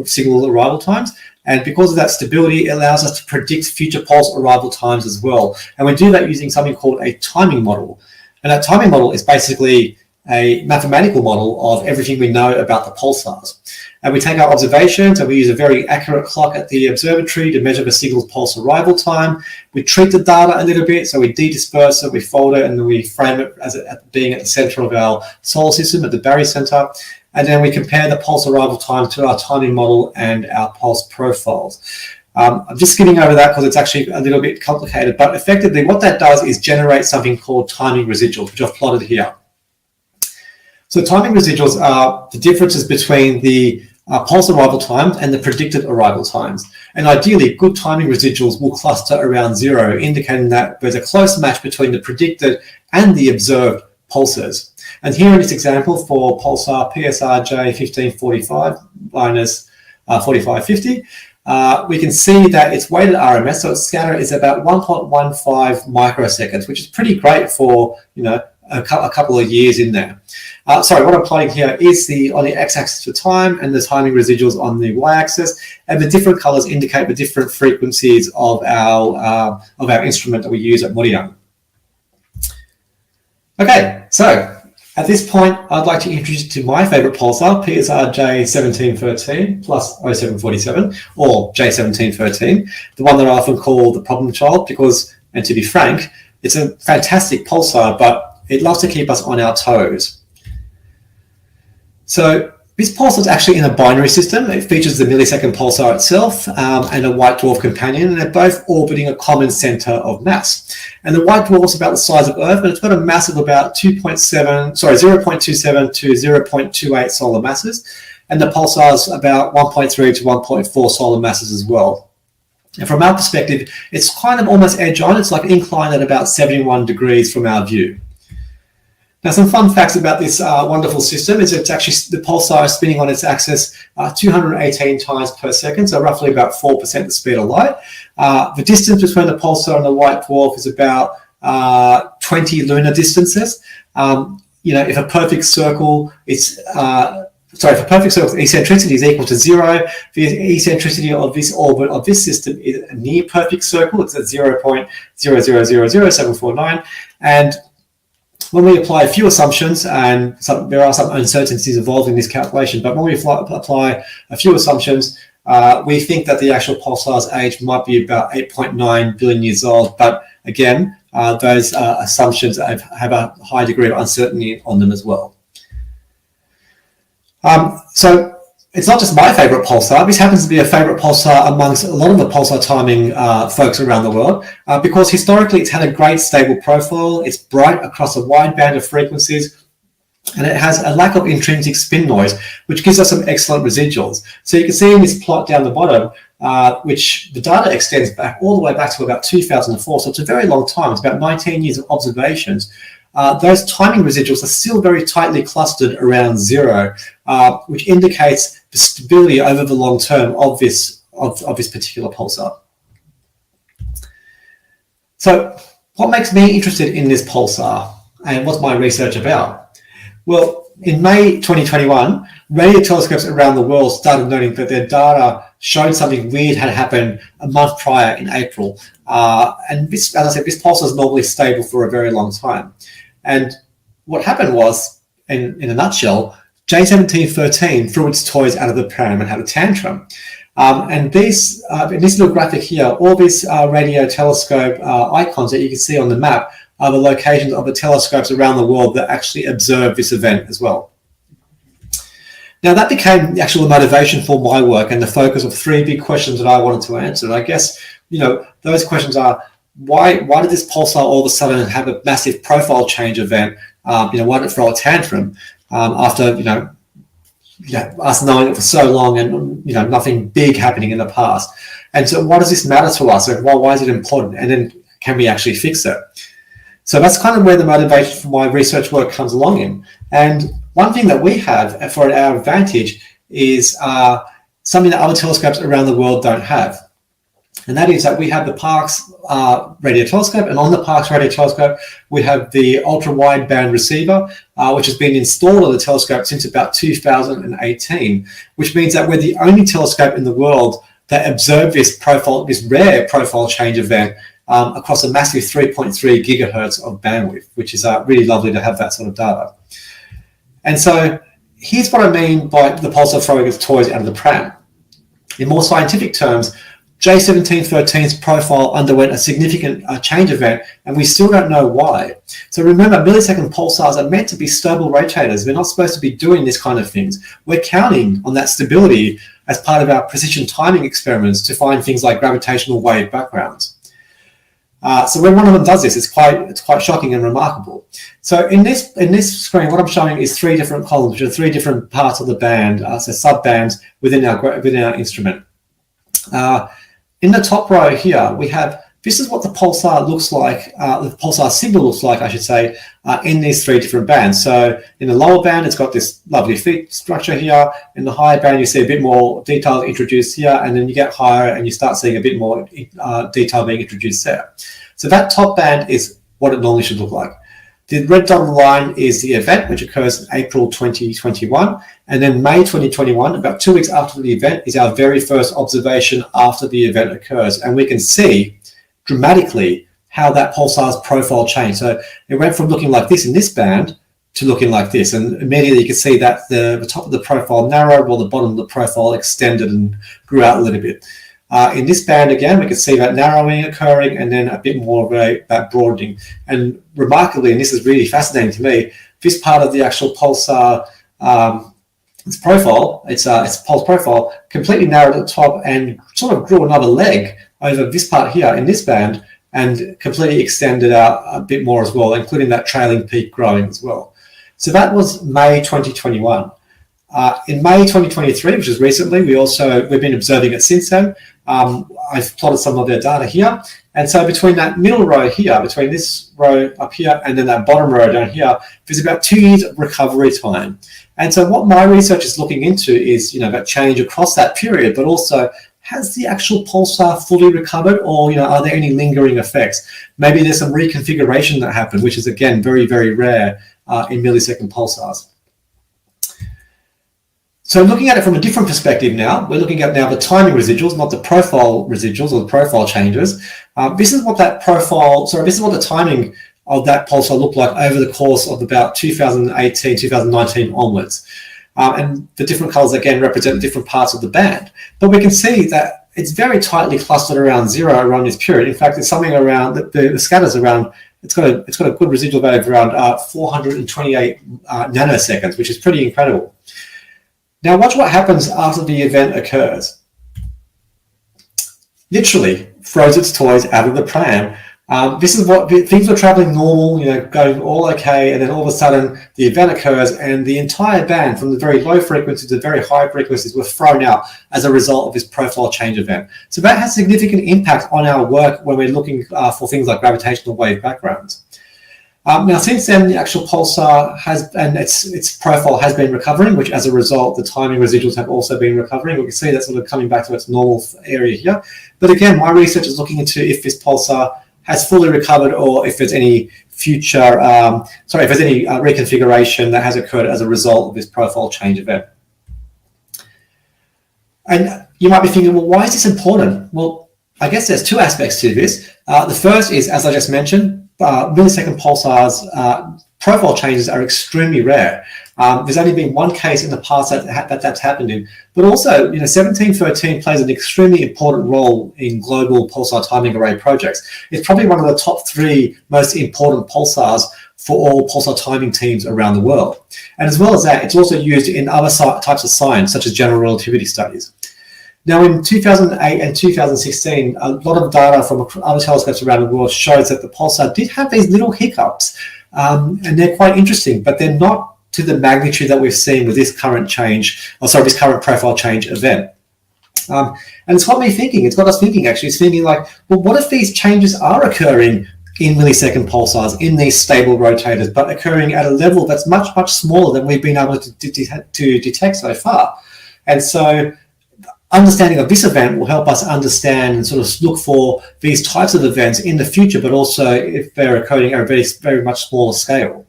signal arrival times. And because of that stability, it allows us to predict future pulse arrival times as well. And we do that using something called a timing model. And that timing model is basically a mathematical model of everything we know about the pulsars. And we take our observations and we use a very accurate clock at the observatory to measure the signal's pulse arrival time. We treat the data a little bit, so we de-disperse it, we fold it, and then we frame it as being at the center of our solar system, at the barycenter. And then we compare the pulse arrival time to our timing model and our pulse profiles. I'm just skipping over that because it's actually a little bit complicated, but effectively what that does is generate something called timing residuals, which I've plotted here. So timing residuals are the differences between the pulse arrival times and the predicted arrival times. And ideally, good timing residuals will cluster around 0, indicating that there's a close match between the predicted and the observed pulses. And here in this example for pulsar PSRJ 1545 minus 4550, we can see that its weighted RMS, so its scatter is about 1.15 microseconds, which is pretty great for a couple of years in there. Sorry, what I'm plotting here is on the x-axis for time and the timing residuals on the y-axis, and the different colors indicate the different frequencies of our instrument that we use at Muriang. Okay, so at this point, I'd like to introduce you to my favorite pulsar, PSRJ 1713 plus 0747, or J1713, the one that I often call the problem child because, and to be frank, it's a fantastic pulsar, but it loves to keep us on our toes. So this pulsar is actually in a binary system. It features the millisecond pulsar itself and a white dwarf companion, and they're both orbiting a common center of mass. And the white dwarf is about the size of Earth, but it's got a mass of about 0.27 to 0.28 solar masses, and the pulsar is about 1.3 to 1.4 solar masses as well. And from our perspective, it's kind of almost edge on. It's like inclined at about 71 degrees from our view. Now, some fun facts about this wonderful system is it's actually the pulsar is spinning on its axis 218 times per second, so roughly about 4% the speed of light. The distance between the pulsar and the white dwarf is about 20 lunar distances. If a perfect circle is if a perfect circle's eccentricity is equal to 0, the eccentricity of this orbit of this system is a near perfect circle. It's at 0.0000749, and when we apply a few assumptions, and there are some uncertainties involved in this calculation, but when we apply a few assumptions, we think that the actual pulsar's age might be about 8.9 billion years old. But again, those assumptions have a high degree of uncertainty on them as well. So it's not just my favorite pulsar. This happens to be a favorite pulsar amongst a lot of the pulsar timing folks around the world, because historically it's had a great stable profile. It's bright across a wide band of frequencies, and it has a lack of intrinsic spin noise, which gives us some excellent residuals. So you can see in this plot down the bottom, which the data extends back all the way back to about 2004. So it's a very long time. It's about 19 years of observations. Those timing residuals are still very tightly clustered around 0, which indicates the stability over the long term of this particular pulsar. So what makes me interested in this pulsar, and what's my research about? Well, in May 2021, radio telescopes around the world started noting that their data showed something weird had happened a month prior in April. And this, as I said, this pulsar is normally stable for a very long time. And what happened was, in a nutshell, J1713 threw its toys out of the pram and had a tantrum. And these, in this little graphic here, all these radio telescope icons that you can see on the map are the locations of the telescopes around the world that actually observe this event as well. Now, that became the actual motivation for my work and the focus of 3 big questions that I wanted to answer. And I guess, those questions are, why did this pulsar all of a sudden have a massive profile change event? Why did it throw a tantrum after, us knowing it for so long and, nothing big happening in the past? And so why does this matter to us? Why is it important? And then can we actually fix it? So that's kind of where the motivation for my research work comes along in. And one thing that we have for our advantage is something that other telescopes around the world don't have. And that is that we have the Parkes radio telescope, and on the Parkes radio telescope, we have the ultra-wideband receiver, which has been installed on the telescope since about 2018, which means that we're the only telescope in the world that observed this rare profile change event across a massive 3.3 gigahertz of bandwidth, which is really lovely to have that sort of data. And so here's what I mean by the pulsar throwing its toys out of the pram. In more scientific terms, J1713's profile underwent a significant change event, and we still don't know why. So remember, millisecond pulsars are meant to be stable rotators. They're not supposed to be doing this kind of things. We're counting on that stability as part of our precision timing experiments to find things like gravitational wave backgrounds. So when one of them does this, it's quite shocking and remarkable. So in this screen, what I'm showing is 3 different columns, which are 3 different parts of the band, so sub-bands within our instrument. In the top row here, we have, this is what the pulsar looks like, the pulsar signal looks like, I should say, in these 3 different bands. So in the lower band, it's got this lovely feet structure here. In the higher band, you see a bit more detail introduced here, and then you get higher and you start seeing a bit more detail being introduced there. So that top band is what it normally should look like. The red dotted line is the event, which occurs in April 2021. And then May 2021, about 2 weeks after the event, is our very first observation after the event occurs. And we can see dramatically how that pulsar's profile changed. So it went from looking like this in this band to looking like this. And immediately you can see that the top of the profile narrowed while the bottom of the profile extended and grew out a little bit. In this band, again, we can see that narrowing occurring and then a bit more of that broadening. And remarkably, and this is really fascinating to me, this part of the actual pulsar, its profile, its pulse profile, completely narrowed at the top and sort of grew another leg over this part here in this band and completely extended out a bit more as well, including that trailing peak growing as well. So that was May 2021. In May 2023, which is recently, we've been observing it since then. I've plotted some of their data here. And so between that middle row here, between this row up here and then that bottom row down here, there's about 2 years of recovery time. And so what my research is looking into is, that change across that period, but also has the actual pulsar fully recovered, or, are there any lingering effects? Maybe there's some reconfiguration that happened, which is, again, very, very rare in millisecond pulsars. So looking at it from a different perspective now, we're looking at now the timing residuals, not the profile residuals or the profile changes. This is what the timing of that pulsar looked like over the course of about 2018, 2019 onwards. And the different colors, again, represent different parts of the band. But we can see that it's very tightly clustered around 0 around this period. In fact, it's something around, the scatter's around, it's got a good residual value of around 428 nanoseconds, which is pretty incredible. Now watch what happens after the event occurs. Literally throws its toys out of the pram. This is what things were traveling normal, going all okay, and then all of a sudden the event occurs and the entire band, from the very low frequencies to the very high frequencies, were thrown out as a result of this profile change event. So that has significant impact on our work when we're looking for things like gravitational wave backgrounds. Now, since then, the actual pulsar its profile has been recovering, which as a result, the timing residuals have also been recovering. We can see that sort of coming back to its normal area here. But again, my research is looking into if this pulsar has fully recovered, or if there's any future, if there's any reconfiguration that has occurred as a result of this profile change event. And you might be thinking, well, why is this important? Well, I guess there's two aspects to this. The first is, as I just mentioned, millisecond pulsars profile changes are extremely rare. There's only been one case in the past that's happened in, but also 1713 plays an extremely important role in global pulsar timing array projects. It's probably one of the top 3 most important pulsars for all pulsar timing teams around the world. And as well as that, it's also used in other types of science, such as general relativity studies. Now, in 2008 and 2016, a lot of data from other telescopes around the world shows that the pulsar did have these little hiccups, and they're quite interesting, but they're not to the magnitude that we've seen with this current this current profile change event. And it's got me thinking, it's got us thinking actually, it's thinking like, well, what if these changes are occurring in millisecond pulsars, in these stable rotators, but occurring at a level that's much, much smaller than we've been able to detect so far? And so understanding of this event will help us understand and sort of look for these types of events in the future, but also if they're occurring at a very, very much smaller scale.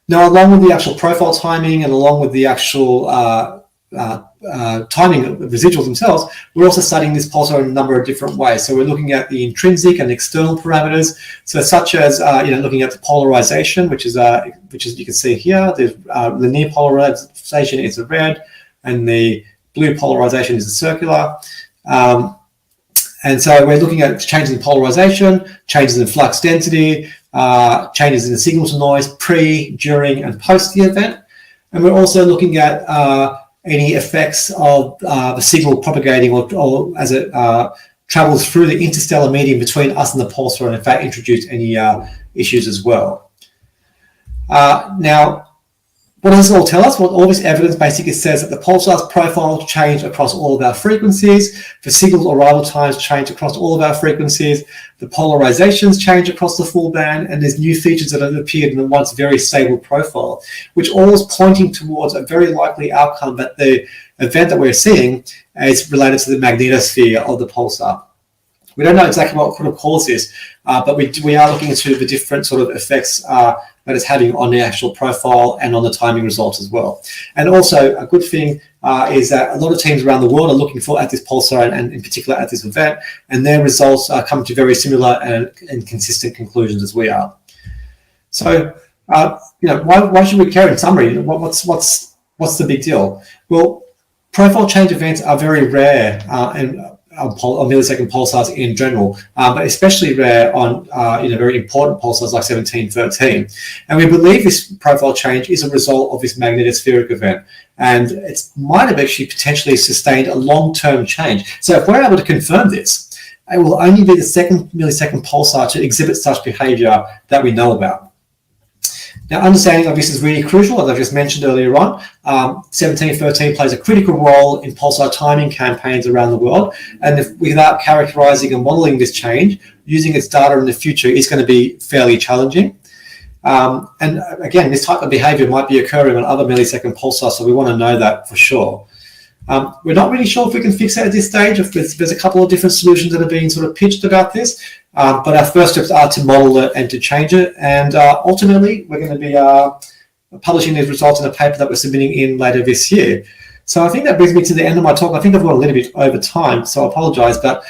Now, along with the actual profile timing and along with the actual timing of the residuals themselves, we're also studying this pulsar in a number of different ways. So we're looking at the intrinsic and external parameters, so such as looking at the polarization, which is you can see here. There's linear polarization is the red, and the blue polarization is the circular. And so we're looking at changes in polarization, changes in flux density, changes in the signal to noise pre, during, and post the event. And we're also looking at any effects of the signal propagating or as it travels through the interstellar medium between us and the pulsar, and in fact introduce any issues as well. Now, what does this all tell us? Well, all this evidence basically says that the pulsar's profile change across all of our frequencies, the signal arrival times change across all of our frequencies, the polarizations change across the full band, and there's new features that have appeared in the once very stable profile, which all is pointing towards a very likely outcome that the event that we're seeing is related to the magnetosphere of the pulsar. We don't know exactly what could have caused this, but we are looking into the different sort of effects that it's having on the actual profile and on the timing results as well. And also a good thing is that a lot of teams around the world are looking at this pulsar and in particular at this event, and their results are coming to very similar and consistent conclusions as we are. So, why should we care? In summary, what's the big deal? Well, profile change events are very rare on millisecond pulsars in general, but especially rare on very important pulsars like 1713. And we believe this profile change is a result of this magnetospheric event, and it might have actually potentially sustained a long-term change. So if we're able to confirm this, it will only be the second millisecond pulsar to exhibit such behavior that we know about. Now, understanding of this is really crucial, as I just mentioned earlier on. 1713 plays a critical role in pulsar timing campaigns around the world, and without characterizing and modeling this change, using its data in the future is going to be fairly challenging. And again, this type of behavior might be occurring on other millisecond pulsars, so we want to know that for sure. We're not really sure if we can fix it at this stage. There's a couple of different solutions that are being sort of pitched about this, but our first steps are to model it and to change it. And ultimately, we're going to be publishing these results in a paper that we're submitting in later this year. So I think that brings me to the end of my talk. I think I've gone a little bit over time, so I apologize. But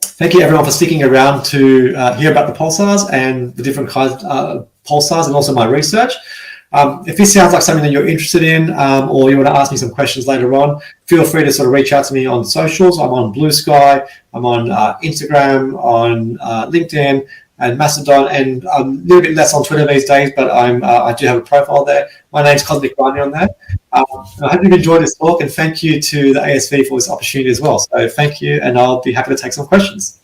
thank you, everyone, for sticking around to hear about the pulsars and the different kinds of pulsars and also my research. If this sounds like something that you're interested in or you want to ask me some questions later on, feel free to sort of reach out to me on socials. I'm on Blue Sky, I'm on Instagram, on LinkedIn and Mastodon, and I'm a little bit less on Twitter these days, but I do have a profile there. My name's Cosmic Barney on there. I hope you've enjoyed this talk, and thank you to the ASV for this opportunity as well. So thank you, and I'll be happy to take some questions.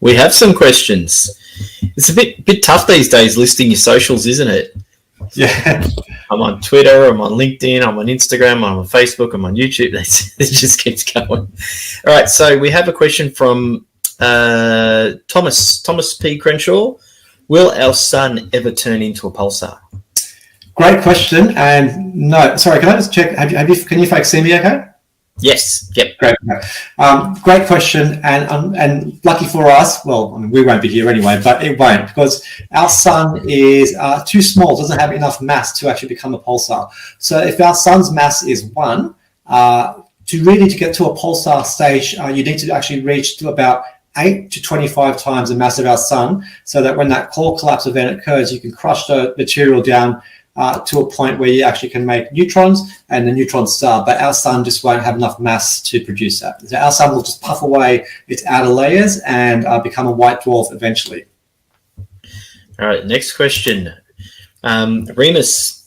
We have some questions. It's a bit tough these days listing your socials, isn't it? Yeah. I'm on Twitter, I'm on LinkedIn, I'm on Instagram, I'm on Facebook, I'm on YouTube. It just keeps going. All right, so we have a question from Thomas P. Crenshaw. Will our sun ever turn into a pulsar? Great question. And no, sorry, can I just check? Can you folks see me okay? Yes. Yep. Great. Great question. And lucky for us, well, I mean, we won't be here anyway, but it won't, because our sun is too small, doesn't have enough mass to actually become a pulsar. So if our sun's mass is 1, to get to a pulsar stage, you need to actually reach to about 8 to 25 times the mass of our sun, so that when that core collapse event occurs, you can crush the material down to a point where you actually can make neutrons and the neutron star, but our sun just won't have enough mass to produce that. So our sun will just puff away its outer layers and become a white dwarf eventually. All right, next question. Remus,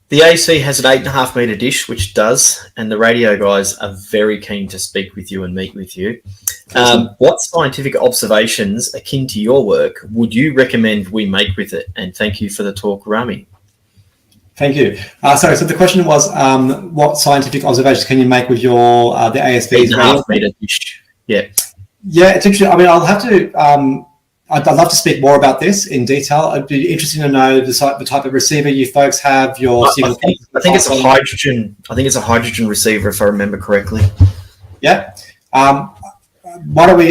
the AC has an 8.5 meter dish, which does, and the radio guys are very keen to speak with you and meet with you. What scientific observations akin to your work would you recommend we make with it? And thank you for the talk, Rami. Thank you. So the question was, what scientific observations can you make with your the ASV's 8.5 meter dish? Yeah. Yeah, it's interesting. I mean, I'll have to. I'd love to speak more about this in detail. It'd be interesting to know the type of receiver you folks have. I think it's a hydrogen. I think it's a hydrogen receiver, if I remember correctly. Yeah. Why don't we,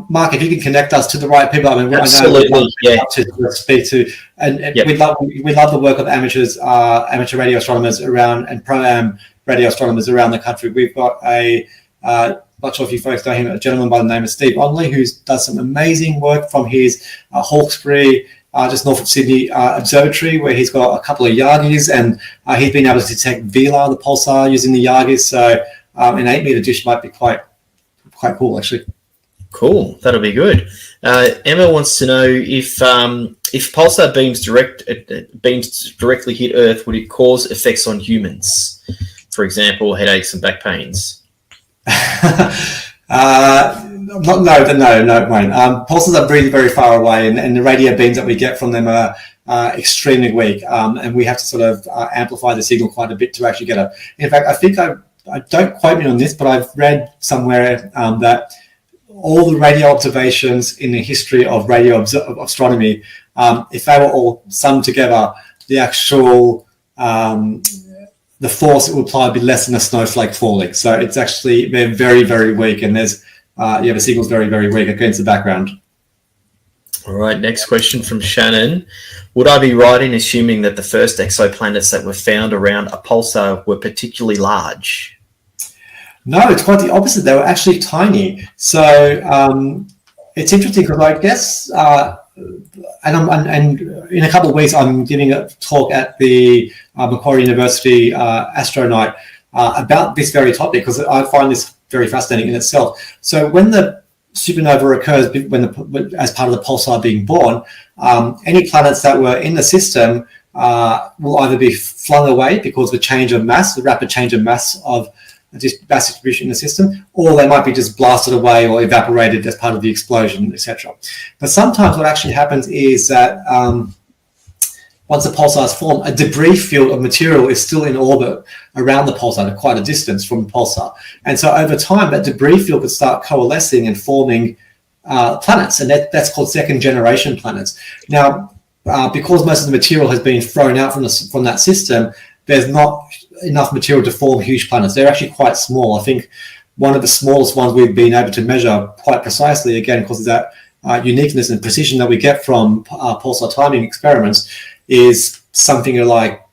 Mark, if you can connect us to the right people? I mean, absolutely. I know to speak to, and yep. we love the work of amateurs, amateur radio astronomers around, and pro-am radio astronomers around the country. We've got not sure if you folks know him, a gentleman by the name of Steve Onley, who does some amazing work from his Hawkesbury, just north of Sydney observatory, where he's got a couple of Yagis, and he's been able to detect VLAR, the pulsar, using the Yagis. So an 8 meter dish might be quite cool, actually. Cool, that'll be good. Emma wants to know if pulsar beams directly hit Earth, would it cause effects on humans? For example, headaches and back pains. No, it won't. Pulsars are really very far away, and the radio beams that we get from them are extremely weak, and we have to sort of amplify the signal quite a bit to actually get In fact, I think I don't quote me on this, but I've read somewhere that all the radio observations in the history of radio astronomy, if they were all summed together, the actual the force it will apply would be less than a snowflake falling. So it's actually, they're very, very weak, and there's the signal's very, very weak against the background. All right, next question from Shannon. Would I be right in assuming that the first exoplanets that were found around a pulsar were particularly large? No, it's quite the opposite. They were actually tiny. So it's interesting because I guess, and in a couple of weeks, I'm giving a talk at the Macquarie University Astro Night about this very topic, because I find this very fascinating in itself. So when the supernova occurs, as part of the pulsar being born, any planets that were in the system will either be flung away because of the change of mass, the rapid change of mass of mass distribution in the system, or they might be just blasted away or evaporated as part of the explosion, etc. But sometimes what actually happens is that once the pulsars form, a debris field of material is still in orbit around the pulsar at quite a distance from the pulsar. And so over time, that debris field could start coalescing and forming planets, and that's called second generation planets. Now, because most of the material has been thrown out from that system, there's not enough material to form huge planets. They're actually quite small. I think one of the smallest ones we've been able to measure quite precisely, again, because of that uniqueness and precision that we get from pulsar timing experiments, is something like,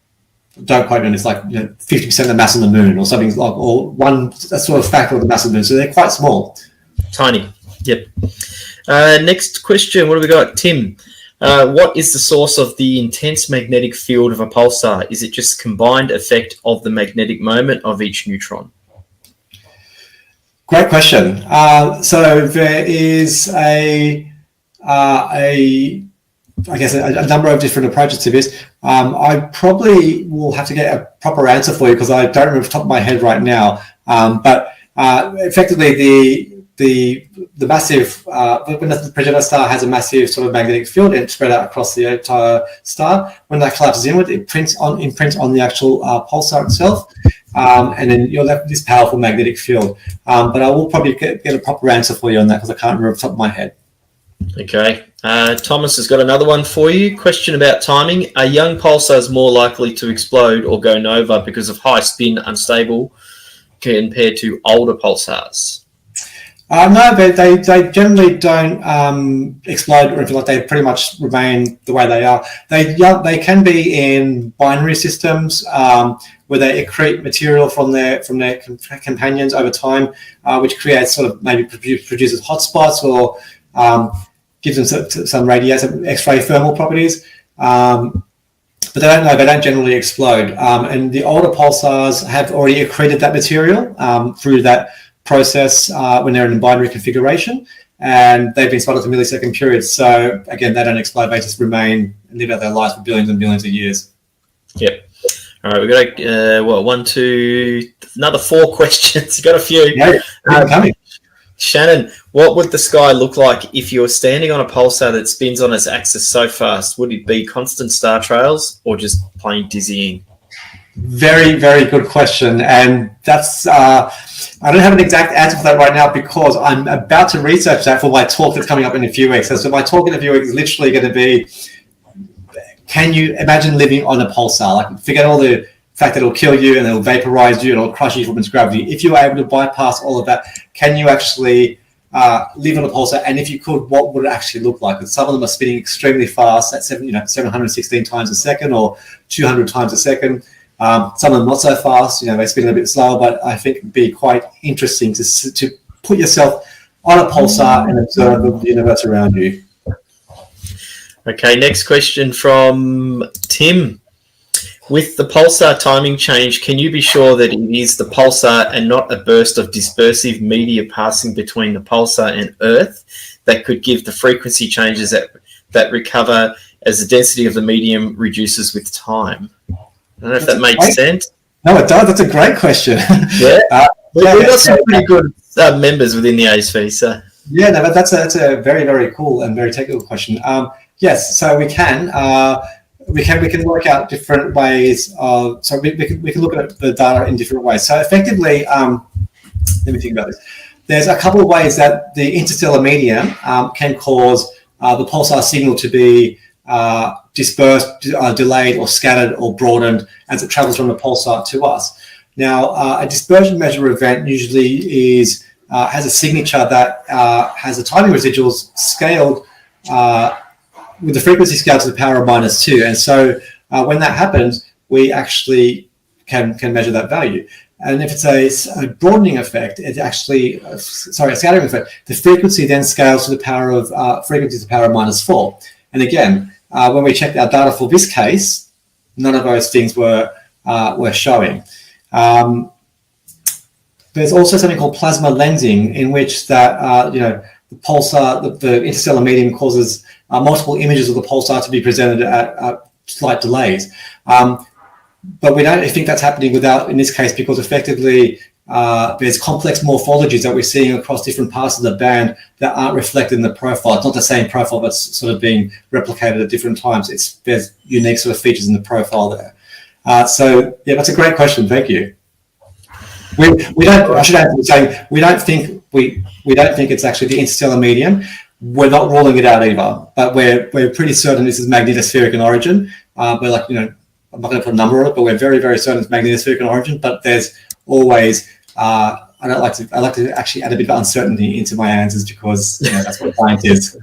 don't quote me on, it's like 50% of the mass of the moon or something, like, or one sort of factor of the mass of the moon. So they're quite small. Tiny. Yep. Next question. What have we got? Tim, what is the source of the intense magnetic field of a pulsar? Is it just combined effect of the magnetic moment of each neutron? Great question. So there is a number of different approaches to this. I probably will have to get a proper answer for you because I don't remember off the top of my head right now. But effectively, the massive when the progenitor star has a massive sort of magnetic field, it's spread out across the entire star. When that collapses inward, it imprints on the actual pulsar itself, and then you're left with this powerful magnetic field. But I will probably get a proper answer for you on that because I can't remember off the top of my head. Okay. Thomas has got another one for you. Question about timing. Are young pulsars more likely to explode or go nova because of high spin, unstable, compared to older pulsars? No, they generally don't explode or anything like that. They pretty much remain the way they are. They can be in binary systems where they accrete material from their companions over time, which creates sort of maybe produces hotspots or gives them some radiation, X-ray thermal properties. But they don't generally explode. And the older pulsars have already accreted that material through that process when they're in binary configuration, and they've been spotted for millisecond periods. So again, they don't explode; they just remain and live out their lives for billions and billions of years. Yep. All right, we've got another 4 questions. You've got a few. Yeah, coming. Shannon, what would the sky look like if you were standing on a pulsar that spins on its axis so fast? Would it be constant star trails or just plain dizzying? Very, very good question. And that's, I don't have an exact answer for that right now because I'm about to research that for my talk that's coming up in a few weeks. So my talk in a few weeks is literally going to be, can you imagine living on a pulsar? Like, forget all the fact that it'll kill you and it'll vaporize you and it'll crush you from its gravity. If you were able to bypass all of that, can you actually live on a pulsar? And if you could, what would it actually look like? And some of them are spinning extremely fast at 716 times a second or 200 times a second. Some of them not so fast, they spin a bit slower, but I think it'd be quite interesting to put yourself on a pulsar and observe the universe around you. Okay, next question from Tim. With the pulsar timing change, can you be sure that it is the pulsar and not a burst of dispersive media passing between the pulsar and Earth that could give the frequency changes that recover as the density of the medium reduces with time? I don't know if that makes sense. No, it does. That's a great question. Yeah, we've got some pretty good members within the ASV. So yeah, no, that's a very, very cool and very technical question. Yes, so we can work out different ways of. So we can look at the data in different ways. So effectively, let me think about this. There's a couple of ways that the interstellar medium can cause the pulsar signal to be dispersed, delayed, or scattered, or broadened as it travels from the pulsar to us. Now, a dispersion measure event usually has a signature that has the timing residuals scaled with the frequency scale to the power of -2. And so when that happens, we actually can measure that value. And if it's a broadening effect, it's actually, a scattering effect, the frequency then scales to the power of frequency to the power of -4. And again, when we checked our data for this case, none of those things were showing. There's also something called plasma lensing, in which that the pulsar, the interstellar medium causes multiple images of the pulsar to be presented at slight delays. But we don't think that's happening in this case, because effectively there's complex morphologies that we're seeing across different parts of the band that aren't reflected in the profile. It's not the same profile that's sort of being replicated at different times. There's unique sort of features in the profile there. So yeah, that's a great question. Thank you. We don't. I should add to saying we don't think it's actually the interstellar medium. We're not ruling it out either, but we're pretty certain this is magnetospheric in origin. We're like, I'm not going to put a number on it, but we're very, very certain it's magnetospheric in origin. But there's always I like to actually add a bit of uncertainty into my answers because that's what science is.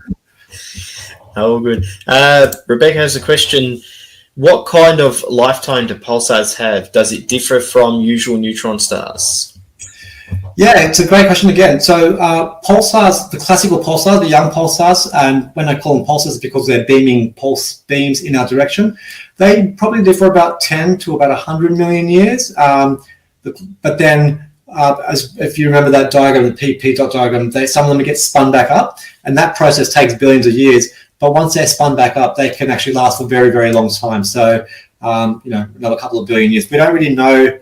Oh, good. Rebecca has a question. What kind of lifetime do pulsars have? Does it differ from usual neutron stars? Yeah, it's a great question again. So pulsars, the classical pulsars, the young pulsars, and when I call them pulsars because they're beaming pulse beams in our direction, they probably live for about 10 to about 100 million years. But then, if you remember that diagram, the p dot diagram, some of them get spun back up, and that process takes billions of years. But once they're spun back up, they can actually last for a very, very long time. So, another couple of billion years. We don't really know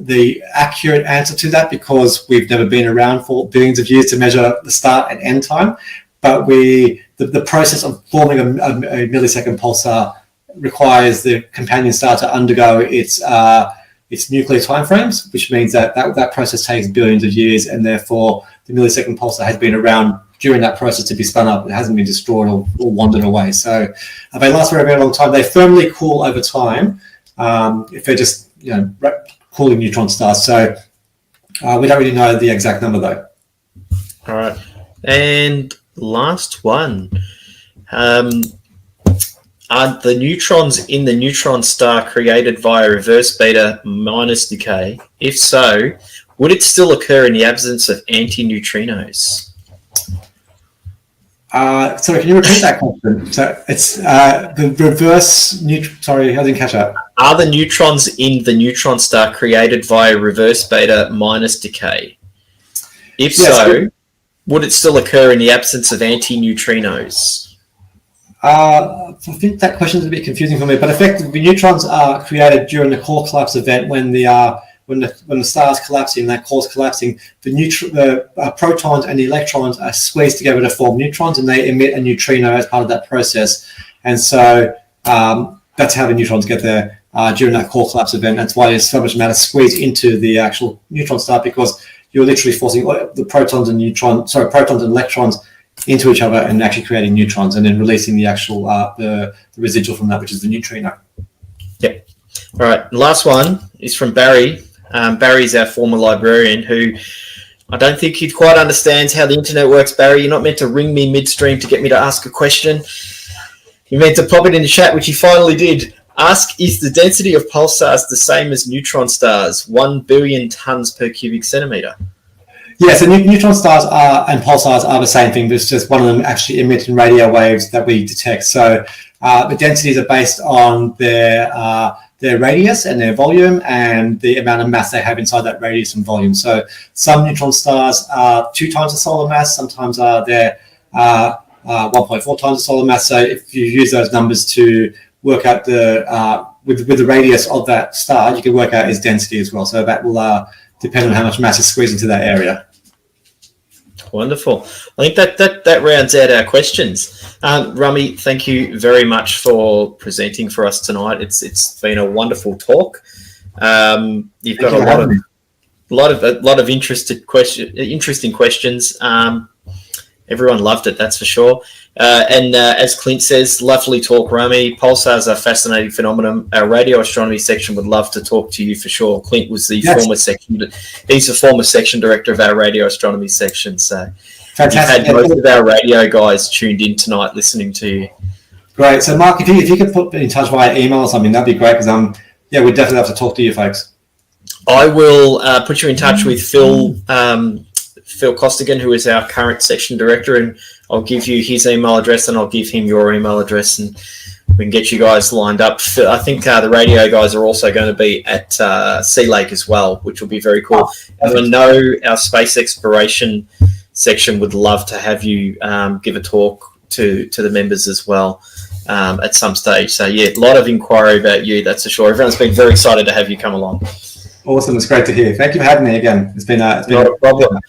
the accurate answer to that because we've never been around for billions of years to measure the start and end time. But the process of forming a millisecond pulsar requires the companion star to undergo its nuclear timeframes, which means that process takes billions of years, and therefore the millisecond pulsar has been around during that process to be spun up. It hasn't been destroyed or wandered away. So they last for a very long time. They firmly cool over time if they're just cooling neutron stars. So we don't really know the exact number though. All right. And last one. Are the neutrons in the neutron star created via reverse beta minus decay? If so, would it still occur in the absence of antineutrinos? Sorry, can you repeat that question? So it's the reverse sorry, I didn't catch that. Are the neutrons in the neutron star created via reverse beta minus decay? If so, would it still occur in the absence of antineutrinos? I think that question is a bit confusing for me, but effectively neutrons are created during the core collapse event when the star is collapsing, that core is collapsing, the protons and the electrons are squeezed together to form neutrons, and they emit a neutrino as part of that process. And so that's how the neutrons get there during that core collapse event. That's why there's so much matter squeezed into the actual neutron star, because you're literally forcing the protons and electrons into each other and actually creating neutrons, and then releasing the actual the residual from that, which is the neutrino. Yep. All right. Last one is from Barry. Barry's our former librarian, who I don't think he quite understands how the internet works. Barry, you're not meant to ring me midstream to get me to ask a question. You meant to pop it in the chat, which he finally did. Ask, is the density of pulsars the same as neutron stars? 1 billion tons per cubic centimetre. Yeah, so neutron stars and pulsars are the same thing. There's just one of them actually emitting radio waves that we detect. So the densities are based on their radius and their volume and the amount of mass they have inside that radius and volume. So some neutron stars are 2 times the solar mass. Sometimes they're 1.4 times the solar mass. So if you use those numbers to work out with the radius of that star, you can work out its density as well. So that will depend on how much mass is squeezed into that area. Wonderful. I think that rounds out our questions. Rami, thank you very much for presenting for us tonight. It's been a wonderful talk. You've got a lot of interesting questions. Everyone loved it, that's for sure. And as Clint says, lovely talk, Rami. Pulsars are a fascinating phenomenon. Our radio astronomy section would love to talk to you for sure. Clint was the former section director of our radio astronomy section. So fantastic. You've had most of our radio guys tuned in tonight listening to you. Great. So Mark, if you could put in touch via email or something, that'd be great, because we'd definitely have to talk to you folks. I will put you in touch with Phil Costigan, who is our current section director, and I'll give you his email address and I'll give him your email address, and we can get you guys lined up. I think the radio guys are also going to be at Sea Lake as well, which will be very cool. And I know our space exploration section would love to have you give a talk to the members as well at some stage. So yeah, a lot of inquiry about you, that's for sure. Everyone's been very excited to have you come along. Awesome. It's great to hear. Thank you for having me again. It's been Not a problem.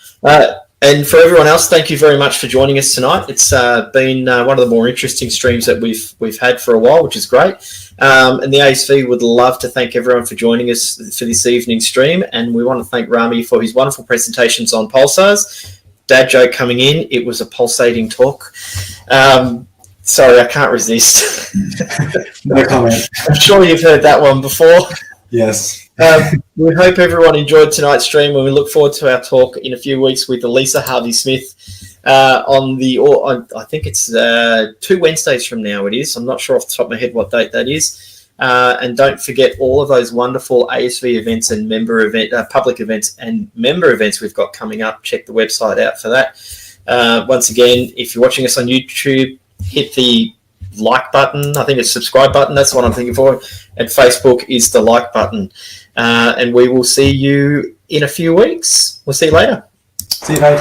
And for everyone else, thank you very much for joining us tonight. It's been one of the more interesting streams that we've had for a while, which is great. And the ASV would love to thank everyone for joining us for this evening's stream. And we want to thank Rami for his wonderful presentations on pulsars. Dad joke coming in, it was a pulsating talk. Sorry, I can't resist. No comment. I'm sure you've heard that one before. Yes. We hope everyone enjoyed tonight's stream, and we look forward to our talk in a few weeks with Elisa Harvey-Smith I think it's 2 Wednesdays from now it is. I'm not sure off the top of my head what date that is. And don't forget all of those wonderful ASV events and public events and member events we've got coming up. Check the website out for that. Once again, if you're watching us on YouTube, hit the like button. I think it's subscribe button. That's what I'm thinking for. And Facebook is the like button. And we will see you in a few weeks. We'll see you later. See you, mate.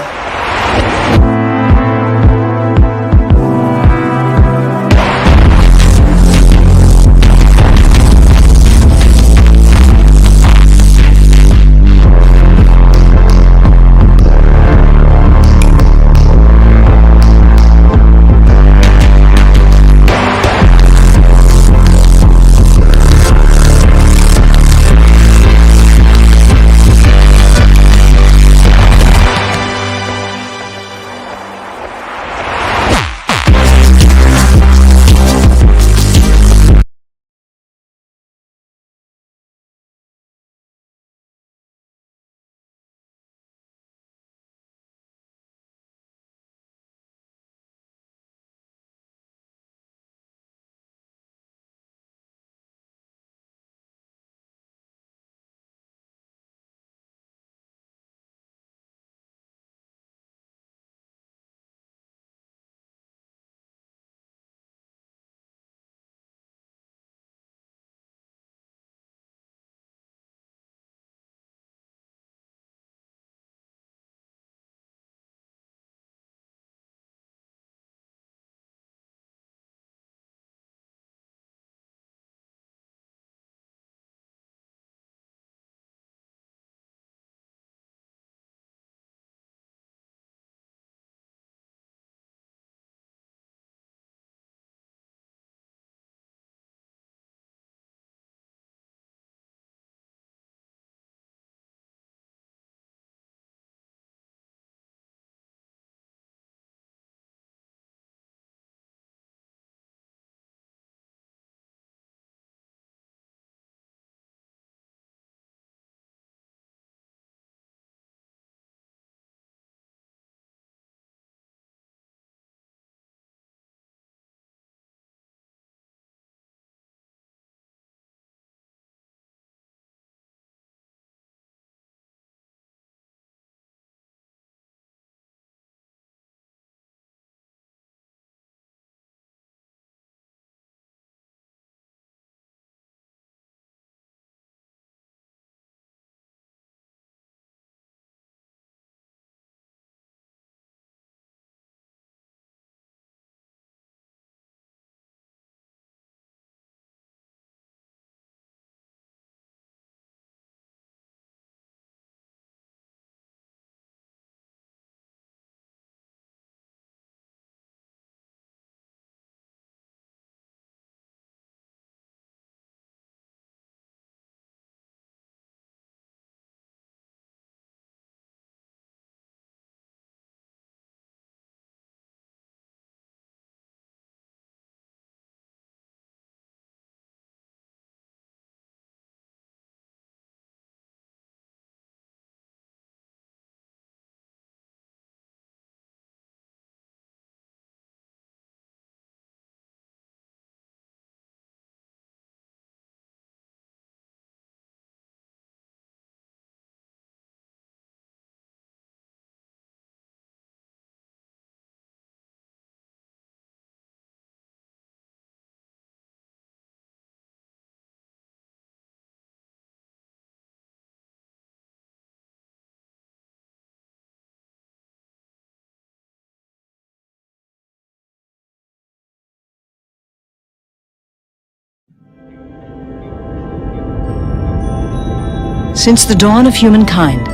Since the dawn of humankind,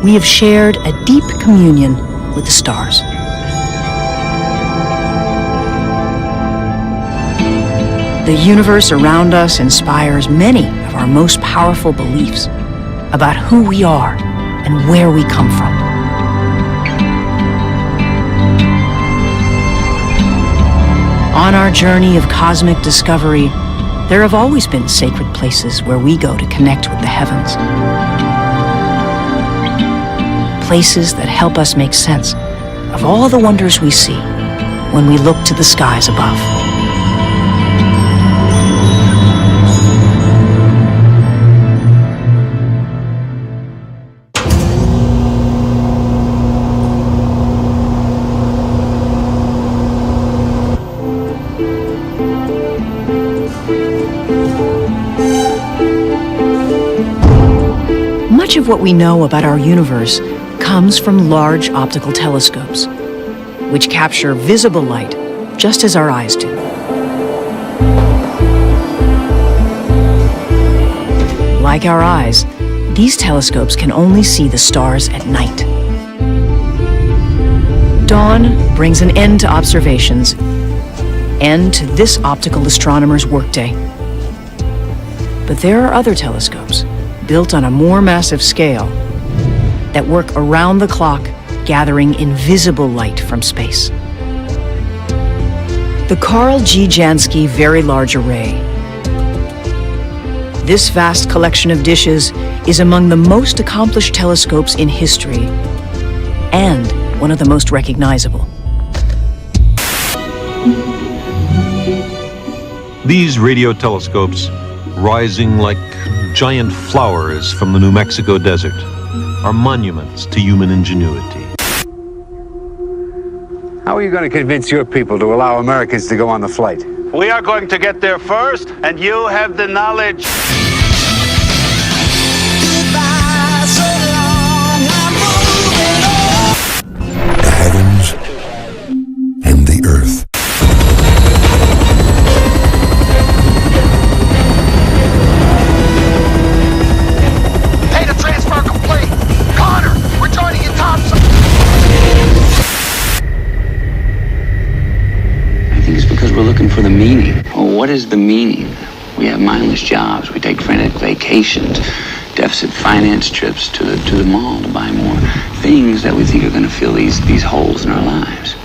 we have shared a deep communion with the stars. The universe around us inspires many of our most powerful beliefs about who we are and where we come from. On our journey of cosmic discovery, there have always been sacred places where we go to connect with the heavens. Places that help us make sense of all the wonders we see when we look to the skies above. Much of what we know about our universe comes from large optical telescopes, which capture visible light just as our eyes do. Like our eyes, these telescopes can only see the stars at night. Dawn brings an end to observations and to this optical astronomer's workday. But there are other telescopes built on a more massive scale that work around the clock, gathering invisible light from space. The Carl G. Jansky Very Large Array. This vast collection of dishes is among the most accomplished telescopes in history and one of the most recognizable. These radio telescopes, rising like giant flowers from the New Mexico desert, are monuments to human ingenuity. How are you going to convince your people to allow Americans to go on the flight? We are going to get there first, and you have the knowledge. The heavens and the earth. Data transfer complete. Connor, we're joining you topside. I think it's because we're looking for the meaning. Well, what is the meaning? We have mindless jobs. We take frenetic vacations, deficit finance trips to the mall to buy more things that we think are going to fill these holes in our lives.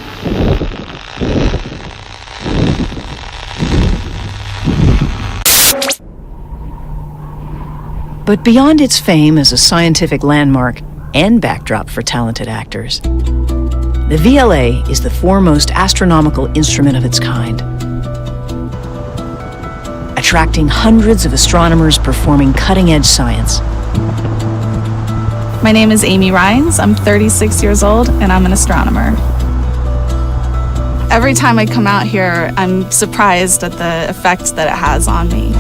But beyond its fame as a scientific landmark and backdrop for talented actors, the VLA is the foremost astronomical instrument of its kind, attracting hundreds of astronomers performing cutting-edge science. My name is Amy Rhines. I'm 36 years old and I'm an astronomer. Every time I come out here, I'm surprised at the effect that it has on me.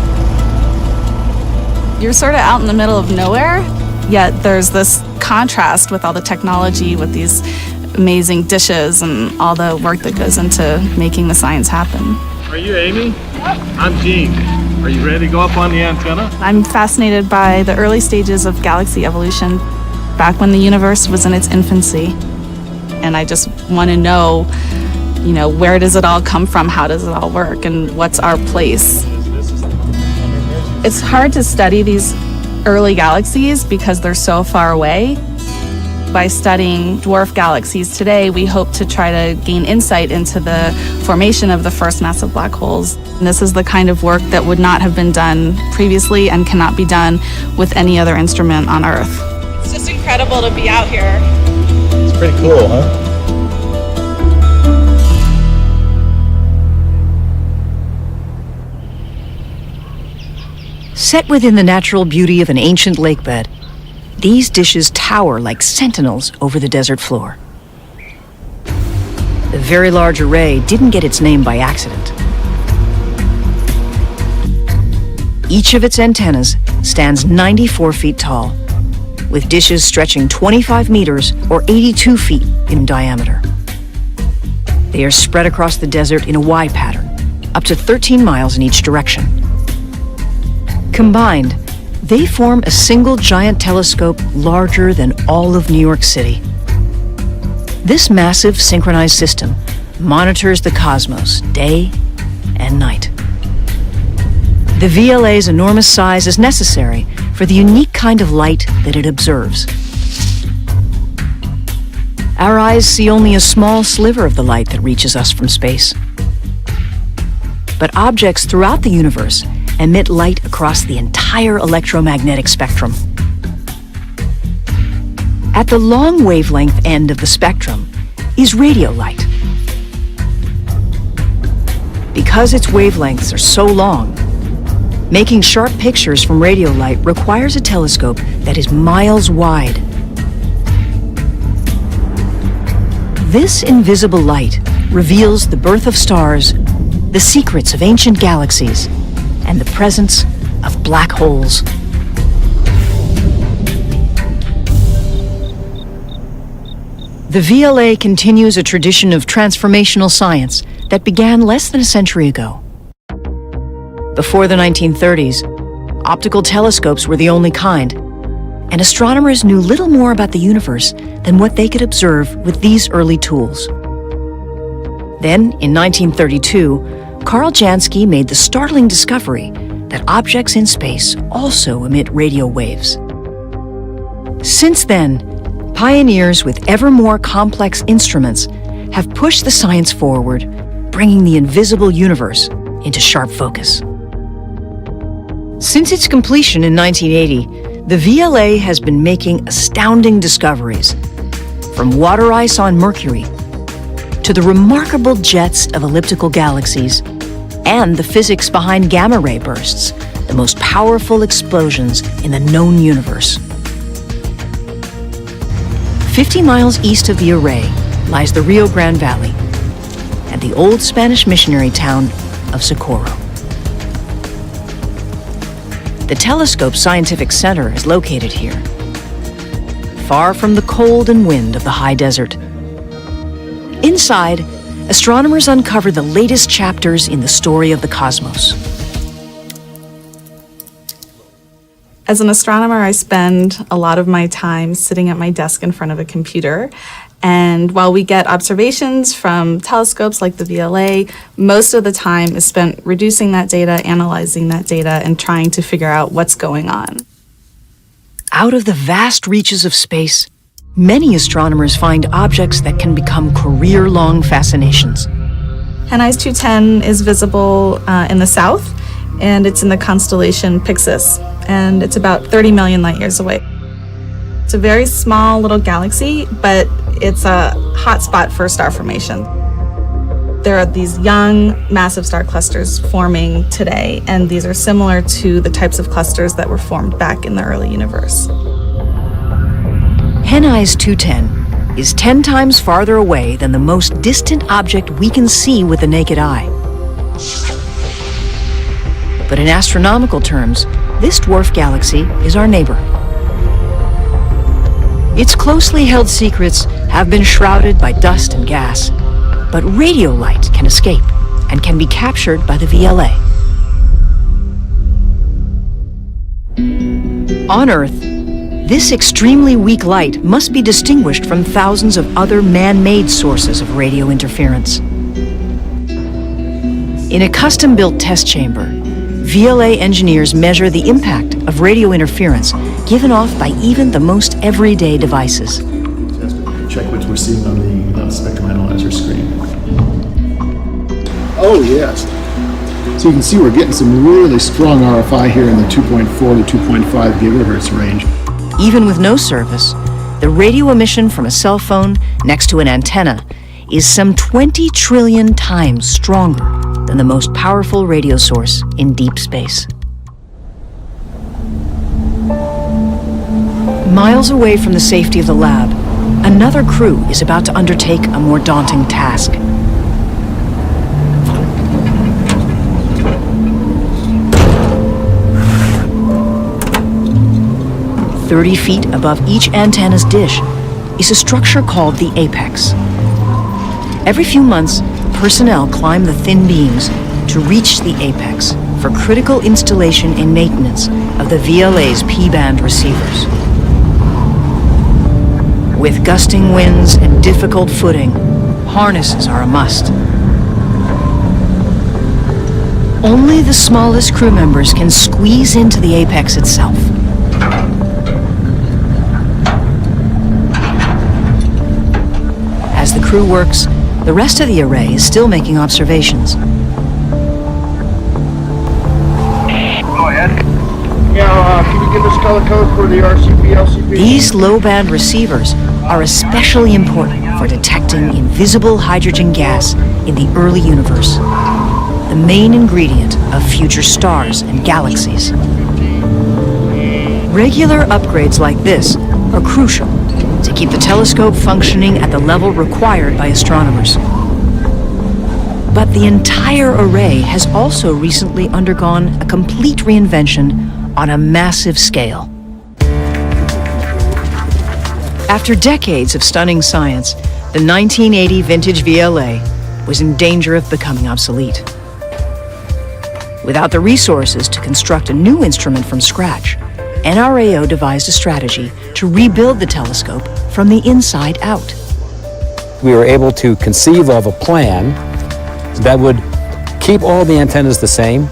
You're sort of out in the middle of nowhere, yet there's this contrast with all the technology, with these amazing dishes and all the work that goes into making the science happen. Are you Amy? I'm Gene. Are you ready to go up on the antenna? I'm fascinated by the early stages of galaxy evolution, back when the universe was in its infancy. And I just want to know, where does it all come from? How does it all work? And what's our place? It's hard to study these early galaxies because they're so far away. By studying dwarf galaxies today, we hope to try to gain insight into the formation of the first massive black holes. And this is the kind of work that would not have been done previously and cannot be done with any other instrument on Earth. It's just incredible to be out here. It's pretty cool, huh? Set within the natural beauty of an ancient lakebed, these dishes tower like sentinels over the desert floor. The Very Large Array didn't get its name by accident. Each of its antennas stands 94 feet tall, with dishes stretching 25 meters or 82 feet in diameter. They are spread across the desert in a Y pattern, up to 13 miles in each direction. Combined, They form a single giant telescope larger than all of New York City. This massive synchronized system monitors the cosmos day and night. The VLA's enormous size is necessary for the unique kind of light that it observes. Our eyes see only a small sliver of the light that reaches us from space. But objects throughout the universe emit light across the entire electromagnetic spectrum. At the long wavelength end of the spectrum is radio light. Because its wavelengths are so long, making sharp pictures from radio light requires a telescope that is miles wide. This invisible light reveals the birth of stars, the secrets of ancient galaxies, and the presence of black holes. The VLA continues a tradition of transformational science that began less than a century ago. Before the 1930s, optical telescopes were the only kind, and astronomers knew little more about the universe than what they could observe with these early tools. Then, in 1932, Carl Jansky made the startling discovery that objects in space also emit radio waves. Since then, pioneers with ever more complex instruments have pushed the science forward, bringing the invisible universe into sharp focus. Since its completion in 1980, the VLA has been making astounding discoveries, from water ice on Mercury to the remarkable jets of elliptical galaxies and the physics behind gamma-ray bursts, the most powerful explosions in the known universe. 50 miles east of the array lies the Rio Grande Valley and the old Spanish missionary town of Socorro. The telescope's scientific center is located here, far from the cold and wind of the high desert. Inside, astronomers uncover the latest chapters in the story of the cosmos. As an astronomer, I spend a lot of my time sitting at my desk in front of a computer. And while we get observations from telescopes like the VLA, most of the time is spent reducing that data, analyzing that data, and trying to figure out what's going on. Out of the vast reaches of space, many astronomers find objects that can become career-long fascinations. Henize 210 is visible in the south, and it's in the constellation Pyxis, and it's about 30 million light years away. It's a very small little galaxy, but it's a hotspot for star formation. There are these young, massive star clusters forming today, and these are similar to the types of clusters that were formed back in the early universe. Henize 210 is 10 times farther away than the most distant object we can see with the naked eye. But in astronomical terms, this dwarf galaxy is our neighbor. Its closely held secrets have been shrouded by dust and gas, but radio light can escape and can be captured by the VLA. On Earth, this extremely weak light must be distinguished from thousands of other man-made sources of radio interference. In a custom-built test chamber, VLA engineers measure the impact of radio interference given off by even the most everyday devices. Check what we're seeing on the spectrum analyzer screen. Oh, yes. So you can see we're getting some really strong RFI here in the 2.4 to 2.5 gigahertz range. Even with no service, the radio emission from a cell phone next to an antenna is some 20 trillion times stronger than the most powerful radio source in deep space. Miles away from the safety of the lab, another crew is about to undertake a more daunting task. "30 feet above each antenna's dish is a structure called the apex. Every few months, personnel climb the thin beams to reach the apex for critical installation and maintenance of the VLA's P-band receivers. With gusting winds and difficult footing, harnesses are a must. Only the smallest crew members can squeeze into the apex itself. As the crew works, the rest of the array is still making observations. Go ahead. Yeah, can you give us color code for the RCP, LCP? These low-band receivers are especially important for detecting invisible hydrogen gas in the early universe, the main ingredient of future stars and galaxies. Regular upgrades like this are crucial to keep the telescope functioning at the level required by astronomers. But the entire array has also recently undergone a complete reinvention on a massive scale. After decades of stunning science, the 1980 vintage VLA was in danger of becoming obsolete. Without the resources to construct a new instrument from scratch, NRAO devised a strategy to rebuild the telescope from the inside out. We were able to conceive of a plan that would keep all the antennas the same,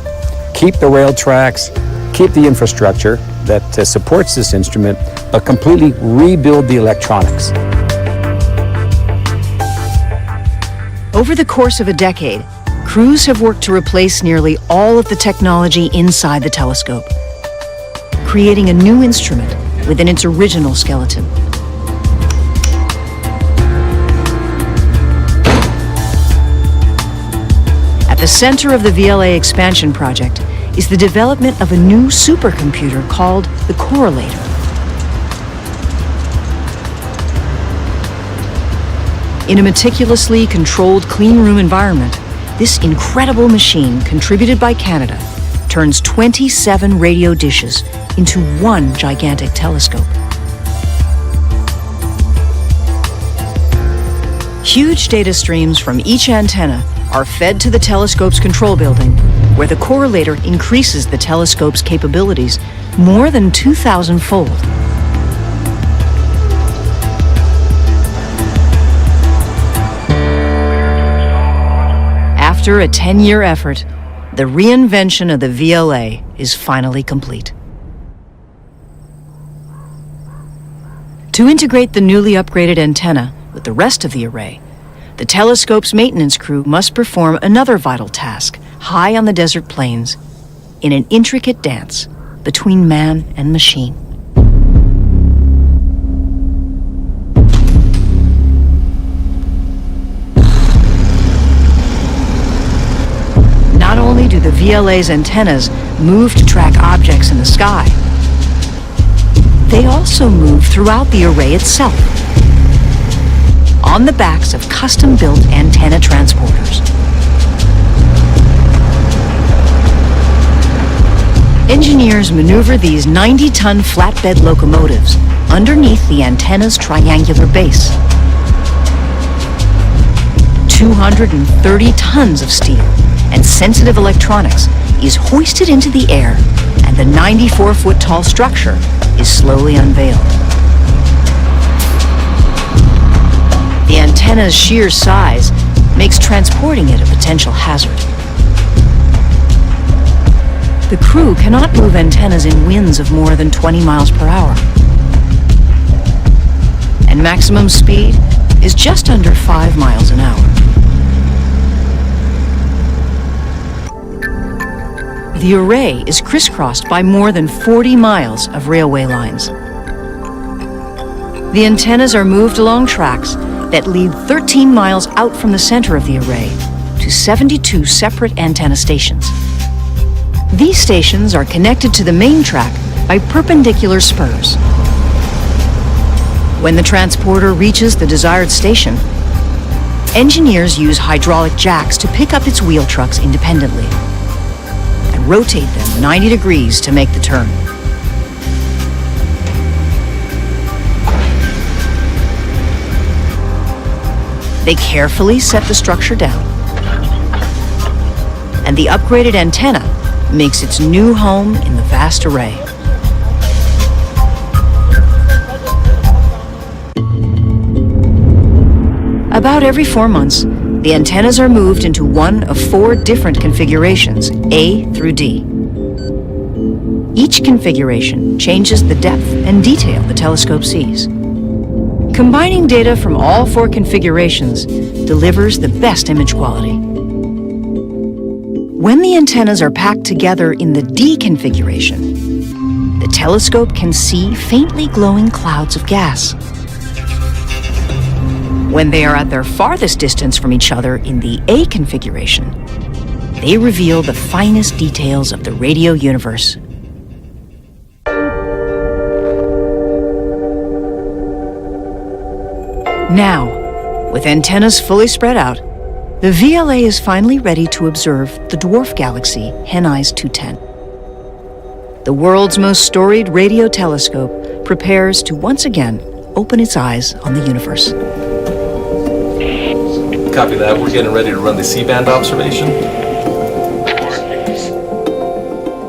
keep the rail tracks, keep the infrastructure that supports this instrument, but completely rebuild the electronics. Over the course of a decade, crews have worked to replace nearly all of the technology inside the telescope, creating a new instrument within its original skeleton. At the center of the VLA expansion project is the development of a new supercomputer called the Correlator. In a meticulously controlled clean room environment, this incredible machine, contributed by Canada, turns 27 radio dishes into one gigantic telescope. Huge data streams from each antenna are fed to the telescope's control building, where the correlator increases the telescope's capabilities more than 2,000-fold. After a 10-year effort, the reinvention of the VLA is finally complete. To integrate the newly upgraded antenna with the rest of the array, the telescope's maintenance crew must perform another vital task high on the desert plains in an intricate dance between man and machine. Not only do the VLA's antennas move to track objects in the sky, they also move throughout the array itself, on the backs of custom-built antenna transporters. Engineers maneuver these 90-ton flatbed locomotives underneath the antenna's triangular base. 230 tons of steel and sensitive electronics is hoisted into the air, and the 94-foot-tall structure is slowly unveiled. The antenna's sheer size makes transporting it a potential hazard. The crew cannot move antennas in winds of more than 20 miles per hour. And maximum speed is just under 5 miles an hour. The array is crisscrossed by more than 40 miles of railway lines. The antennas are moved along tracks that lead 13 miles out from the center of the array to 72 separate antenna stations. These stations are connected to the main track by perpendicular spurs. When the transporter reaches the desired station, engineers use hydraulic jacks to pick up its wheel trucks independently and rotate them 90 degrees to make the turn. They carefully set the structure down, and the upgraded antenna makes its new home in the vast array. About every 4 months, the antennas are moved into one of 4 different configurations, A through D. Each configuration changes the depth and detail the telescope sees. Combining data from all 4 configurations delivers the best image quality. When the antennas are packed together in the D configuration, the telescope can see faintly glowing clouds of gas. When they are at their farthest distance from each other in the A configuration, they reveal the finest details of the radio universe. Now, with antennas fully spread out, the VLA is finally ready to observe the dwarf galaxy Henneis 210. The world's most storied radio telescope prepares to once again open its eyes on the universe. Copy that. We're getting ready to run the C-band observation.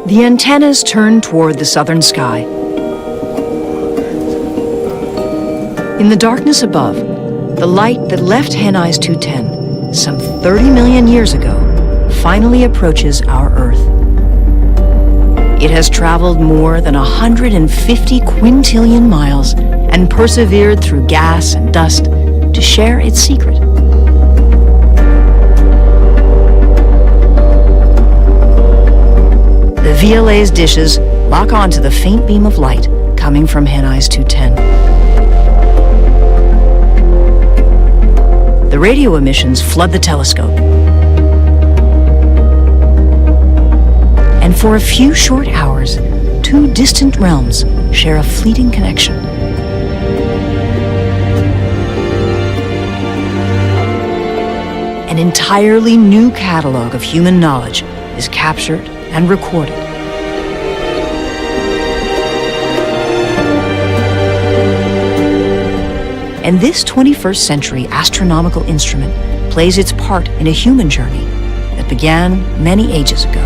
The antennas turn toward the southern sky. In the darkness above, the light that left Henneis 210 some 30 million years ago finally approaches our Earth. It has traveled more than 150 quintillion miles and persevered through gas and dust to share its secret. The VLA's dishes lock onto the faint beam of light coming from Henneis 210. The radio emissions flood the telescope. And for a few short hours, 2 distant realms share a fleeting connection. An entirely new catalog of human knowledge is captured and recorded. And this 21st century astronomical instrument plays its part in a human journey that began many ages ago.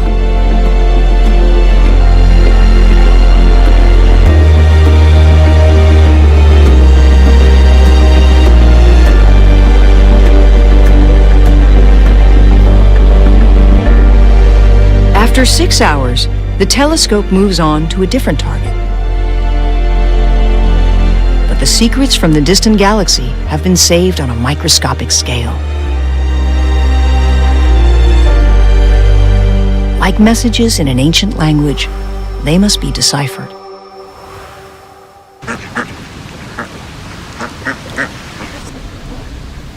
After 6 hours, the telescope moves on to a different target. But the secrets from the distant galaxy have been saved on a microscopic scale. Like messages in an ancient language, they must be deciphered.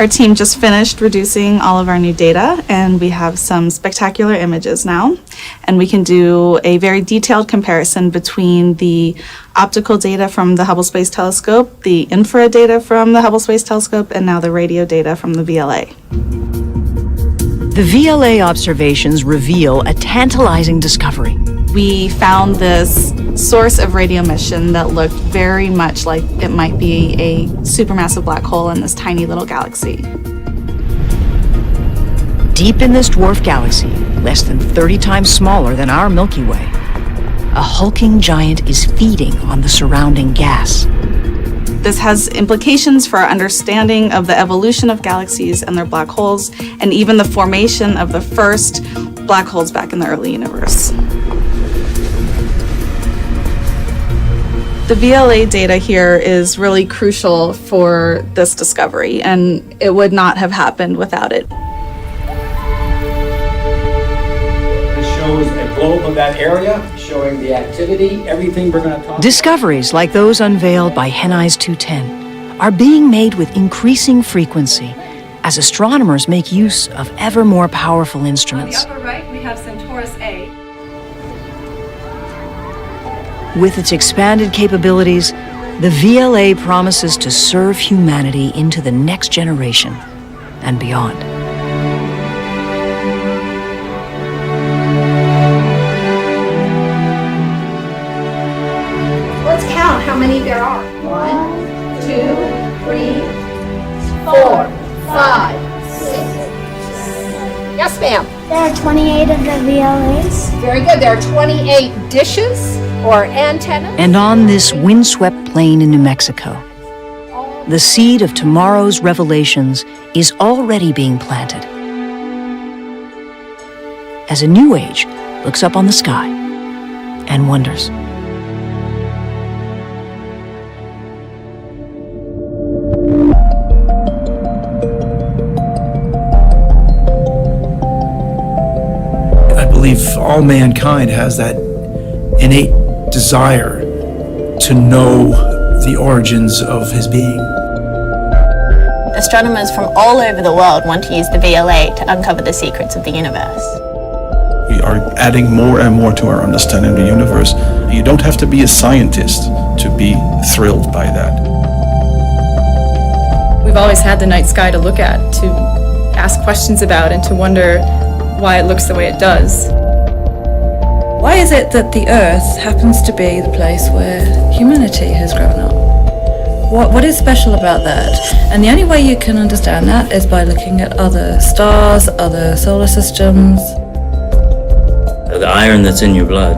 Our team just finished reducing all of our new data, and we have some spectacular images now. And we can do a very detailed comparison between the optical data from the Hubble Space Telescope, the infrared data from the Hubble Space Telescope, and now the radio data from the VLA. The VLA observations reveal a tantalizing discovery. We found this source of radio emission that looked very much like it might be a supermassive black hole in this tiny little galaxy. Deep in this dwarf galaxy, less than 30 times smaller than our Milky Way, a hulking giant is feeding on the surrounding gas. This has implications for our understanding of the evolution of galaxies and their black holes, and even the formation of the first black holes back in the early universe. The VLA data here is really crucial for this discovery, and it would not have happened without it. This shows a globe of that area, showing the activity, everything we're going to talk about. Discoveries like those unveiled by Henneis 210 are being made with increasing frequency as astronomers make use of ever more powerful instruments. On the upper right, we have Centaurus A. With its expanded capabilities, the VLA promises to serve humanity into the next generation and beyond. Let's count how many there are. 1, 2, 3, 4, 5, 6. Yes, ma'am. There are 28 of the VLAs. Very good. There are 28 dishes or antennas. And on this windswept plain in New Mexico, the seed of tomorrow's revelations is already being planted. As a new age looks up on the sky and wonders. I believe all mankind has that innate desire to know the origins of his being. Astronomers from all over the world want to use the VLA to uncover the secrets of the universe. We are adding more and more to our understanding of the universe. You don't have to be a scientist to be thrilled by that. We've always had the night sky to look at, to ask questions about, and to wonder why it looks the way it does. Why is it that the Earth happens to be the place where humanity has grown up? What is special about that? And the only way you can understand that is by looking at other stars, other solar systems. The iron that's in your blood,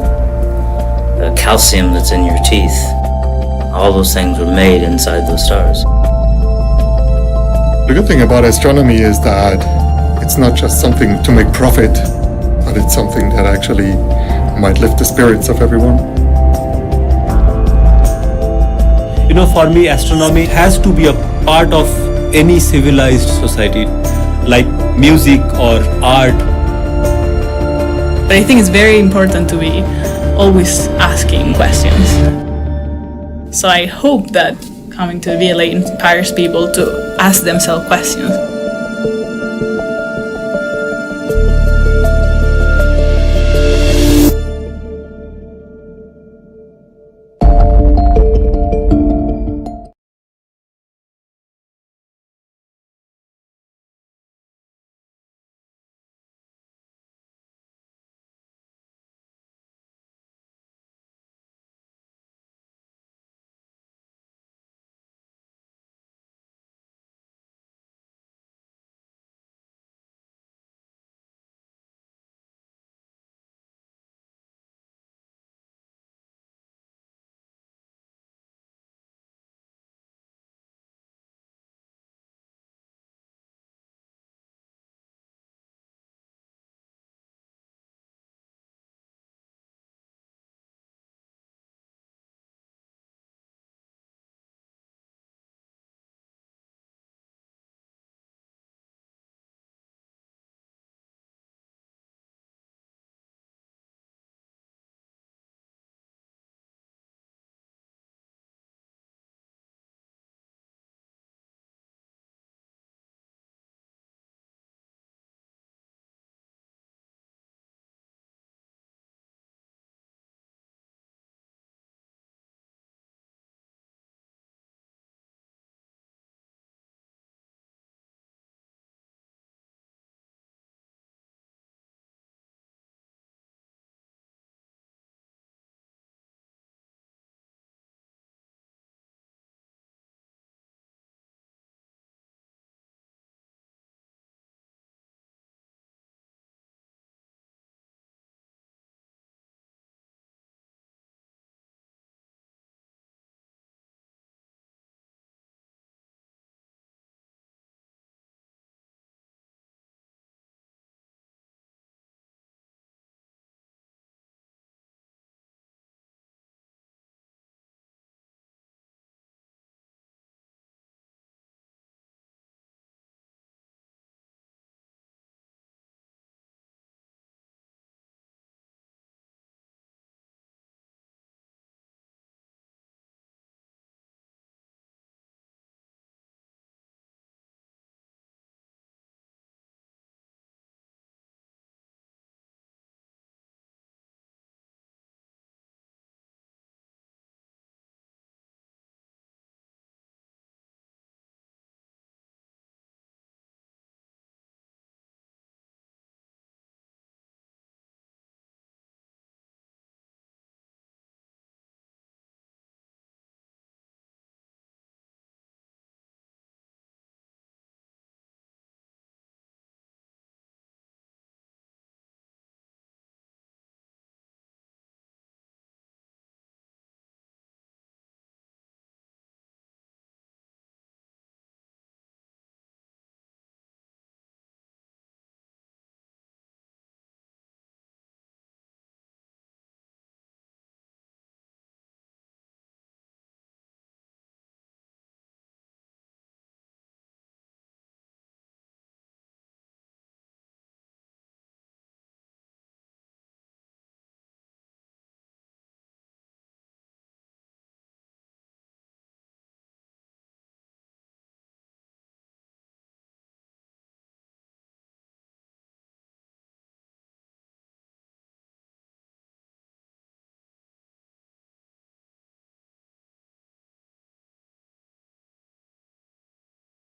the calcium that's in your teeth, all those things were made inside those stars. The good thing about astronomy is that it's not just something to make profit, but it's something that actually might lift the spirits of everyone. You know, for me, astronomy has to be a part of any civilized society, like music or art. But I think it's very important to be always asking questions. So I hope that coming to the VLA inspires people to ask themselves questions.